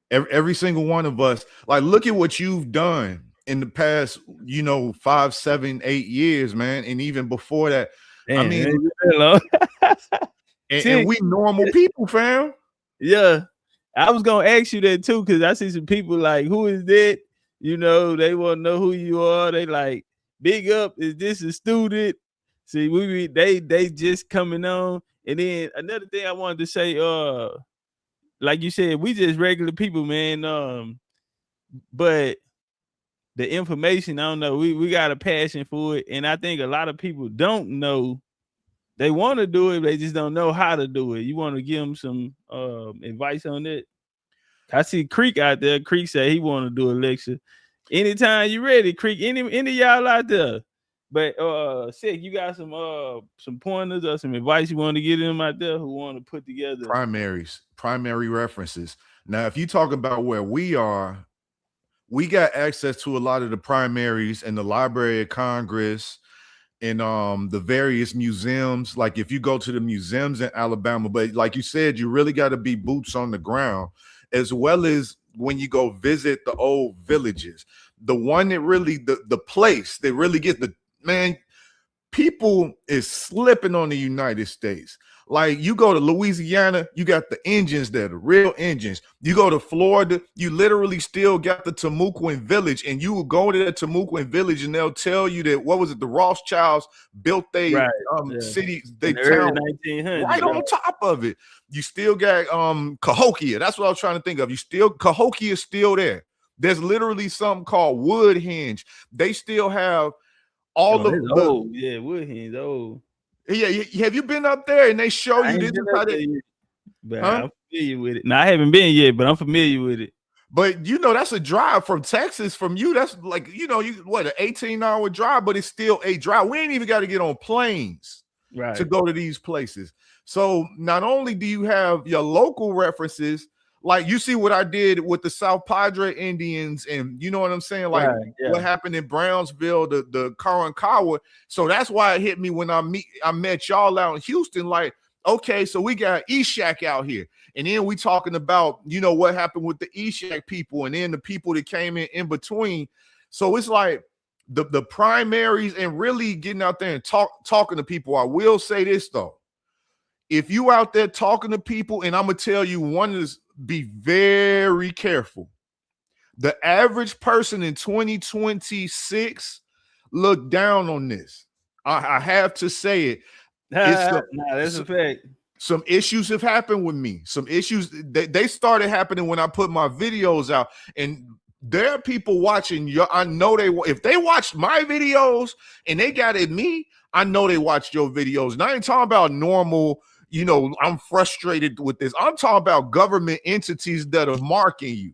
F: Every single one of us, like, look at what you've done in the past, 5, 7, 8 years, man, and even before that.
B: Damn,
F: I mean,
B: man,
F: and we normal people, fam.
B: Yeah, I was gonna ask you that too, because I see some people like, who is that? They want to know who you are. They like, big up, is this a student? See, they just coming on. And then another thing I wanted to say, like you said, we just regular people, man. But the information, I don't know, we got a passion for it, and I think a lot of people don't know. They want to do it, they just don't know how to do it. You want to give them some advice on that? I see Creek out there. Creek said he want to do a lecture. Anytime you ready, Creek. Any of y'all out there? But Sick, you got some pointers or some advice you want to give them out there who want to put together
F: primary references. Now, if you talk about where we are, we got access to a lot of the primaries in the Library of Congress and the various museums. Like, if you go to the museums in Alabama, but like you said, you really got to be boots on the ground, as well as when you go visit the old villages. The one that really, the place that really gets people is slipping on the United States. Like, you go to Louisiana, you got the engines there, the real engines. You go to Florida, you literally still got the Timucuan village, and you will go to the Timucuan village and they'll tell you that, what was it, the Rothschilds built city, they town right on top of it. You still got Cahokia. That's what I was trying to think of. Cahokia is still there. There's literally something called Woodhenge. They still have all of the
B: old. Yeah, Woodhenge old.
F: Yeah, have you been up there and they show you this is how they?
B: But I'm familiar with it. No, I haven't been yet, but I'm familiar with it.
F: But that's a drive from Texas from you. That's like, an 18-hour drive, but it's still a drive. We ain't even got to get on planes to go to these places. So not only do you have your local references, like, you see what I did with the South Padre Indians, and you know what I'm saying? Like, what happened in Brownsville, the Karankawa. So that's why it hit me when I met y'all out in Houston. Like, okay, so we got Eshak out here. And then we talking about, what happened with the Eshak people, and then the people that came in between. So it's like the primaries and really getting out there and talking to people. I will say this, though. If you out there talking to people, and I'm going to tell you, one is, be very careful. The average person in 2026 look down on this. I have to say it.
B: That's a fact.
F: Some issues have happened with me. Some issues, they started happening when I put my videos out. And there are people watching. I know if they watched my videos and they got at me, I know they watched your videos. And I ain't talking about normal, I'm frustrated with this. I'm talking about government entities that are marking you.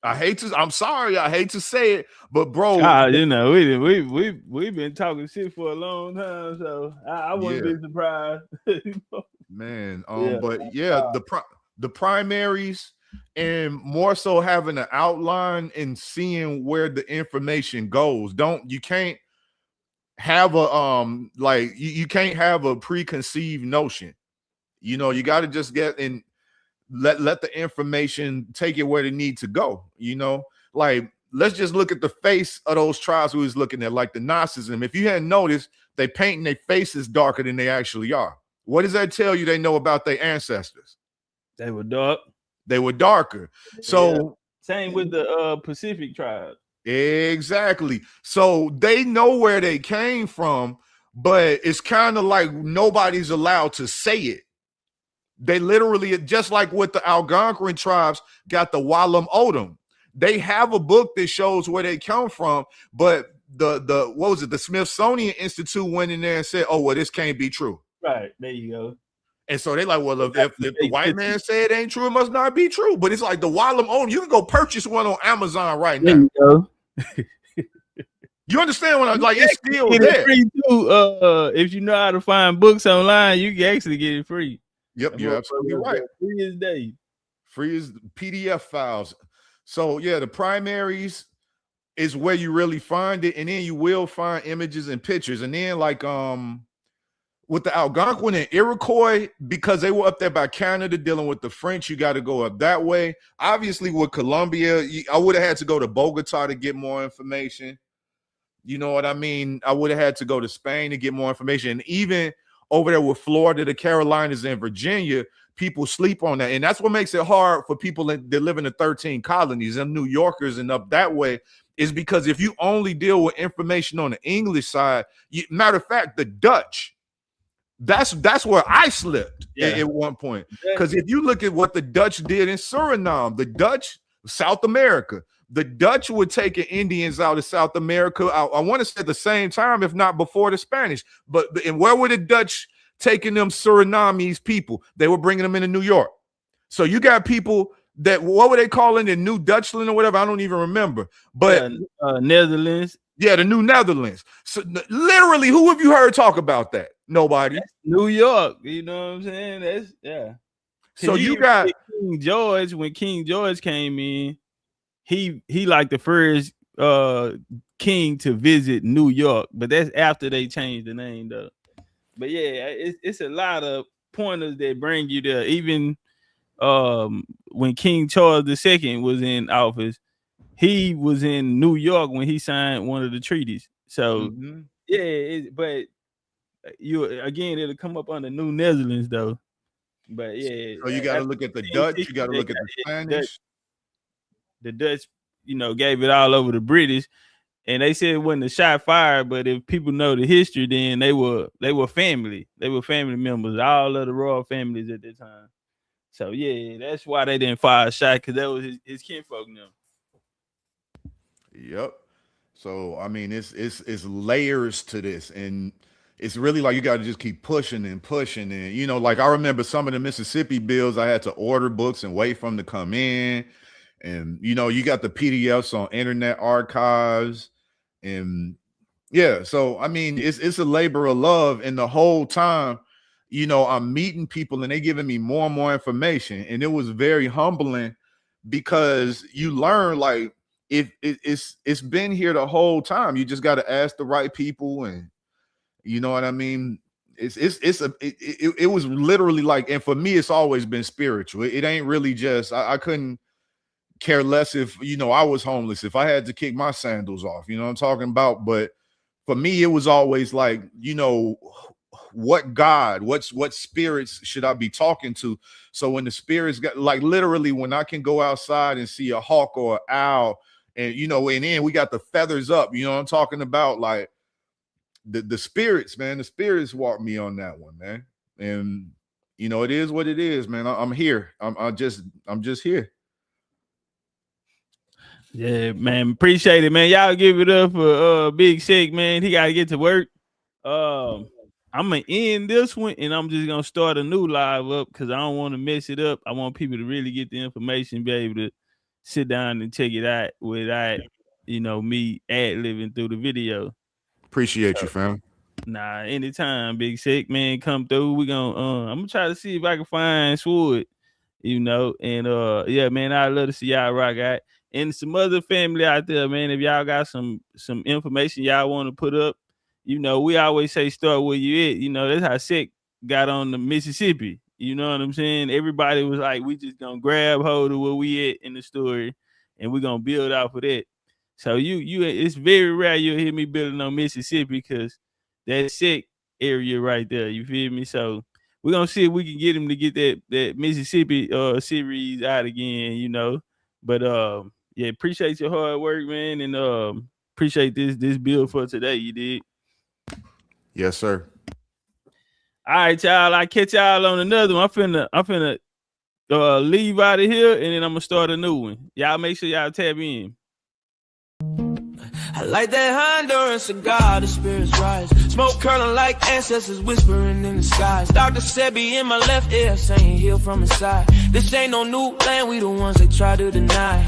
F: I'm sorry, I hate to say it, but bro, we've been talking shit for a long time, so I wouldn't be surprised. Man, but yeah, the primaries, and more so having an outline and seeing where the information goes. You can't have a you can't have a preconceived notion. You got to just get in, let the information take it where they need to go. Like, let's just look at the face of those tribes we was looking at, like the Nazism. If you hadn't noticed, they painting their faces darker than they actually are. What does that tell you they know about their ancestors?
B: They were dark.
F: They were darker. So
B: same with the Pacific tribe.
F: Exactly. So they know where they came from, but it's kind of like nobody's allowed to say it. They literally, just like with the Algonquin tribes, got the Walam Odom. They have a book that shows where they come from, but the Smithsonian Institute went in there and said, oh, well, this can't be true.
B: Right. There you go.
F: And so they like, well, if the white man said it ain't true, it must not be true. But it's like the Walam Odom. You can go purchase one on Amazon right now.
B: There you go.
F: You understand what I'm like? It's still there.
B: Free too. If you know how to find books online, you can actually get it free.
F: Yep, you're absolutely right.
B: Free as day.
F: Free as PDF files. So yeah, the primaries is where you really find it, and then you will find images and pictures. And then like with the Algonquin and Iroquois, because they were up there by Canada dealing with the French, you got to go up that way. Obviously with Colombia, I would have had to go to Bogota to get more information. You know what I mean? I would have had to go to Spain to get more information. And even over there with Florida, the Carolinas, and Virginia, people sleep on that. And that's what makes it hard for people that live in the 13 colonies and New Yorkers and up that way, is because if you only deal with information on the English side, matter of fact, the Dutch, that's where I slipped at one point. Because if you look at what the Dutch did in Suriname, the Dutch, South America, the Dutch were taking Indians out of South America. I want to say at the same time, if not before the Spanish. And where were the Dutch taking them Surinamese people? They were bringing them into New York. So you got people that, what were they calling it, New Dutchland or whatever? I don't even remember. But
B: Netherlands.
F: Yeah, the New Netherlands. So literally, who have you heard talk about that? Nobody.
B: That's New York. You know what I'm saying? So
F: you got
B: King George. When King George came in, he like the first king to visit New York, but that's after they changed the name though. But yeah, it's a lot of pointers that bring you there. Even when King Charles II was in office, he was in New York when he signed one of the treaties. So but it'll come up on the New Netherlands though. But yeah,
F: so you got to look at the Dutch, you got to look at the Spanish.
B: The Dutch, gave it all over the British, and they said it wasn't a shot fired. But if people know the history, then they were family. They were family members, all of the royal families at that time. So yeah, that's why they didn't fire a shot, because that was his kinfolk now.
F: Yep. So I mean, it's layers to this, and it's really like you got to just keep pushing and pushing. And like I remember some of the Mississippi bills, I had to order books and wait for them to come in. And you got the PDFs on Internet Archives, and so I mean, it's a labor of love. And the whole time, I'm meeting people and they giving me more and more information, and it was very humbling, because you learn like it's been here the whole time. You just got to ask the right people, and you know what I mean. It was literally like, and for me, it's always been spiritual. It ain't really just I couldn't care less if I was homeless, if I had to kick my sandals off, what I'm talking about. But for me, it was always like, what God, what spirits should I be talking to? So when the spirits got, like, literally when I can go outside and see a hawk or an owl, and and then we got the feathers up, what I'm talking about, like the spirits, man, the spirits walked me on that one, man. And it is what it is, man. I'm here. I'm just here.
B: Yeah, man. Appreciate it, man. Y'all give it up for Big Shake, man. He got to get to work. I'm going to end this one, and I'm just going to start a new live up, because I don't want to mess it up. I want people to really get the information, be able to sit down and check it out without, me ad-libbing through the video.
F: Appreciate you, fam.
B: Nah, anytime, Big Shake, man. Come through. I'm going to try to see if I can find Swood, and yeah, man, I'd love to see y'all rock out. And some other family out there, man, if y'all got some information y'all want to put up, we always say start where you at. That's how Sick got on the Mississippi. You know what I'm saying? Everybody was like, we just gonna grab hold of where we at in the story, and we're gonna build off of that. So it's very rare you'll hear me building on Mississippi, because that's Sick area right there. You feel me? So we're gonna see if we can get him to get that Mississippi series out again, But yeah, appreciate your hard work, man, and appreciate this build for today. You did.
F: Yes, sir.
B: All right, y'all. I catch y'all on another one. I'm finna leave out of here, and then I'm gonna start a new one. Y'all make sure y'all tap in.
A: I like that Honduran cigar, the spirits rise. Smoke curling like ancestors whispering in the skies. Dr. Sebi in my left ear saying heal from inside. This ain't no new land, we the ones they try to deny.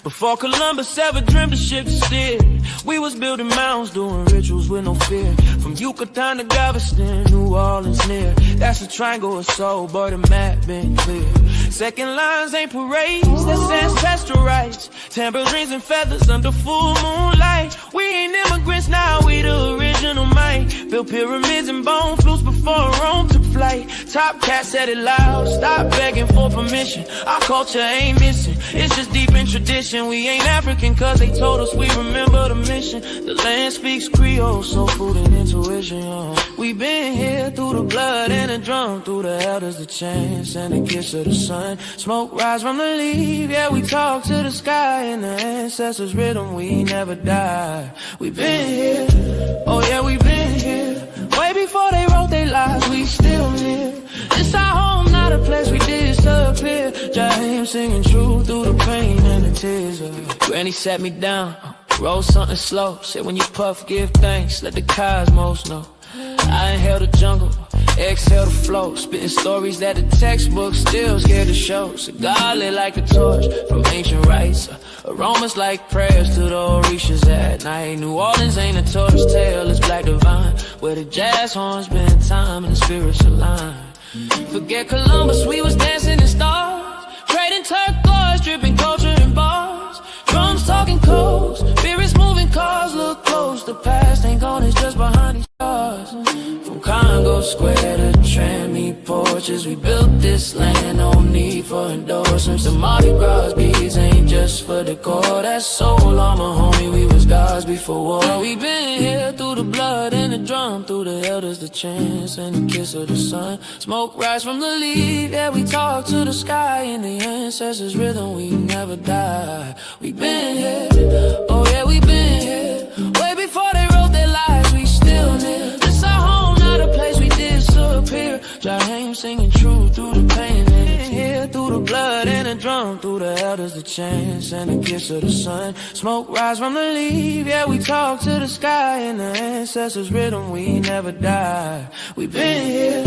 A: Before Columbus ever dreamed of ship to steer, we was building mounds, doing rituals with no fear. From Yucatan to Galveston, New Orleans near. That's a triangle of soul, boy, the map been clear. Second lines ain't parades, that's ancestral rights. Tambourines and feathers under full moonlight. We ain't immigrants now, we the original might. Built pyramids and bone flutes before Rome took flight. Topcatz said it loud, stop begging for permission. Our culture ain't missing, it's just deep in tradition. We ain't African cause they told us we remember the mission. The land speaks Creole, soul food and intuition, yo. We been here through the blood and the drum, through the elders, the chants and the kiss of the sun. Smoke rise from the leaf, yeah, we talk to the sky. And the ancestors' rhythm, we never die. We been here, oh yeah, we been here. Way before they wrote their lives, we still live. It's our home, not a place we disappear. Jaheim singing true through the pain and the tears. Granny sat me down, roll something slow. Said when you puff, give thanks, let the cosmos know. I inhale the jungle, exhale the flow. Spitting stories that the textbook still scared to show. Cigar lit like a torch from ancient rites. Aromas like prayers to the Orishas at night. New Orleans ain't a tortoise tale, it's black divine. Where the jazz horns been time and the spirits align. Forget Columbus, we was dancing in stars. Trading turquoise, dripping culture in bars. Drums talking codes, spirits moving cars. Look close, the past ain't gone, it's just behind these stars. From Congo Square to Trammy porches, we built this land, no need for endorsements. The Mardi Gras beads ain't just for decor, that's soul armor, homie, we was gods before war. We been here through the blood and the drum, through the elders, the chants and the kiss of the sun. Smoke rise from the leaf, yeah, we talk to the sky. In the ancestors' rhythm, we never die. We been here, oh yeah, we been here. Way before they wrote their lives, we still live. This our home, not a place we disappear. Jaheim singing true through the pain and the tears. Through the blood and the drum, through the elders, the chants and the kiss of the sun. Smoke rise from the leaf, yeah, we talk to the sky. In the ancestors' rhythm, we never die. We been here,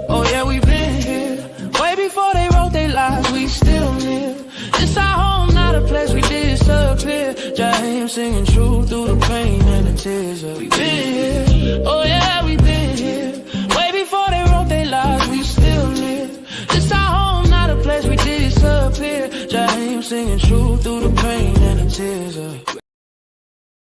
A: oh yeah, we been here. Way before they wrote their lives, we still live. It's our home, not a place we disappear. Jaheim singing true through the pain and the tears. We been here, oh yeah, we been here. Way before they wrote their lives, we still live. It's our home, not a place we disappear. Jaheim singing true through the pain and the tears.